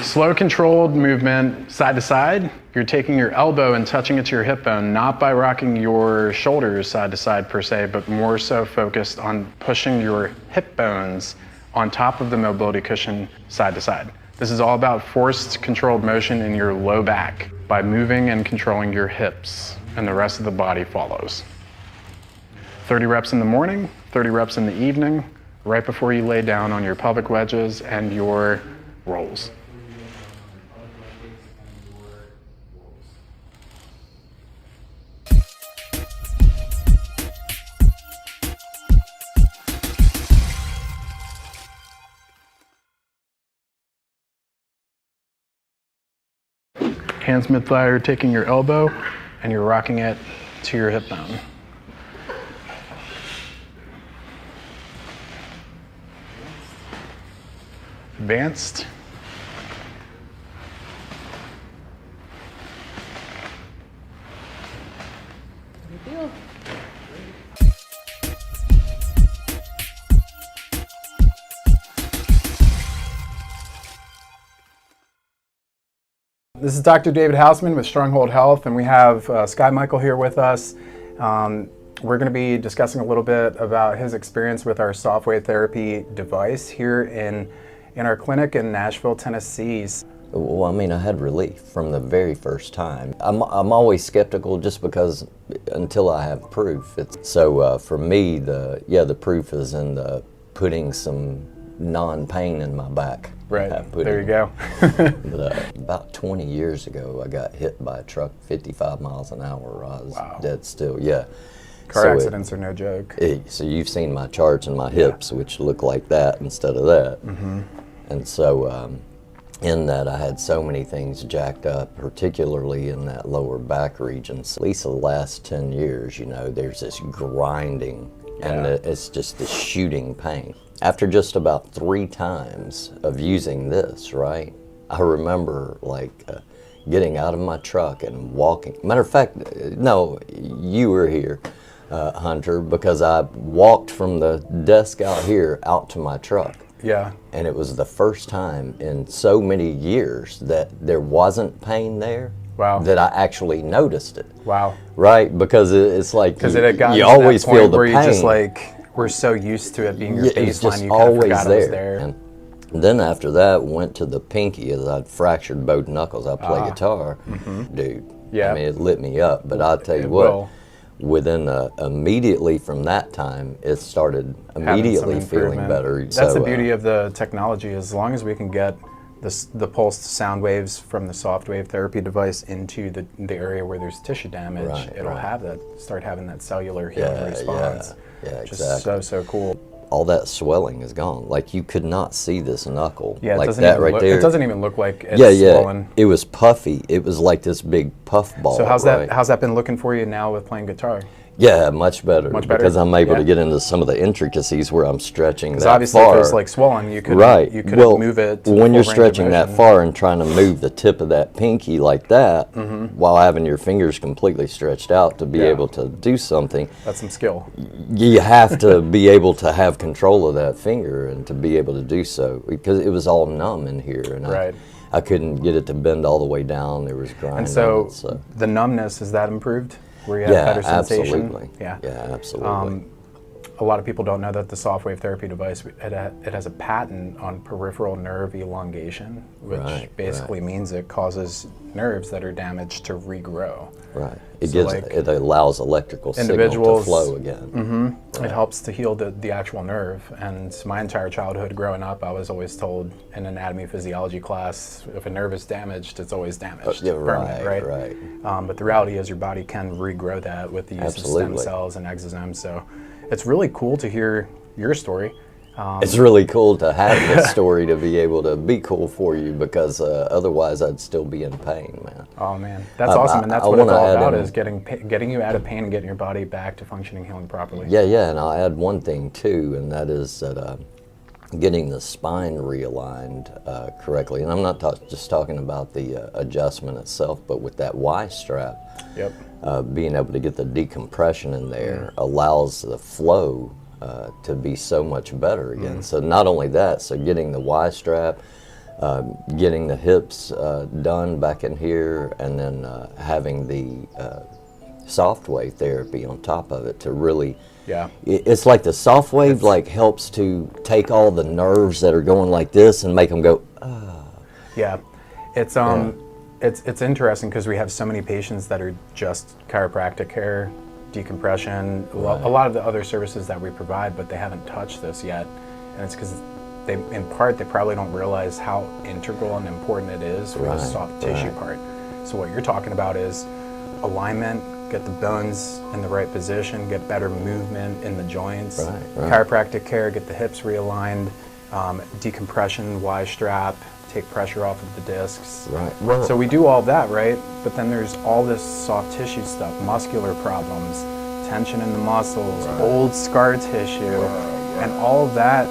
Slow, controlled movement side to side. You're taking your elbow and touching it to your hip bone, not by rocking your shoulders side to side per se, but more so focused on pushing your hip bones on top of the mobility cushion side to side. This is all about forced, controlled motion in your low back by moving and controlling your hips, and the rest of the body follows. 30 reps in the morning, 30 reps in the evening, right before you lay down on your pelvic wedges and your rolls. Hands mid-thigh, you're taking your elbow and you're rocking it to your hip bone. Advanced. This is Dr. David Hausman with Stronghold Health, and we have Sky Michael here with us. We're going to be discussing a little bit about his experience with our soft wave therapy device here in our clinic in Nashville, Tennessee. Well, I mean, I had relief from the very first time. I'm always skeptical just because until I have proof. So for me, the proof is in the putting some non-pain in my back. Right, there you go. But, about 20 years ago, I got hit by a truck 55 miles an hour. I was dead still, yeah. Car accidents are no joke. So you've seen my charts and my hips, which look like that instead of that. Mm-hmm. And so in that, I had so many things jacked up, particularly in that lower back region. So at least the last 10 years, you know, there's this grinding, and it's just this shooting pain. After just about 3 times of using this, right, I remember like getting out of my truck and walking. Matter of fact, no, you were here, Hunter, because I walked from the desk out here out to my truck. Yeah. And it was the first time in so many years that there wasn't pain there. Wow. That I actually noticed it. Wow. Right, because it's like you always feel the pain. You just like, we're so used to it being your baseline, you kind of forgot it was there. And then after that, went to the pinky as I'd fractured both knuckles. I play guitar, dude. Yeah. I mean, it lit me up. But I'll tell you what, within immediately from that time, it started immediately feeling better. That's the beauty of the technology. As long as we can get the pulsed sound waves from the soft wave therapy device into the area where there's tissue damage, it'll have start having that cellular healing response. Yeah, exactly. So cool. All that swelling is gone. Like you could not see this knuckle. Yeah, like that right there. It doesn't even look like it's swollen. It was puffy. It was like this big puff ball. So how's that been looking for you now with playing guitar? Yeah, much better. Because I'm able to get into some of the intricacies where I'm stretching that obviously far. If it was like swollen, you could move it. When you're stretching that far and trying to move the tip of that pinky like that, while having your fingers completely stretched out to be able to do something. That's some skill. You have to be able to have control of that finger and to be able to do so, because it was all numb in here, and I couldn't get it to bend all the way down. There was grinding. And so the numbness, has that improved? where you have better sensation. Absolutely. Yeah, absolutely. A lot of people don't know that the soft wave therapy device, it has a patent on peripheral nerve elongation, which basically means it causes nerves that are damaged to regrow. Right. It allows electrical signal to flow again. It helps to heal the actual nerve. And my entire childhood growing up, I was always told in anatomy physiology class, if a nerve is damaged, it's always damaged. Permanent, right? But the reality is your body can regrow that with the use of stem cells and exosomes. So it's really cool to hear your story. It's really cool to have this story to be able to be cool for you, because otherwise I'd still be in pain, man. Oh man, that's awesome, and that's what it's all about, is getting you out of pain and getting your body back to functioning, healing properly. Yeah, and I'll add one thing too, and that is that getting the spine realigned correctly. And I'm not just talking about the adjustment itself, but with that Y strap, being able to get the decompression in there allows the flow to be so much better again. So not only that, so getting the Y strap, getting the hips done back in here, and then having the soft wave therapy on top of it to really, it's like the soft wave like helps to take all the nerves that are going like this and make them go, It's interesting because we have so many patients that are just chiropractic care, decompression, a lot of the other services that we provide, but they haven't touched this yet. And it's because in part, they probably don't realize how integral and important it is for the soft tissue part. So what you're talking about is alignment, get the bones in the right position, get better movement in the joints, chiropractic care, get the hips realigned, decompression, Y strap, take pressure off of the discs. So we do all that, right? But then there's all this soft tissue stuff, muscular problems, tension in the muscles, old scar tissue, and all of that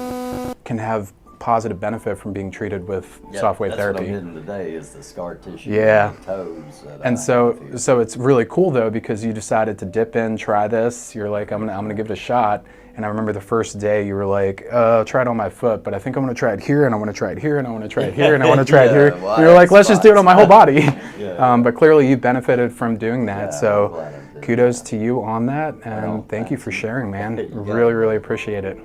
can have positive benefit from being treated with soft wave therapy. That's what I'm hitting today is the scar tissue and the toes. And so it's really cool though, because you decided to dip in, try this. You're like, I'm gonna give it a shot. And I remember the first day you were like, try it on my foot, but I think I'm gonna try it here, and I wanna try it here, and I wanna try it here, and I wanna try it here. And you're like, let's just do it on my whole body. But clearly you benefited from doing that. So kudos to you on that, and thank you for sharing, man. Really, really appreciate it.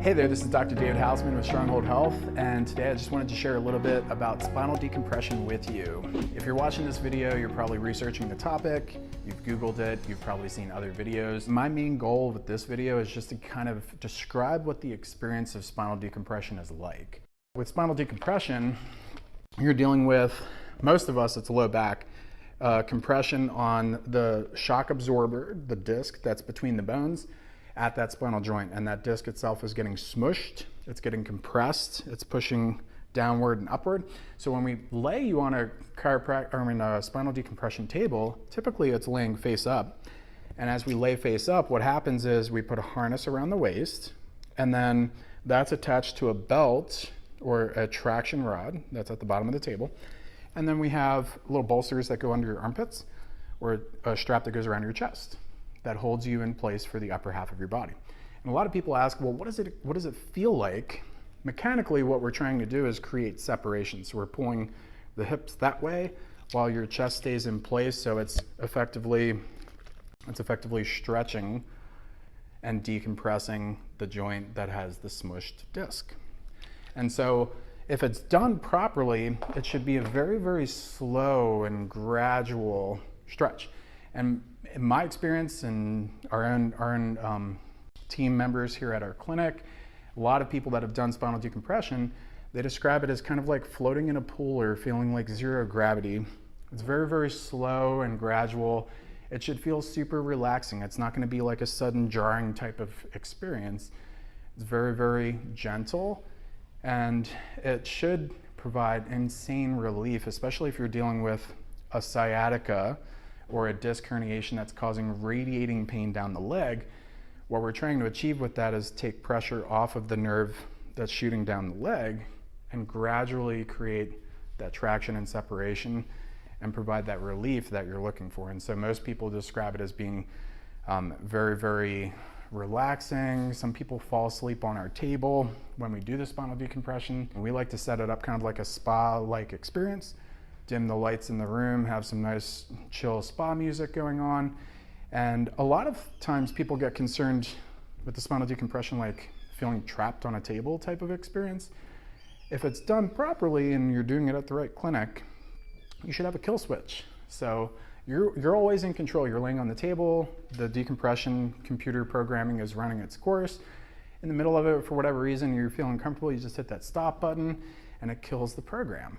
Hey there, this is Dr. David Hausman with Stronghold Health, and today I just wanted to share a little bit about spinal decompression with you. If you're watching this video, you're probably researching the topic, you've Googled it, you've probably seen other videos. My main goal with this video is just to kind of describe what the experience of spinal decompression is like. With spinal decompression, you're dealing with, most of us, it's low back, compression on the shock absorber, the disc that's between the bones, at that spinal joint, and that disc itself is getting smushed, it's getting compressed, it's pushing downward and upward. So when we lay you on a spinal decompression table, typically it's laying face up. And as we lay face up, what happens is we put a harness around the waist, and then that's attached to a belt or a traction rod that's at the bottom of the table. And then we have little bolsters that go under your armpits, or a strap that goes around your chest that holds you in place for the upper half of your body. And a lot of people ask, well, what does it feel like? Mechanically, what we're trying to do is create separation. So we're pulling the hips that way while your chest stays in place. So it's effectively stretching and decompressing the joint that has the smushed disc. And so if it's done properly, it should be a very, very slow and gradual stretch. And in my experience and our own team members here at our clinic, a lot of people that have done spinal decompression, they describe it as kind of like floating in a pool or feeling like zero gravity. It's very, very slow and gradual. It should feel super relaxing. It's not going to be like a sudden jarring type of experience. It's very, very gentle, and it should provide insane relief, especially if you're dealing with a sciatica or a disc herniation that's causing radiating pain down the leg. What we're trying to achieve with that is take pressure off of the nerve that's shooting down the leg and gradually create that traction and separation and provide that relief that you're looking for. And so most people describe it as being very, very relaxing. Some people fall asleep on our table when we do the spinal decompression. We like to set it up kind of like a spa-like experience. Dim the lights in the room, have some nice chill spa music going on. And a lot of times people get concerned with the spinal decompression, like feeling trapped on a table type of experience. If it's done properly and you're doing it at the right clinic, you should have a kill switch. So you're always in control. You're laying on the table, the decompression computer programming is running its course. In the middle of it, for whatever reason, you're feeling comfortable, you just hit that stop button and it kills the program.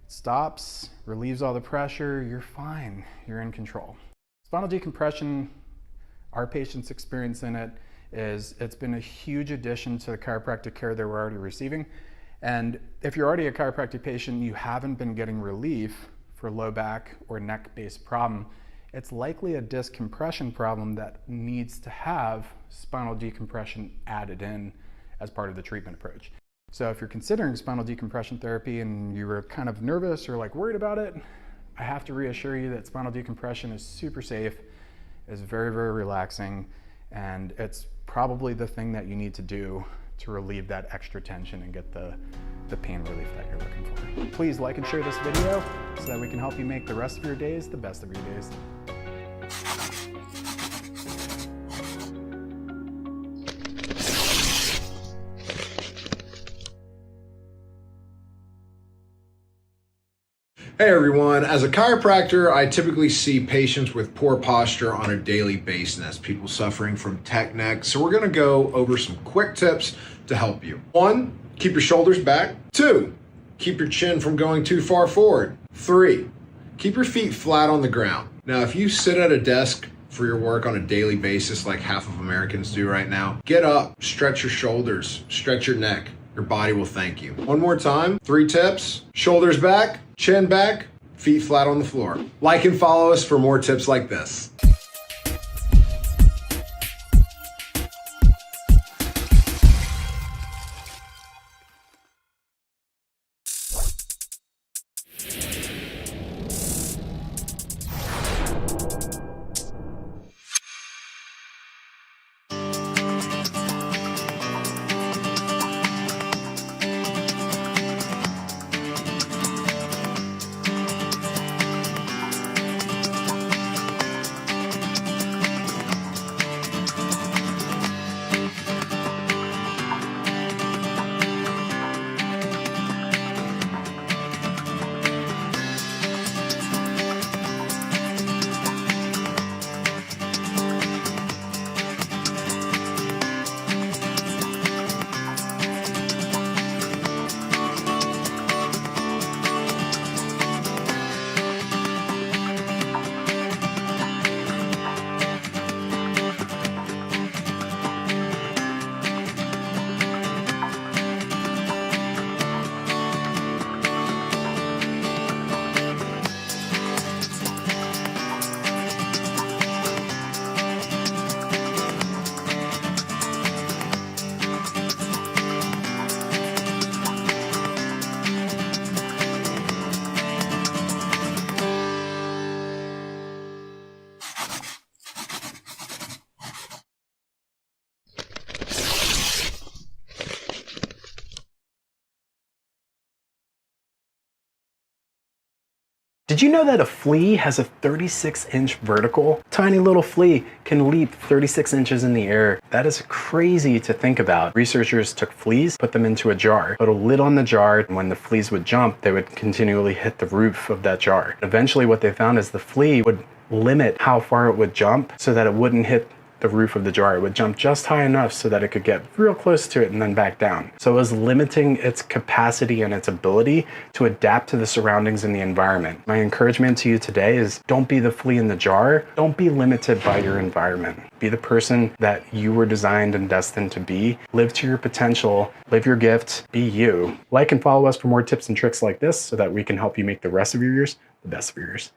It stops, relieves all the pressure, you're fine, you're in control. Spinal decompression, our patients' experience in it is it's been a huge addition to the chiropractic care they were already receiving. And if you're already a chiropractic patient, you haven't been getting relief for low back or neck-based problem, it's likely a disc compression problem that needs to have spinal decompression added in as part of the treatment approach. So if you're considering spinal decompression therapy and you were kind of nervous or like worried about it, I have to reassure you that spinal decompression is super safe, is very, very relaxing, and it's probably the thing that you need to do to relieve that extra tension and get the pain relief that you're looking for. Please like and share this video so that we can help you make the rest of your days the best of your days. Hey everyone, as a chiropractor, I typically see patients with poor posture on a daily basis, people suffering from tech neck. So we're gonna go over some quick tips to help you. 1, keep your shoulders back. 2, keep your chin from going too far forward. 3, keep your feet flat on the ground. Now, if you sit at a desk for your work on a daily basis like half of Americans do right now, get up, stretch your shoulders, stretch your neck. Your body will thank you. One more time, 3 tips. Shoulders back, chin back, feet flat on the floor. Like and follow us for more tips like this. Did you know that a flea has a 36-inch vertical? Tiny little flea can leap 36 inches in the air. That is crazy to think about. Researchers took fleas, put them into a jar, put a lid on the jar, and when the fleas would jump, they would continually hit the roof of that jar. Eventually what they found is the flea would limit how far it would jump so that it wouldn't hit the roof of the jar. It would jump just high enough so that it could get real close to it and then back down. So it was limiting its capacity and its ability to adapt to the surroundings and the environment. My encouragement to you today is don't be the flea in the jar. Don't be limited by your environment. Be the person that you were designed and destined to be. Live to your potential, live your gift, be you. Like and follow us for more tips and tricks like this so that we can help you make the rest of your years the best of your years.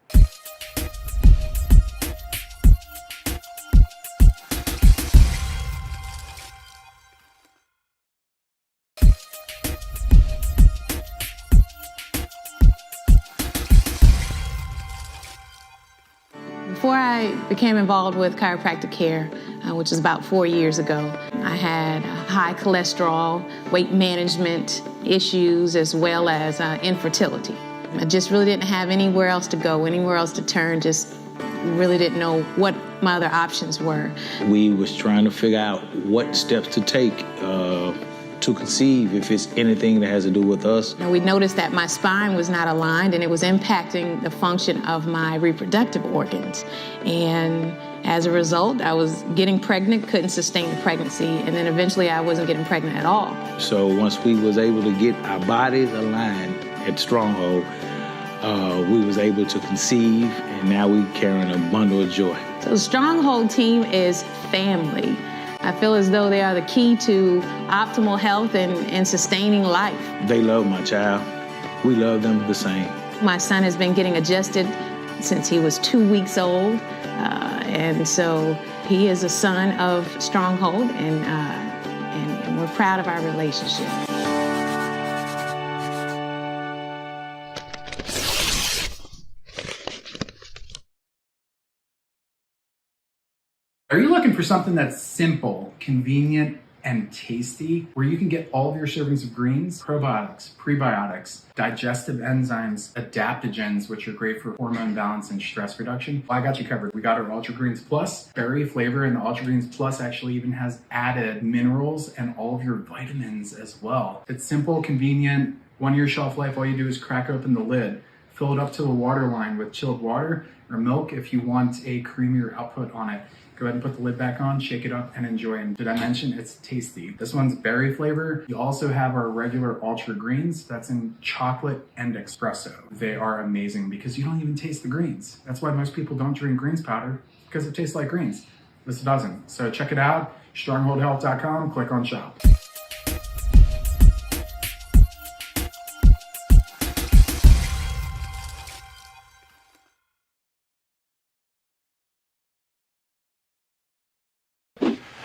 Before I became involved with chiropractic care, which is about 4 years ago, I had high cholesterol, weight management issues, as well as infertility. I just really didn't have anywhere else to go, anywhere else to turn, just really didn't know what my other options were. We was trying to figure out what steps to take to conceive, if it's anything that has to do with us. We noticed that my spine was not aligned and it was impacting the function of my reproductive organs. And as a result, I was getting pregnant, couldn't sustain the pregnancy, and then eventually I wasn't getting pregnant at all. So once we was able to get our bodies aligned at Stronghold, we was able to conceive, and now we carrying a bundle of joy. So the Stronghold team is family. I feel as though they are the key to optimal health and sustaining life. They love my child. We love them the same. My son has been getting adjusted since he was 2 weeks old, and so he is a son of Stronghold, and we're proud of our relationship. Are you looking for something that's simple, convenient, and tasty, where you can get all of your servings of greens, probiotics, prebiotics, digestive enzymes, adaptogens, which are great for hormone balance and stress reduction? Well, I got you covered. We got our Ultra Greens Plus berry flavor, and the Ultra Greens Plus actually even has added minerals and all of your vitamins as well. It's simple, convenient, 1 year shelf life. All you do is crack open the lid, fill it up to the water line with chilled water or milk if you want a creamier output on it. Go ahead and put the lid back on, shake it up, and enjoy. And did I mention it's tasty? This one's berry flavor. You also have our regular Ultra Greens. That's in chocolate and espresso. They are amazing because you don't even taste the greens. That's why most people don't drink greens powder, because it tastes like greens. This doesn't. So check it out, strongholdhealth.com, click on shop.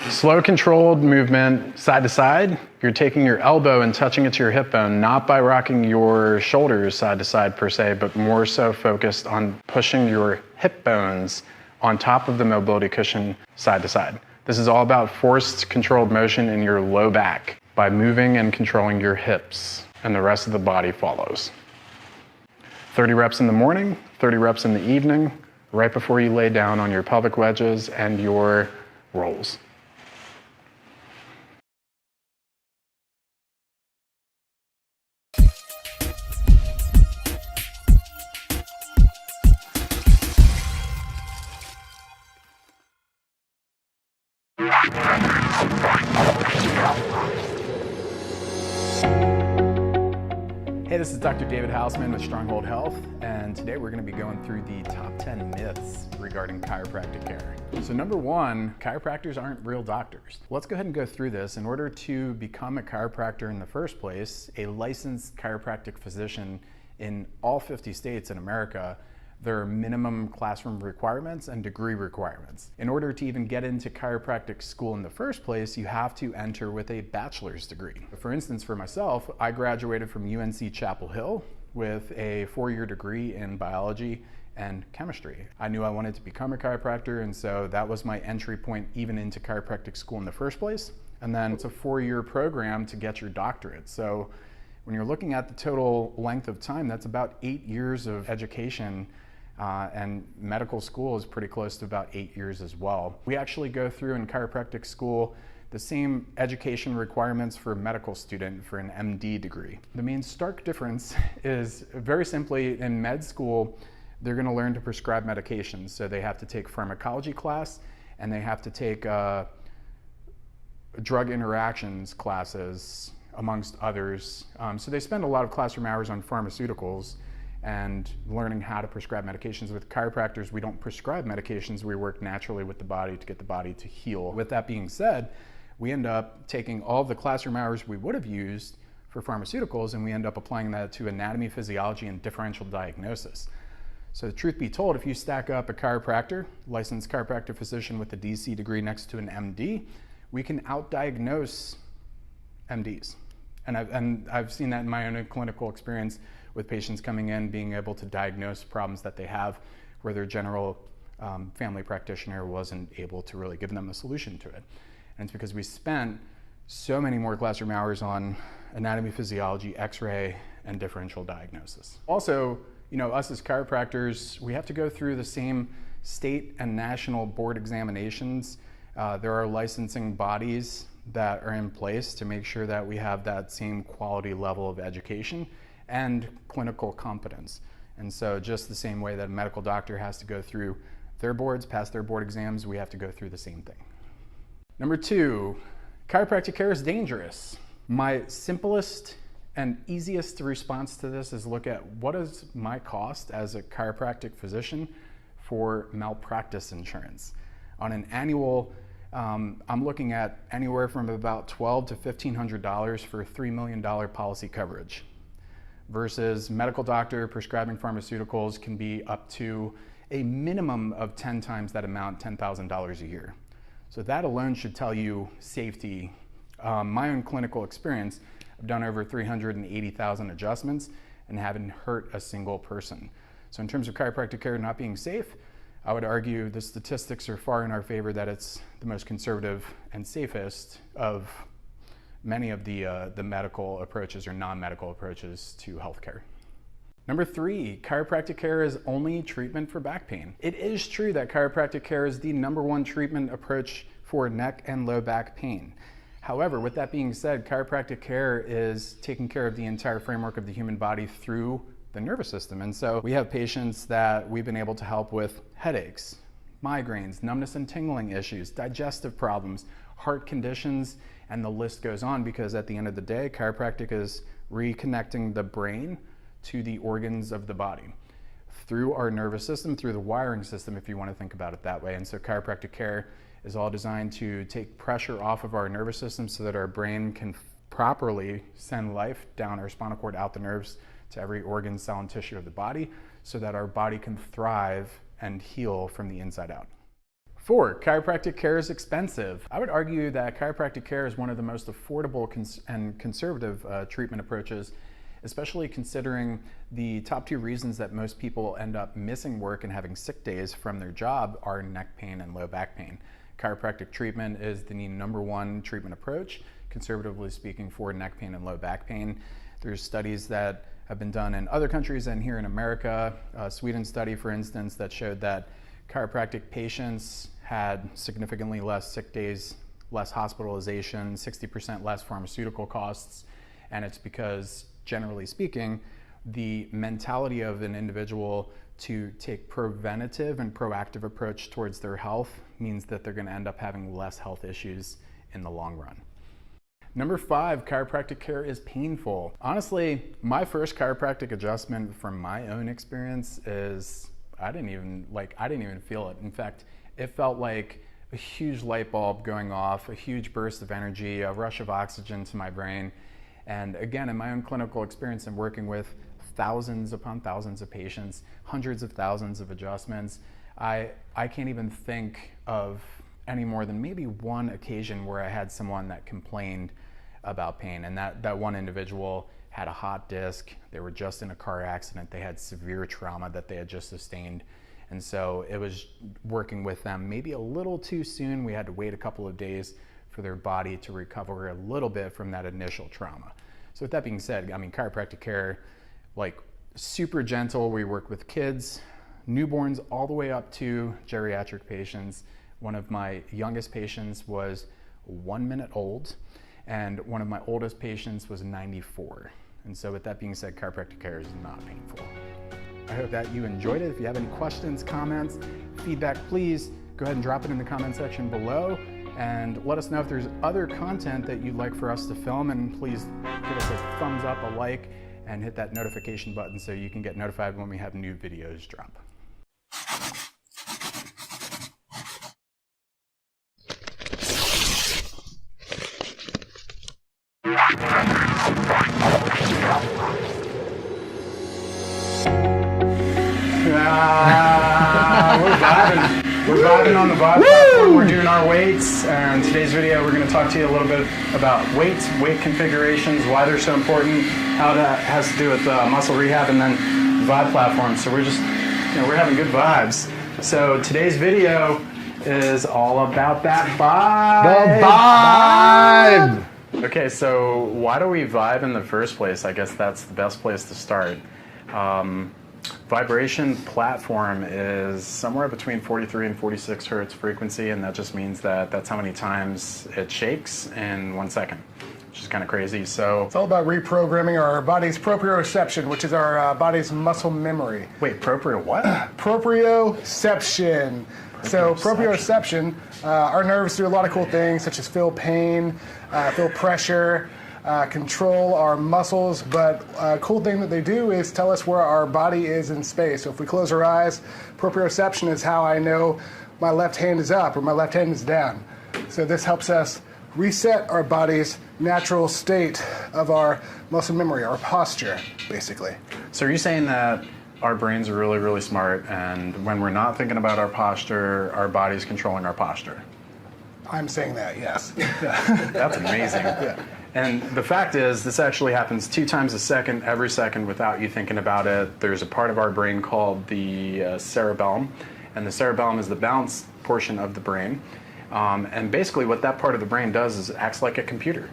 Slow, controlled movement, side to side. You're taking your elbow and touching it to your hip bone, not by rocking your shoulders side to side per se, but more so focused on pushing your hip bones on top of the mobility cushion side to side. This is all about forced, controlled motion in your low back by moving and controlling your hips, and the rest of the body follows. 30 reps in the morning, 30 reps in the evening, right before you lay down on your pelvic wedges and your rolls. Hey, this is Dr. David Hausman with Stronghold Health, and today we're going to be going through the top 10 myths regarding chiropractic care. So number one, chiropractors aren't real doctors. Let's go ahead and go through this. In order to become a chiropractor in the first place, a licensed chiropractic physician in all 50 states in America, there are minimum classroom requirements and degree requirements. In order to even get into chiropractic school in the first place, you have to enter with a bachelor's degree. For instance, for myself, I graduated from UNC Chapel Hill with a 4-year degree in biology and chemistry. I knew I wanted to become a chiropractor, and so that was my entry point even into chiropractic school in the first place. And then it's a 4-year program to get your doctorate. So when you're looking at the total length of time, that's about 8 years of education. And medical school is pretty close to about 8 years as well. We actually go through in chiropractic school the same education requirements for a medical student for an MD degree. The main stark difference is very simply in med school, they're going to learn to prescribe medications. So they have to take pharmacology class and they have to take drug interactions classes, amongst others. So they spend a lot of classroom hours on pharmaceuticals and learning how to prescribe medications. With chiropractors, we don't prescribe medications, we work naturally with the body to get the body to heal. With that being said, we end up taking all of the classroom hours we would have used for pharmaceuticals and we end up applying that to anatomy, physiology, and differential diagnosis. So the truth be told, if you stack up a chiropractor, licensed chiropractic physician with a DC degree next to an MD, we can out-diagnose MDs. And I've seen that in my own clinical experience with patients coming in, being able to diagnose problems that they have, where their general family practitioner wasn't able to really give them a solution to it. And it's because we spent so many more classroom hours on anatomy, physiology, x-ray, and differential diagnosis. Also, us as chiropractors, we have to go through the same state and national board examinations. There are licensing bodies that are in place to make sure that we have that same quality level of education and clinical competence. And so just the same way that a medical doctor has to go through their boards, pass their board exams, we have to go through the same thing. Number 2, chiropractic care is dangerous. My simplest and easiest response to this is look at what is my cost as a chiropractic physician for malpractice insurance. On an annual, I'm looking at anywhere from about $1,200 to $1,500 for $3 million policy coverage, versus medical doctor prescribing pharmaceuticals can be up to a minimum of 10 times that amount, $10,000 a year. So that alone should tell you safety. My own clinical experience, I've done over 380,000 adjustments and haven't hurt a single person. So in terms of chiropractic care not being safe, I would argue the statistics are far in our favor that it's the most conservative and safest of many of the medical approaches or non-medical approaches to healthcare. Number 3, chiropractic care is only treatment for back pain. It is true that chiropractic care is the #1 treatment approach for neck and low back pain. However, with that being said, chiropractic care is taking care of the entire framework of the human body through the nervous system. And so we have patients that we've been able to help with headaches, migraines, numbness and tingling issues, digestive problems, heart conditions, and the list goes on, because at the end of the day, chiropractic is reconnecting the brain to the organs of the body through our nervous system, through the wiring system, if you want to think about it that way. And so chiropractic care is all designed to take pressure off of our nervous system so that our brain can properly send life down our spinal cord, out the nerves, to every organ, cell, and tissue of the body, so that our body can thrive and heal from the inside out. 4, chiropractic care is expensive. I would argue that chiropractic care is one of the most affordable and conservative treatment approaches, especially considering the top 2 reasons that most people end up missing work and having sick days from their job are neck pain and low back pain. Chiropractic treatment is the #1 treatment approach, conservatively speaking, for neck pain and low back pain. There's studies that have been done in other countries and here in America. A Sweden study, for instance, that showed that chiropractic patients had significantly less sick days, less hospitalization, 60% less pharmaceutical costs, and it's because, generally speaking, the mentality of an individual to take preventative and proactive approach towards their health means that they're going to end up having less health issues in the long run. Number 5, chiropractic care is painful. Honestly, my first chiropractic adjustment from my own experience is I didn't even feel it. In fact, it felt like a huge light bulb going off, a huge burst of energy, a rush of oxygen to my brain. And again, in my own clinical experience and working with thousands upon thousands of patients, hundreds of thousands of adjustments, I can't even think of any more than maybe one occasion where I had someone that complained about pain. And that one individual had a hot disc, they were just in a car accident, they had severe trauma that they had just sustained. And so it was working with them maybe a little too soon. We had to wait a couple of days for their body to recover a little bit from that initial trauma. So with that being said, I mean, chiropractic care, like super gentle. We work with kids, newborns, all the way up to geriatric patients. One of my youngest patients was 1 minute old, and one of my oldest patients was 94. And so with that being said, chiropractic care is not painful. I hope that you enjoyed it. If you have any questions, comments, feedback, please go ahead and drop it in the comment section below, and let us know if there's other content that you'd like for us to film, and please give us a thumbs up, a like, and hit that notification button so you can get notified when we have new videos drop. We're vibing on the vibe platform. We're doing our weights, and in today's video we're going to talk to you a little bit about weights, weight configurations, why they're so important, how that has to do with muscle rehab, and then vibe platform. So we're just, we're having good vibes. So today's video is all about that vibe. The vibe! Okay, so why do we vibe in the first place? I guess that's the best place to start. Vibration platform is somewhere between 43 and 46 hertz frequency, and that just means that that's how many times it shakes in 1 second, which is kind of crazy. So It's all about reprogramming our body's proprioception, which is our body's muscle memory. wait, proprio what? Proprioception. So proprioception, our nerves do a lot of cool things, such as feel pain, feel pressure, control our muscles, but a cool thing that they do is tell us where our body is in space. So if we close our eyes, proprioception is how I know my left hand is up or my left hand is down. So this helps us reset our body's natural state of our muscle memory, our posture, basically. So are you saying that our brains are really, really smart, and when we're not thinking about our posture, our body's controlling our posture? I'm saying that, yes. That's amazing. And the fact is, this actually happens 2 times a second, every second, without you thinking about it. There's a part of our brain called the cerebellum, and the cerebellum is the balance portion of the brain. And basically what that part of the brain does is it acts like a computer,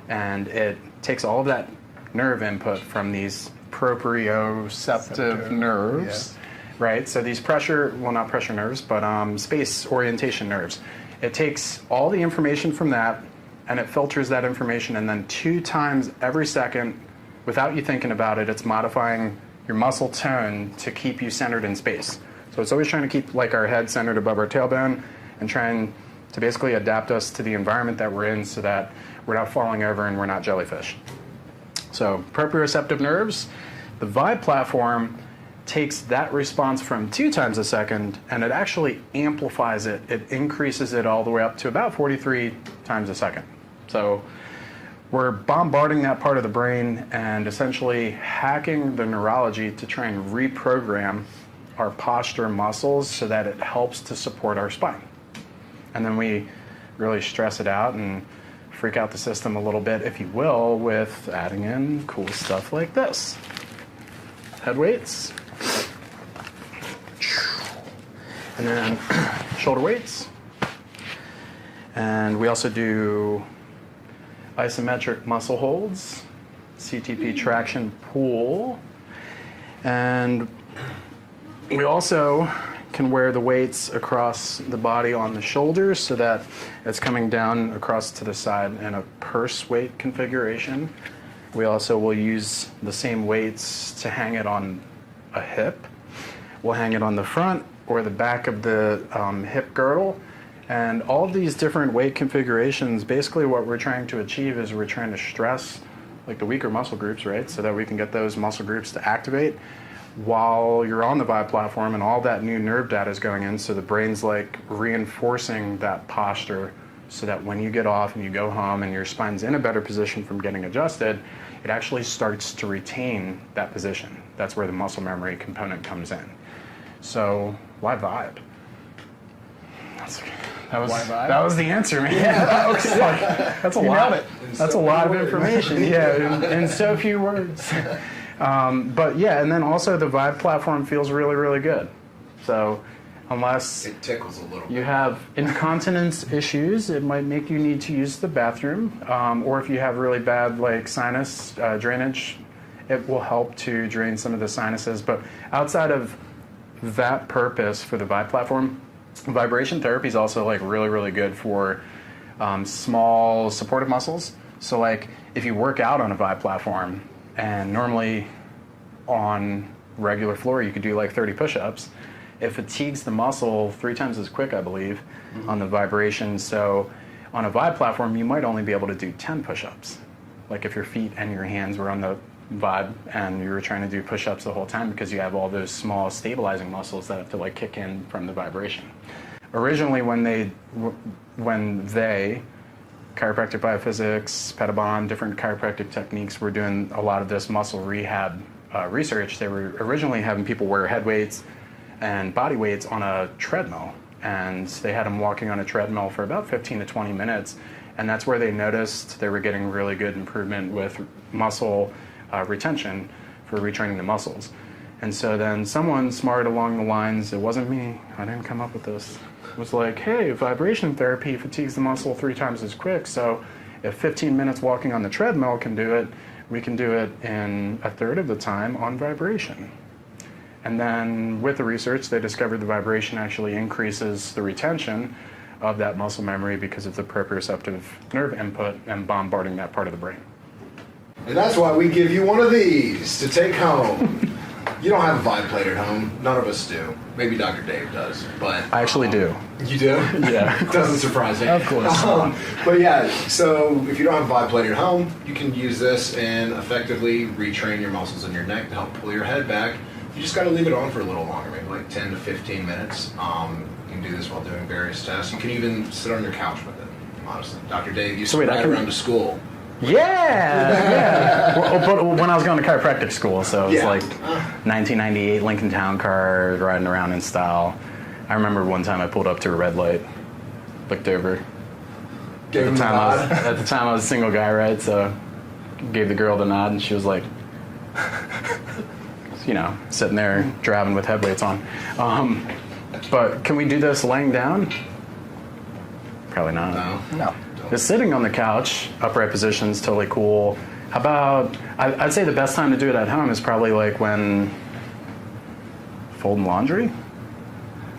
and it takes all of that nerve input from these proprioceptive nerves, right? So these not pressure nerves, but space orientation nerves. It takes all the information from that, and it filters that information, and then 2 times every second, without you thinking about it, it's modifying your muscle tone to keep you centered in space. So it's always trying to keep like our head centered above our tailbone and trying to basically adapt us to the environment that we're in so that we're not falling over and we're not jellyfish. So proprioceptive nerves, the Vibe platform takes that response from 2 times a second and it actually amplifies it. It increases it all the way up to about 43 times a second. So we're bombarding that part of the brain and essentially hacking the neurology to try and reprogram our posture muscles so that it helps to support our spine. And then we really stress it out and freak out the system a little bit, if you will, with adding in cool stuff like this. Head weights. And then shoulder weights. And we also do isometric muscle holds, CTP traction pull, and we also can wear the weights across the body on the shoulders so that it's coming down across to the side in a purse weight configuration. We also will use the same weights to hang it on a hip. We'll hang it on the front or the back of the hip girdle. And all of these different weight configurations, basically what we're trying to achieve is we're trying to stress like the weaker muscle groups, right? So that we can get those muscle groups to activate while you're on the Vibe platform and all that new nerve data is going in. So the brain's like reinforcing that posture so that when you get off and you go home and your spine's in a better position from getting adjusted, it actually starts to retain that position. That's where the muscle memory component comes in. So why Vibe? That was the answer, man. Yeah, okay. That's a lot. That's a lot of information. Yeah, in so few words. But yeah, and then also the Vibe platform feels really, really good. So unless it tickles a little you have incontinence issues, it might make you need to use the bathroom. Or if you have really bad like sinus drainage, it will help to drain some of the sinuses. But outside of that purpose for the Vibe platform, vibration therapy is also like really, really good for small supportive muscles. So like if you work out on a Vibe platform, and normally on regular floor you could do like 30 push-ups, it fatigues the muscle 3 times as quick, I believe, on the vibration. So on a Vibe platform you might only be able to do 10 push-ups. Like if your feet and your hands were on the Vibe and you were trying to do push-ups the whole time because you have all those small stabilizing muscles that have to like kick in from the vibration. Originally when chiropractic biophysics, Pedabond, different chiropractic techniques were doing a lot of this muscle rehab research, they were originally having people wear head weights and body weights on a treadmill, and they had them walking on a treadmill for about 15 to 20 minutes, and that's where they noticed they were getting really good improvement with muscle retention for retraining the muscles. And so then someone smart along the lines, it wasn't me, I didn't come up with this, was like, hey, vibration therapy fatigues the muscle 3 times as quick, so if 15 minutes walking on the treadmill can do it, we can do it in 1/3 of the time on vibration. And then with the research, they discovered the vibration actually increases the retention of that muscle memory because of the proprioceptive nerve input and bombarding that part of the brain. And that's why we give you one of these to take home. You don't have a vibe plate at home. None of us do. Maybe Dr. Dave does, but I actually do. You do? Yeah. Doesn't surprise me. Of course. But yeah, so if you don't have a vibe plate at home, you can use this and effectively retrain your muscles in your neck to help pull your head back. You just got to leave it on for a little longer, maybe like 10 to 15 minutes. You can do this while doing various tests. You can even sit on your couch with it, honestly. Dr. Dave used to ride around to school. Yeah. But when I was going to chiropractic school, so it was like 1998 Lincoln Town Car, riding around in style. I remember one time I pulled up to a red light, looked over. At the time I was a single guy, right? So gave the girl the nod, and she was like, you know, sitting there driving with headlights on. But can we do this laying down? Probably not. No. Just sitting on the couch, upright position is totally cool. How about, I'd say the best time to do it at home is probably like when folding laundry.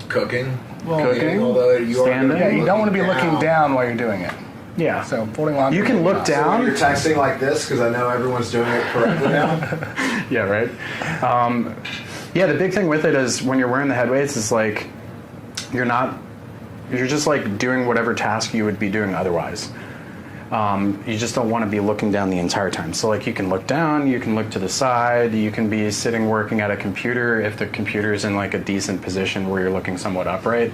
Cooking. Cooking. Although you standing. Yeah, you don't want to be looking down while you're doing it. Yeah. So folding laundry. You can look down. So you're texting like this because I know everyone's doing it correctly now. Yeah, right. Yeah, the big thing with it is when you're wearing the head weights, it's like you're just like doing whatever task you would be doing otherwise. You just don't want to be looking down the entire time. So like you can look down, you can look to the side, you can be sitting working at a computer if the computer is in like a decent position where you're looking somewhat upright.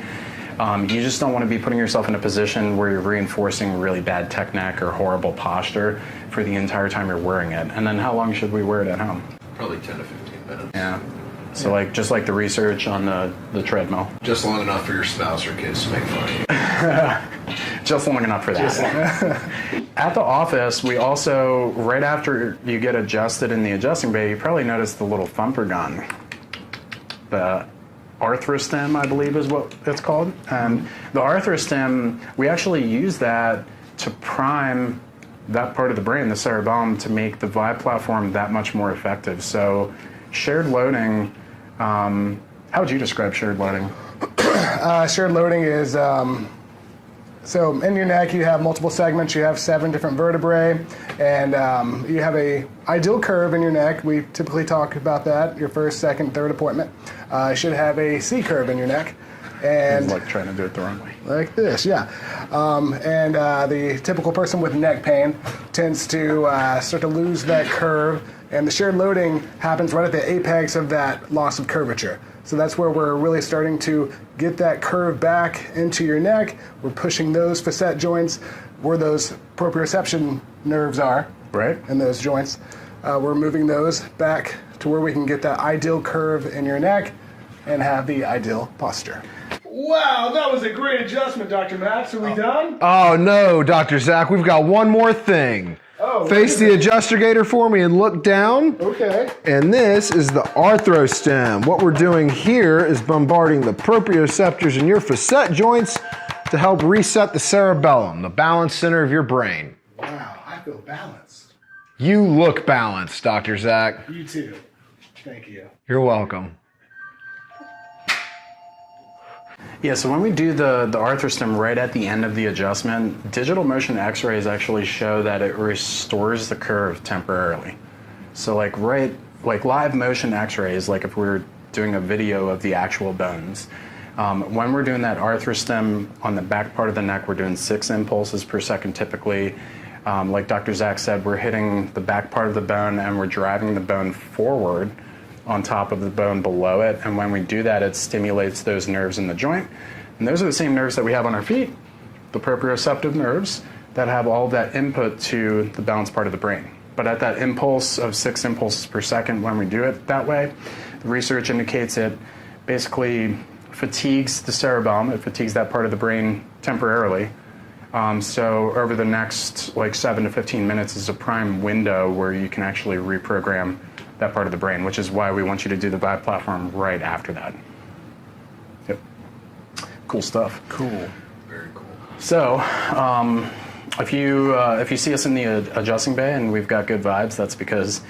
You just don't want to be putting yourself in a position where you're reinforcing really bad technique or horrible posture for the entire time you're wearing it. And then how long should we wear it at home? Probably 10 to 15 minutes. Yeah. So like just like the research on the treadmill. Just long enough for your spouse or kids to make fun of you. Just long enough for that. At the office, we also, right after you get adjusted in the adjusting bay, you probably noticed the little thumper gun. The arthrostim, I believe is what it's called. And the arthrostim, we actually use that to prime that part of the brain, the cerebellum, to make the vibe platform that much more effective. So shared loading, how would you describe shared loading? Shared loading is, so in your neck you have multiple segments, you have 7 different vertebrae, and you have a ideal curve in your neck. We typically talk about that, your first, second, third appointment. You should have a C curve in your neck. And it's like trying to do it the wrong way. Like this, yeah. And the typical person with neck pain tends to start to lose that curve, and the shared loading happens right at the apex of that loss of curvature. So that's where we're really starting to get that curve back into your neck. We're pushing those facet joints where those proprioception nerves are, right, in those joints. We're moving those back to where we can get that ideal curve in your neck and have the ideal posture. Wow, that was a great adjustment, Dr. Max. Are we done? Oh no, Dr. Zack, we've got one more thing. Oh, face the adjuster gator for me and look down. Okay. And this is the arthrostim. What we're doing here is bombarding the proprioceptors in your facet joints to help reset the cerebellum, the balance center of your brain. Wow, I feel balanced. You look balanced, Dr. Zack. You too. Thank you. You're welcome. Yeah, so when we do the arthrostim right at the end of the adjustment, digital motion x-rays actually show that it restores the curve temporarily. So like live motion x-rays, like if we were doing a video of the actual bones, when we're doing that arthrostim on the back part of the neck, we're doing 6 impulses per second typically. Like Dr. Zack said, we're hitting the back part of the bone and we're driving the bone forward on top of the bone below it, and when we do that, it stimulates those nerves in the joint. And those are the same nerves that we have on our feet, the proprioceptive nerves that have all of that input to the balance part of the brain. But at that impulse of 6 impulses per second, when we do it that way, the research indicates it basically fatigues the cerebellum, it fatigues that part of the brain temporarily. So over the next like 7 to 15 minutes is a prime window where you can actually reprogram that part of the brain, which is why we want you to do the Vibe platform right after that. Yep. Cool stuff. Cool. Very cool. So, if you see us in the adjusting bay and we've got good vibes, that's because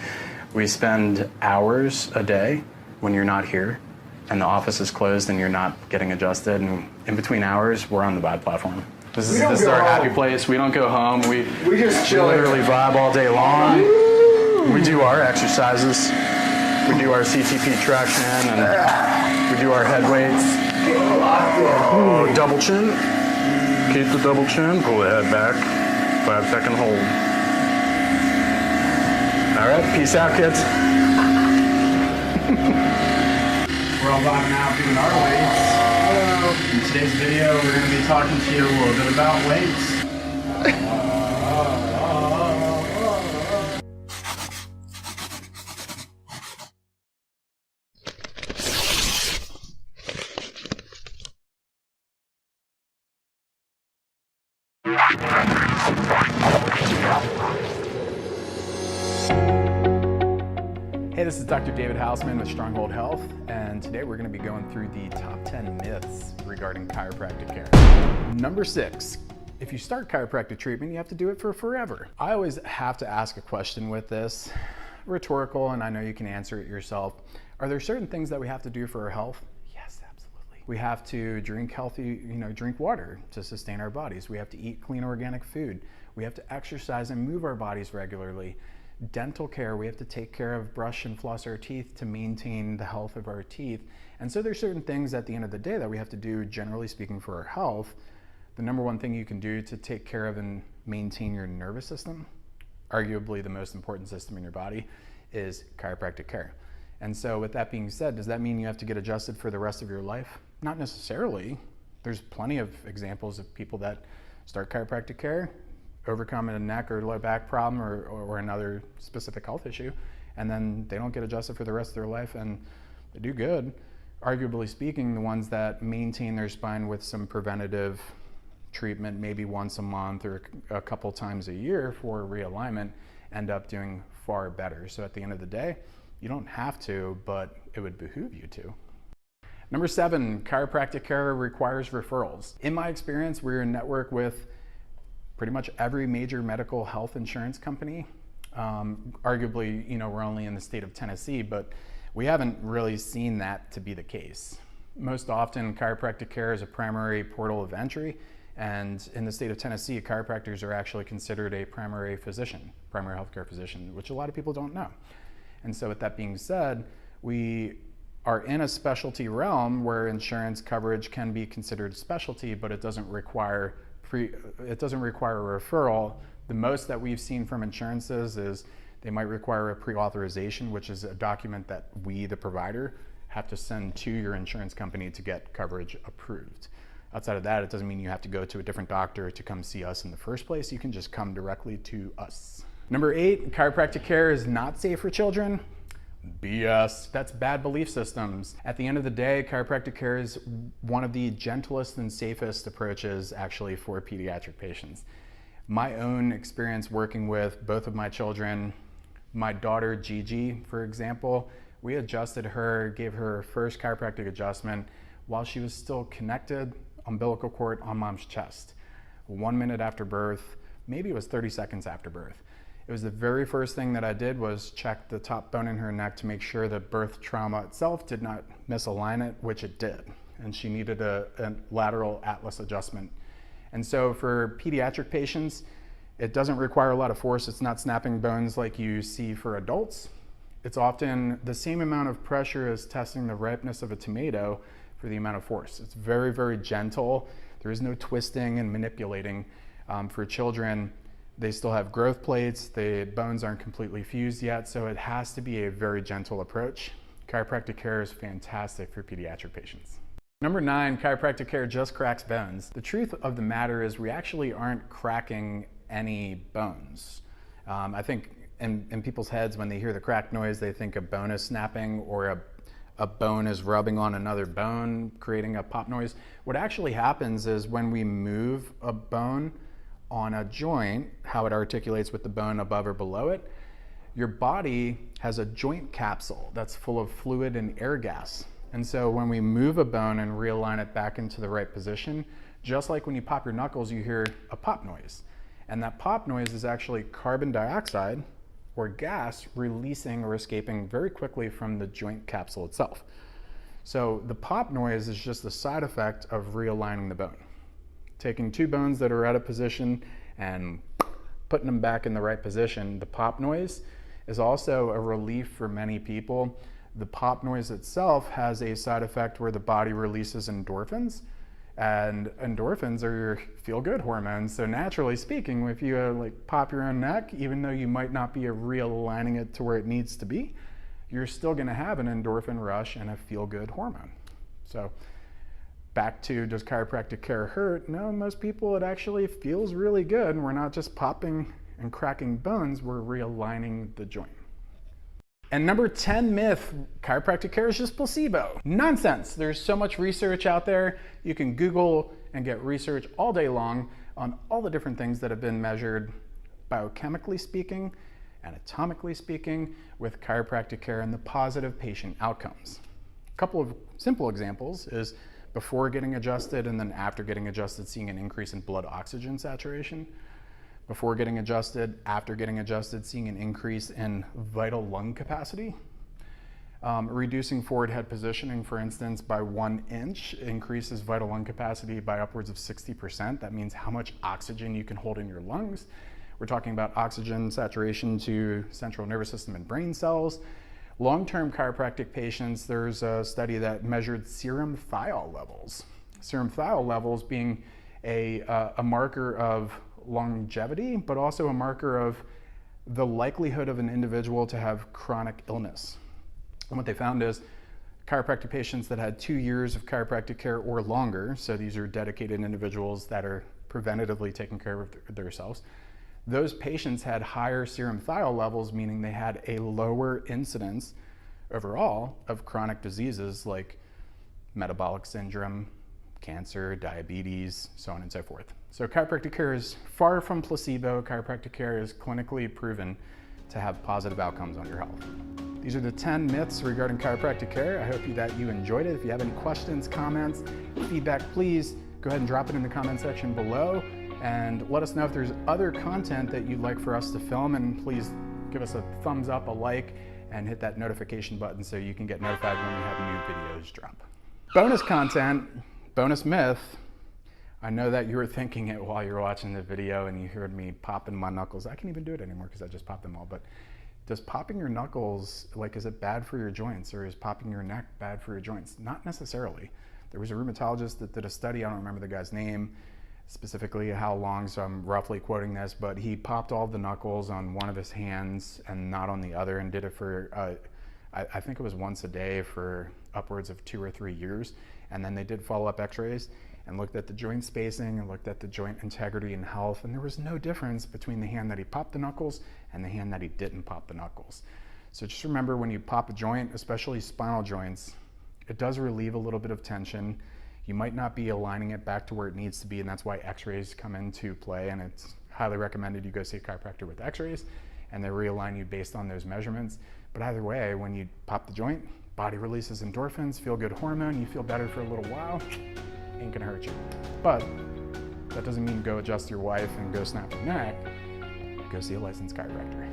we spend hours a day when you're not here, and the office is closed and you're not getting adjusted, and in between hours, we're on the Vibe platform. This is our happy place. We don't go home. We just chill. We literally vibe all day long. We do our exercises. We do our CTP traction, and we do our head weights. Oh, double chin. Keep the double chin. Pull the head back. 5-second hold. All right, peace out, kids. We're all vibing out doing our weights. In today's video, we're going to be talking to you a little bit about weights. Hey, this is Dr. David Hausman with Stronghold Health, and today we're going to be going through the top 10 myths regarding chiropractic care. Number 6, if you start chiropractic treatment, you have to do it for forever. I always have to ask a question with this, rhetorical, and I know you can answer it yourself. Are there certain things that we have to do for our health? Yes, absolutely. We have to drink healthy, drink water to sustain our bodies. We have to eat clean organic food. We have to exercise and move our bodies regularly. Dental care, we have to take care of, brush and floss our teeth to maintain the health of our teeth. And so there's certain things at the end of the day that we have to do, generally speaking, for our health. The number one thing you can do to take care of and maintain your nervous system, arguably the most important system in your body, is chiropractic care. And so with that being said, does that mean you have to get adjusted for the rest of your life? Not necessarily. There's plenty of examples of people that start chiropractic care, overcome a neck or low back problem or another specific health issue, and then they don't get adjusted for the rest of their life and they do good. Arguably speaking, the ones that maintain their spine with some preventative treatment, maybe once a month or a couple times a year for realignment, end up doing far better. So at the end of the day, you don't have to, but it would behoove you to. Number 7, chiropractic care requires referrals. In my experience, we're in network with pretty much every major medical health insurance company. Arguably, we're only in the state of Tennessee, but we haven't really seen that to be the case. Most often, chiropractic care is a primary portal of entry, and in the state of Tennessee, chiropractors are actually considered a primary physician, primary healthcare physician, which a lot of people don't know. And so with that being said, we are in a specialty realm where insurance coverage can be considered specialty, but it doesn't require a referral. The most that we've seen from insurances is they might require a pre-authorization, which is a document that we, the provider, have to send to your insurance company to get coverage approved. Outside of that, it doesn't mean you have to go to a different doctor to come see us in the first place. You can just come directly to us. Number 8, chiropractic care is not safe for children. BS. That's bad belief systems. At the end of the day, chiropractic care is one of the gentlest and safest approaches actually for pediatric patients. My own experience working with both of my children, my daughter Gigi, for example, we adjusted her, gave her her first chiropractic adjustment while she was still connected, umbilical cord on mom's chest. 1 minute after birth, maybe it was 30 seconds after birth. It was the very first thing that I did was check the top bone in her neck to make sure that birth trauma itself did not misalign it, which it did. And she needed a lateral atlas adjustment. And so for pediatric patients, it doesn't require a lot of force. It's not snapping bones like you see for adults. It's often the same amount of pressure as testing the ripeness of a tomato for the amount of force. It's very, very gentle. There is no twisting and manipulating. For children, they still have growth plates, the bones aren't completely fused yet, so it has to be a very gentle approach. Chiropractic care is fantastic for pediatric patients. Number 9, chiropractic care just cracks bones. The truth of the matter is we actually aren't cracking any bones. I think in people's heads when they hear the crack noise, they think a bone is snapping or a bone is rubbing on another bone, creating a pop noise. What actually happens is when we move a bone on a joint, how it articulates with the bone above or below it, your body has a joint capsule that's full of fluid and air gas. And so when we move a bone and realign it back into the right position, just like when you pop your knuckles, you hear a pop noise. And that pop noise is actually carbon dioxide or gas releasing or escaping very quickly from the joint capsule itself. So the pop noise is just the side effect of realigning the bone. Taking two bones that are out of position and putting them back in the right position, the pop noise is also a relief for many people. The pop noise itself has a side effect where the body releases endorphins, and endorphins are your feel-good hormones. So naturally speaking, if you like pop your own neck, even though you might not be realigning it to where it needs to be, you're still gonna have an endorphin rush and a feel-good hormone. So back to, does chiropractic care hurt? No, most people it actually feels really good, and we're not just popping and cracking bones, we're realigning the joint. And number 10 myth, chiropractic care is just placebo. Nonsense. There's so much research out there. You can Google and get research all day long on all the different things that have been measured biochemically speaking, anatomically speaking, with chiropractic care and the positive patient outcomes. A couple of simple examples is before getting adjusted and then after getting adjusted, seeing an increase in blood oxygen saturation. Before getting adjusted, after getting adjusted, seeing an increase in vital lung capacity. Reducing forward head positioning, for instance, by 1 inch increases vital lung capacity by upwards of 60%. That means how much oxygen you can hold in your lungs. We're talking about oxygen saturation to central nervous system and brain cells. Long-term chiropractic patients, there's a study that measured serum thiol levels. Serum thiol levels being a marker of longevity, but also a marker of the likelihood of an individual to have chronic illness. And what they found is chiropractic patients that had 2 years of chiropractic care or longer, so these are dedicated individuals that are preventatively taking care of themselves, those patients had higher serum thiol levels, meaning they had a lower incidence overall of chronic diseases like metabolic syndrome, cancer, diabetes, so on and so forth. So chiropractic care is far from placebo. Chiropractic care is clinically proven to have positive outcomes on your health. These are the 10 myths regarding chiropractic care. I hope that you enjoyed it. If you have any questions, comments, feedback, please go ahead and drop it in the comment section below and let us know if there's other content that you'd like for us to film, and please give us a thumbs up, a like, and hit that notification button so you can get notified when we have new videos drop. Bonus content, bonus myth. I know that you were thinking it while you were watching the video and you heard me popping my knuckles. I can't even do it anymore because I just popped them all, but does popping your knuckles, is it bad for your joints, or is popping your neck bad for your joints? Not necessarily. There was a rheumatologist that did a study, I don't remember the guy's name, specifically how long, so I'm roughly quoting this, but he popped all the knuckles on one of his hands and not on the other, and did it for, I think it was once a day for upwards of 2 or 3 years. And then they did follow-up x-rays and looked at the joint spacing and looked at the joint integrity and health, and there was no difference between the hand that he popped the knuckles and the hand that he didn't pop the knuckles. So just remember, when you pop a joint, especially spinal joints, it does relieve a little bit of tension. You might not be aligning it back to where it needs to be, and that's why x-rays come into play, and it's highly recommended you go see a chiropractor with x-rays, and they realign you based on those measurements. But either way, when you pop the joint, body releases endorphins, feel-good hormone, you feel better for a little while, ain't gonna hurt you. But that doesn't mean go adjust your wife and go snap your neck. Go see a licensed chiropractor.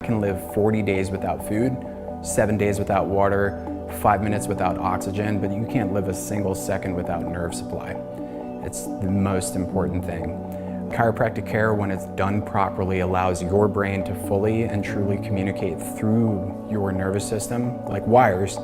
Can live 40 days without food, 7 days without water, 5 minutes without oxygen, but you can't live a single second without nerve supply. It's the most important thing. Chiropractic care, when it's done properly, allows your brain to fully and truly communicate through your nervous system, like wires,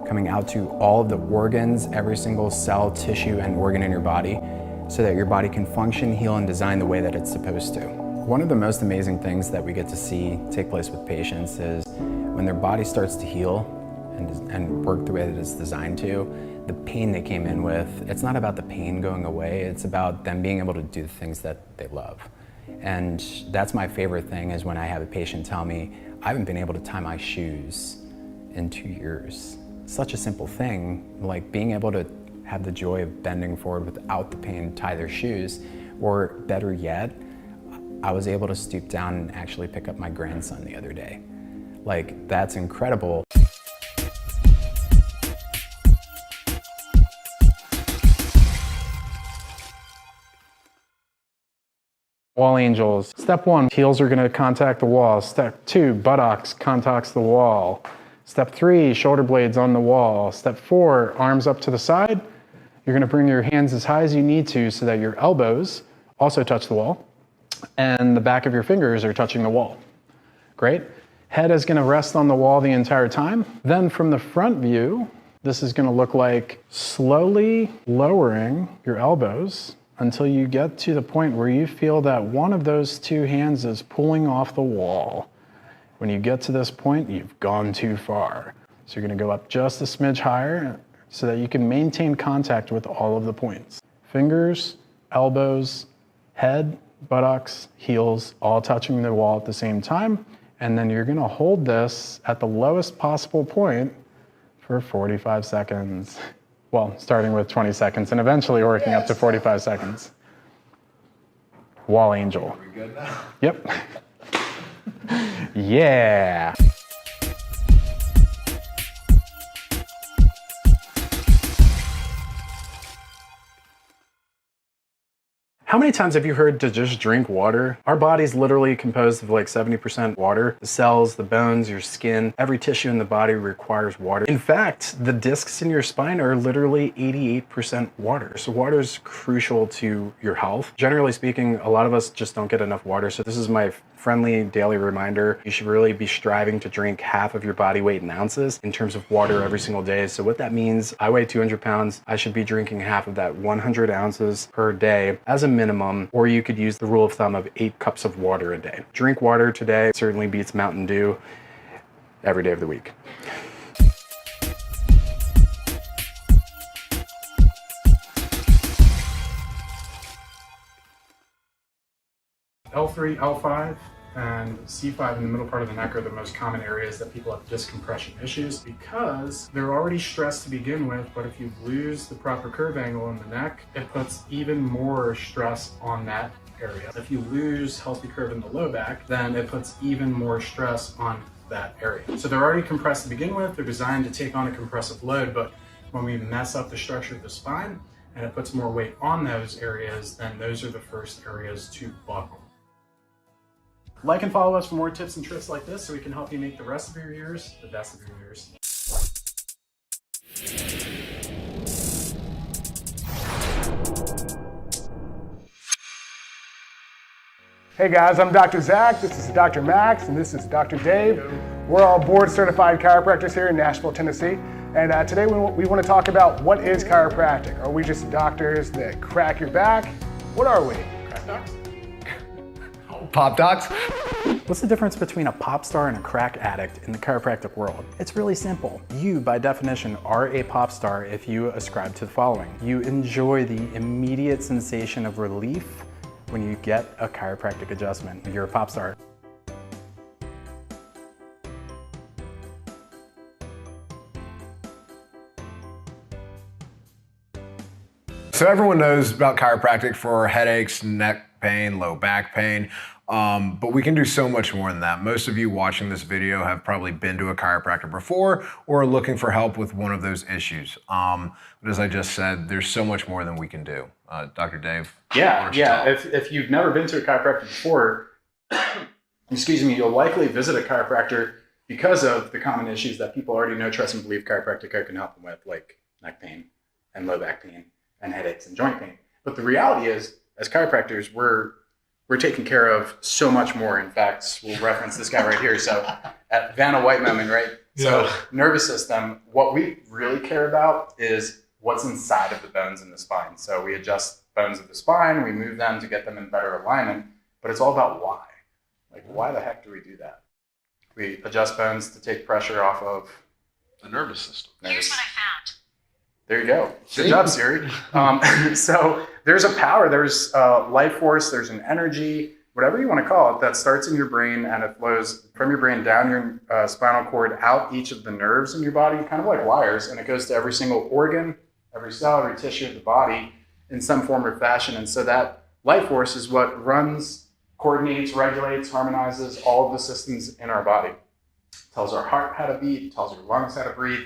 coming out to all of the organs, every single cell, tissue, and organ in your body, so that your body can function, heal, and design the way that it's supposed to. One of the most amazing things that we get to see take place with patients is when their body starts to heal and work the way that it's designed to, the pain they came in with, it's not about the pain going away, it's about them being able to do the things that they love. And that's my favorite thing, is when I have a patient tell me, I haven't been able to tie my shoes in 2 years. Such a simple thing, like being able to have the joy of bending forward without the pain, tie their shoes, or better yet, I was able to stoop down and actually pick up my grandson the other day. Like, that's incredible. Wall angels. Step 1, heels are gonna contact the wall. Step 2, buttocks contacts the wall. Step 3, shoulder blades on the wall. Step 4, arms up to the side. You're gonna bring your hands as high as you need to so that your elbows also touch the wall and the back of your fingers are touching the wall. Great. Head is gonna rest on the wall the entire time. Then from the front view, this is gonna look like slowly lowering your elbows until you get to the point where you feel that one of those two hands is pulling off the wall. When you get to this point, you've gone too far. So you're gonna go up just a smidge higher so that you can maintain contact with all of the points. Fingers, elbows, head, buttocks, heels, all touching the wall at the same time. And then you're gonna hold this at the lowest possible point for 45 seconds. Well, starting with 20 seconds and eventually working up to 45 seconds. Wall angel. Are we good now? Yep. Yeah. How many times have you heard to just drink water? Our body's literally composed of like 70% water. The cells, the bones, your skin, every tissue in the body requires water. In fact, the discs in your spine are literally 88% water. So water is crucial to your health. Generally speaking, a lot of us just don't get enough water. So this is my friendly daily reminder. You should really be striving to drink half of your body weight in ounces in terms of water every single day. So what that means, I weigh 200 pounds. I should be drinking half of that, 100 ounces per day as a minimum, or you could use the rule of thumb of 8 cups of water a day. Drink water today certainly beats Mountain Dew every day of the week. L3, L5, and C5 in the middle part of the neck are the most common areas that people have disc compression issues because they're already stressed to begin with, but if you lose the proper curve angle in the neck, it puts even more stress on that area. If you lose healthy curve in the low back, then it puts even more stress on that area. So they're already compressed to begin with, they're designed to take on a compressive load, but when we mess up the structure of the spine and it puts more weight on those areas, then those are the first areas to buckle. Like and follow us for more tips and tricks like this so we can help you make the rest of your years the best of your years. Hey guys, I'm Dr. Zack, this is Dr. Max, and this is Dr. Dave. We're all board certified chiropractors here in Nashville, Tennessee. And today we want to talk about what is chiropractic. Are we just doctors that crack your back? What are we? Crack docs? Pop docs? What's the difference between a pop star and a crack addict in the chiropractic world? It's really simple. You, by definition, are a pop star if you ascribe to the following. You enjoy the immediate sensation of relief when you get a chiropractic adjustment. You're a pop star. So everyone knows about chiropractic for headaches, neck pain, low back pain, but we can do so much more than that. Most of you watching this video have probably been to a chiropractor before or are looking for help with one of those issues. But as I just said, there's so much more than we can do. Dr. Dave? Yeah. If you've never been to a chiropractor before, excuse me, you'll likely visit a chiropractor because of the common issues that people already know, trust, and believe chiropractic care can help them with, like neck pain and low back pain and headaches and joint pain. But the reality is, as chiropractors, we're taking care of so much more. In fact, we'll reference this guy right here. So at Vanna White moment, right? So nervous system, what we really care about is what's inside of the bones in the spine. So we adjust bones of the spine, we move them to get them in better alignment, but it's all about why. Like, why the heck do we do that? We adjust bones to take pressure off of the nervous system. Here's what I found. There you go. Good job, Siri. So there's a power, there's life force, there's an energy, whatever you want to call it, that starts in your brain and it flows from your brain down your spinal cord, out each of the nerves in your body, kind of like wires, and it goes to every single organ, every cell, every tissue of the body in some form or fashion. And so that life force is what runs, coordinates, regulates, harmonizes all of the systems in our body. Tells our heart how to beat, tells your lungs how to breathe,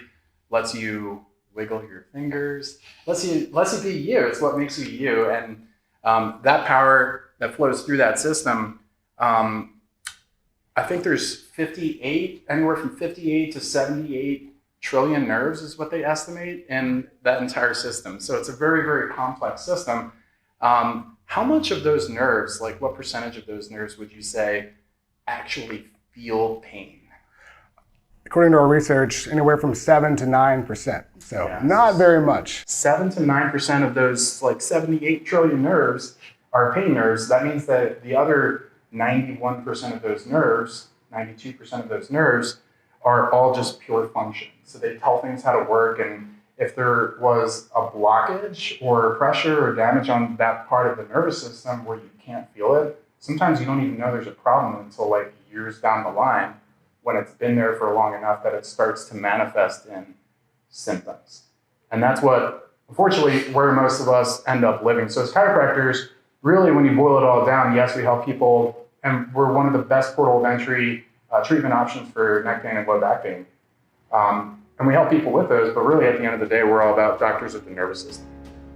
lets you wiggle your fingers, lets you be you. It's what makes you you. And that power that flows through that system, I think there's anywhere from 58 to 78 trillion nerves is what they estimate in that entire system. So it's a very, very complex system. How much of those nerves, like what percentage of those nerves would you say actually feel pain? According to our research, anywhere from 7 to 9%. So not very much. 7 to 9% of those like 78 trillion nerves are pain nerves. That means that the other 91% of those nerves, 92% of those nerves are all just pure function. So they tell things how to work, and if there was a blockage or pressure or damage on that part of the nervous system where you can't feel it, sometimes you don't even know there's a problem until like years down the line when it's been there for long enough that it starts to manifest in symptoms. And that's what, unfortunately, where most of us end up living. So as chiropractors, really when you boil it all down, yes, we help people, and we're one of the best portal of entry treatment options for neck pain and low back pain. And we help people with those, but really at the end of the day, we're all about doctors of the nervous system.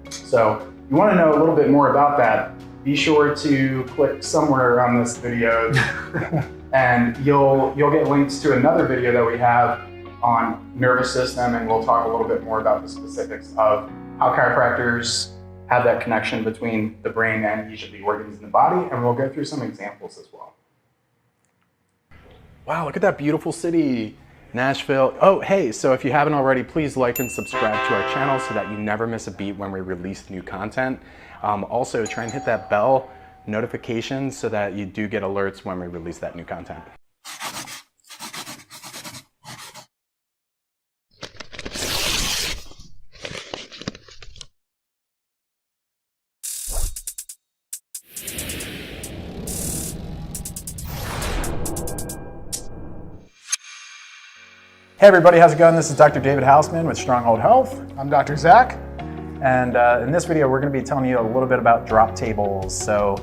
So if you want to know a little bit more about that, be sure to click somewhere around this video and you'll get links to another video that we have on nervous system, and we'll talk a little bit more about the specifics of how chiropractors have that connection between the brain and each of the organs in the body, and we'll go through some examples as well. Wow, look at that beautiful city, Nashville. Oh, hey, so if you haven't already, please like and subscribe to our channel so that you never miss a beat when we release new content. Also, try and hit that bell notification so that you do get alerts when we release that new content. Hey everybody, how's it going? This is Dr. David Houseman with Stronghold Health. I'm Dr. Zack. And in this video, we're going to be telling you a little bit about drop tables. So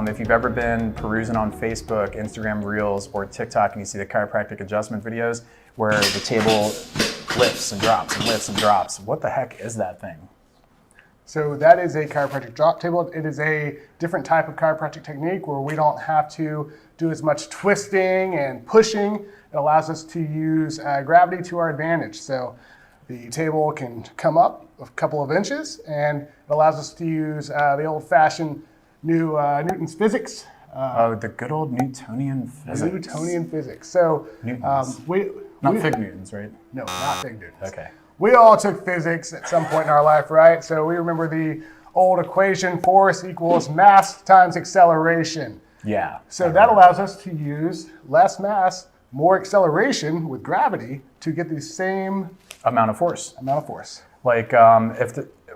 if you've ever been perusing on Facebook, Instagram Reels, or TikTok, and you see the chiropractic adjustment videos where the table lifts and drops and lifts and drops, what the heck is that thing? So that is a chiropractic drop table. It is a different type of chiropractic technique where we don't have to do as much twisting and pushing. It allows us to use gravity to our advantage. So the table can come up a couple of inches, and it allows us to use the old-fashioned Newton's physics. Oh, the good old Newtonian physics. Newtonian physics. So not fig Newtons, right? No, not fig Newtons. Okay. We all took physics at some point in our life, right? So we remember the old equation: force equals mass times acceleration. Yeah. So that allows us to use less mass, more acceleration with gravity to get the same amount of force. Like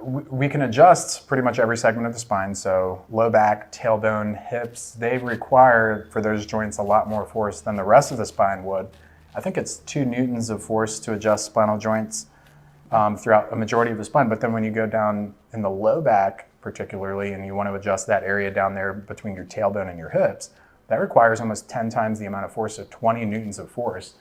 we can adjust pretty much every segment of the spine. So low back, tailbone, hips, they require for those joints a lot more force than the rest of the spine would. I think it's 2 newtons of force to adjust spinal joints throughout a majority of the spine. But then when you go down in the low back particularly, and you want to adjust that area down there between your tailbone and your hips, that requires almost 10 times the amount of force, so 20 newtons of force.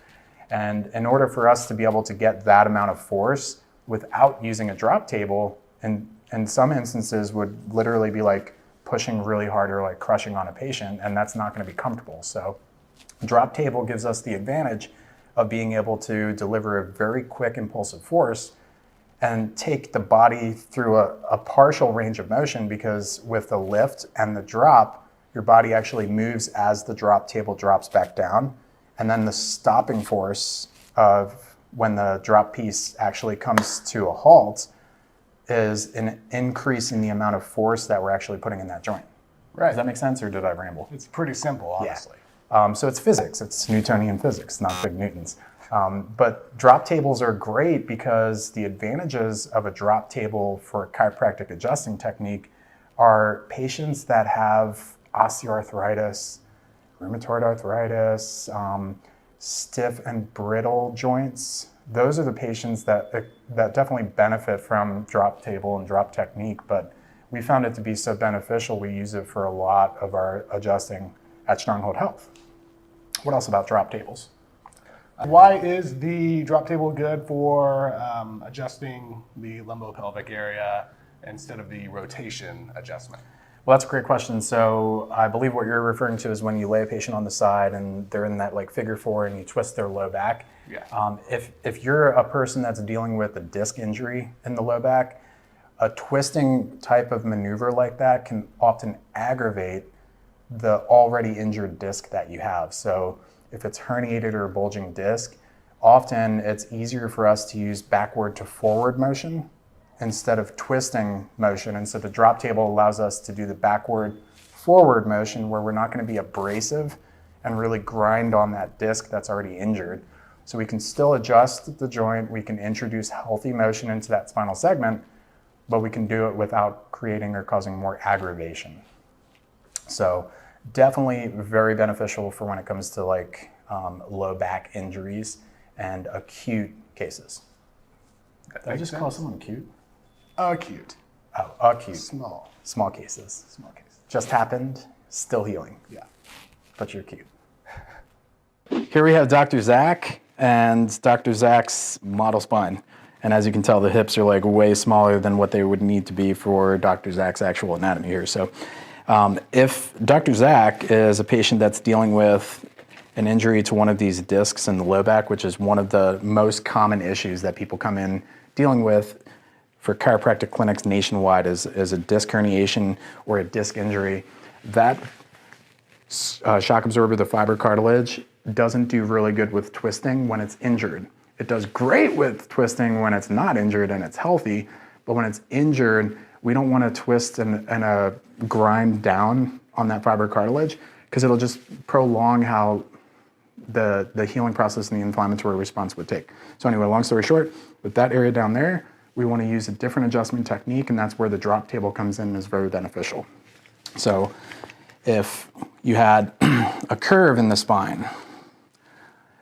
And in order for us to be able to get that amount of force without using a drop table, and in some instances would literally be like pushing really hard or like crushing on a patient, and that's not going to be comfortable. So a drop table gives us the advantage of being able to deliver a very quick impulsive force and take the body through a partial range of motion, because with the lift and the drop, your body actually moves as the drop table drops back down. And then the stopping force of when the drop piece actually comes to a halt is an increase in the amount of force that we're actually putting in that joint. Right. Does that make sense, or did I ramble? It's pretty simple, honestly. Yeah. So it's physics. It's Newtonian physics, not big Newtons. But drop tables are great because the advantages of a drop table for a chiropractic adjusting technique are patients that have osteoarthritis, rheumatoid arthritis, stiff and brittle joints, those are the patients that definitely benefit from drop table and drop technique, but we found it to be so beneficial we use it for a lot of our adjusting at Stronghold Health. What else about drop tables? Why is the drop table good for adjusting the lumbopelvic area instead of the rotation adjustment? Well, that's a great question. So I believe what you're referring to is when you lay a patient on the side and they're in that like figure four and you twist their low back. Yeah. If you're a person that's dealing with a disc injury in the low back, a twisting type of maneuver like that can often aggravate the already injured disc that you have. So if it's herniated or bulging disc, often it's easier for us to use backward to forward motion instead of twisting motion. And so the drop table allows us to do the backward forward motion where we're not going to be abrasive and really grind on that disc that's already injured. So we can still adjust the joint, we can introduce healthy motion into that spinal segment, but we can do it without creating or causing more aggravation. So definitely very beneficial for when it comes to like low back injuries and acute cases. Did I just call someone cute? Acute. Oh, acute. Small. Small cases. Small cases. Just happened, still healing. Yeah. But you're cute. Here we have Dr. Zack and Dr. Zack's model spine. And as you can tell, the hips are like way smaller than what they would need to be for Dr. Zack's actual anatomy here. So if Dr. Zack is a patient that's dealing with an injury to one of these discs in the low back, which is one of the most common issues that people come in dealing with for chiropractic clinics nationwide is a disc herniation or a disc injury, that shock absorber, the fiber cartilage, doesn't do really good with twisting when it's injured. It does great with twisting when it's not injured and it's healthy, but when it's injured, we don't want to twist and grind down on that fiber cartilage because it'll just prolong how the healing process and the inflammatory response would take. So anyway, long story short, with that area down there, we want to use a different adjustment technique, and that's where the drop table comes in and is very beneficial. So if you had a curve in the spine,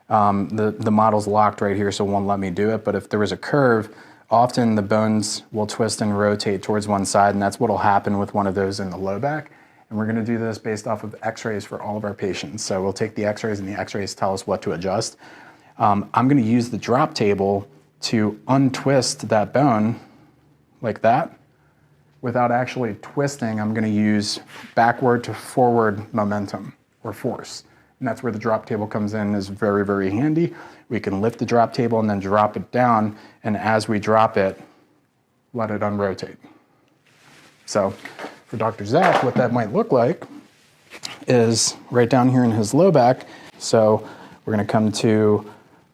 the model's locked right here, so it won't let me do it, but if there was a curve, often the bones will twist and rotate towards one side, and that's what will happen with one of those in the low back. And we're going to do this based off of x-rays for all of our patients. So we'll take the x-rays, and the x-rays tell us what to adjust. I'm going to use the drop table to untwist that bone like that. Without actually twisting, I'm going to use backward to forward momentum or force. And that's where the drop table comes in, is very, very handy. We can lift the drop table and then drop it down, and as we drop it, let it unrotate. So for Dr. Zack, what that might look like is right down here in his low back. So we're going to come to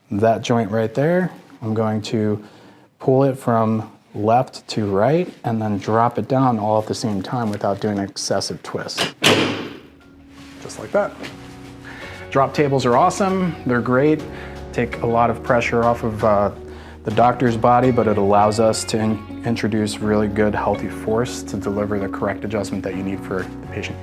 that joint right there. I'm going to pull it from left to right and then drop it down all at the same time without doing an excessive twist. Just like that. Drop tables are awesome. They're great. Take a lot of pressure off of the doctor's body, but it allows us to introduce really good, healthy force to deliver the correct adjustment that you need for the patient.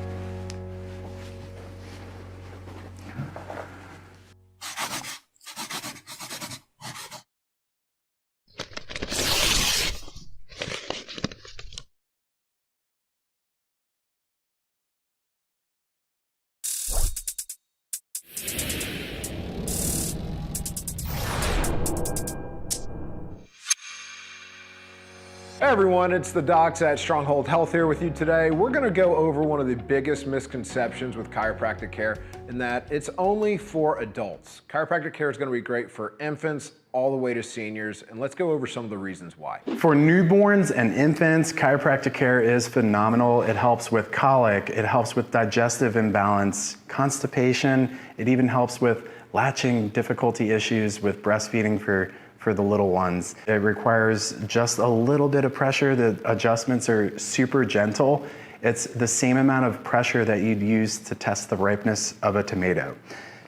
Hey everyone, it's the docs at Stronghold Health here with you today. We're going to go over one of the biggest misconceptions with chiropractic care, in that it's only for adults. Chiropractic care is going to be great for infants all the way to seniors, and let's go over some of the reasons why. For newborns and infants, chiropractic care is phenomenal. It helps with colic, it helps with digestive imbalance, constipation, it even helps with latching difficulty issues with breastfeeding for the little ones. It requires just a little bit of pressure. The adjustments are super gentle. It's the same amount of pressure that you'd use to test the ripeness of a tomato.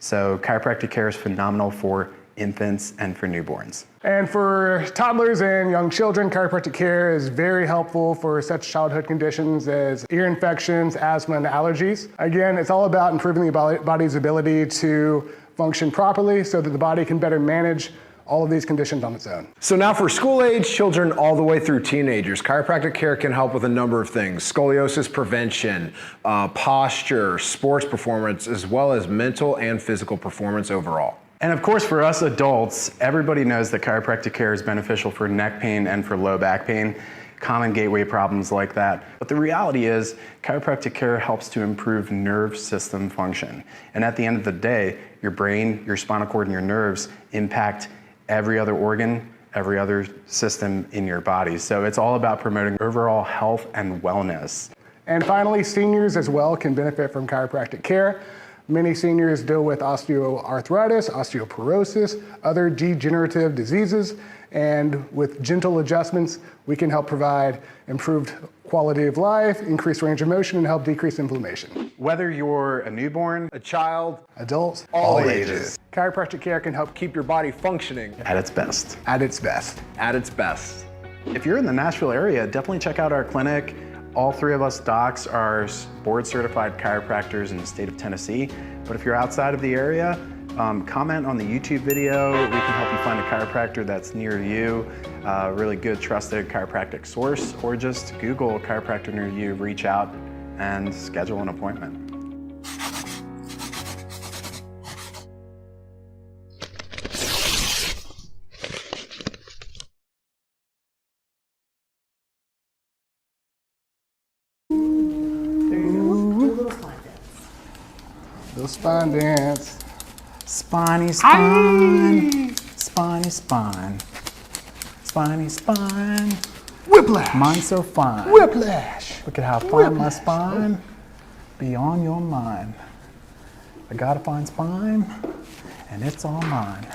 So chiropractic care is phenomenal for infants and for newborns. And for toddlers and young children, chiropractic care is very helpful for such childhood conditions as ear infections, asthma, and allergies. Again, it's all about improving the body's ability to function properly so that the body can better manage all of these conditions on its own. So now for school-age children all the way through teenagers, chiropractic care can help with a number of things: scoliosis prevention, posture, sports performance, as well as mental and physical performance overall. And of course, for us adults, everybody knows that chiropractic care is beneficial for neck pain and for low back pain, common gateway problems like that. But the reality is, chiropractic care helps to improve nerve system function. And at the end of the day, your brain, your spinal cord, and your nerves impact every other organ, every other system in your body. So it's all about promoting overall health and wellness. And finally, seniors as well can benefit from chiropractic care. Many seniors deal with osteoarthritis, osteoporosis, other degenerative diseases, and with gentle adjustments, we can help provide improved quality of life, increased range of motion, and help decrease inflammation. Whether you're a newborn, A child, Adults, all ages. Chiropractic care can help Keep your body functioning at its best. at its best. at its best. If you're in the Nashville area, definitely check out our clinic. All three of us docs are board certified chiropractors in the state of Tennessee. But if you're outside of the area, comment on the YouTube video. We can help you find a chiropractor that's near you, a really good trusted chiropractic source, or just Google chiropractor near you, reach out and schedule an appointment. Little spine dance. Spiny spine, spiny spine, spiny spine. Whiplash. Mine's so fine. Whiplash. Look at how fine my spine. Be on your mind. I got a fine spine, and it's all mine.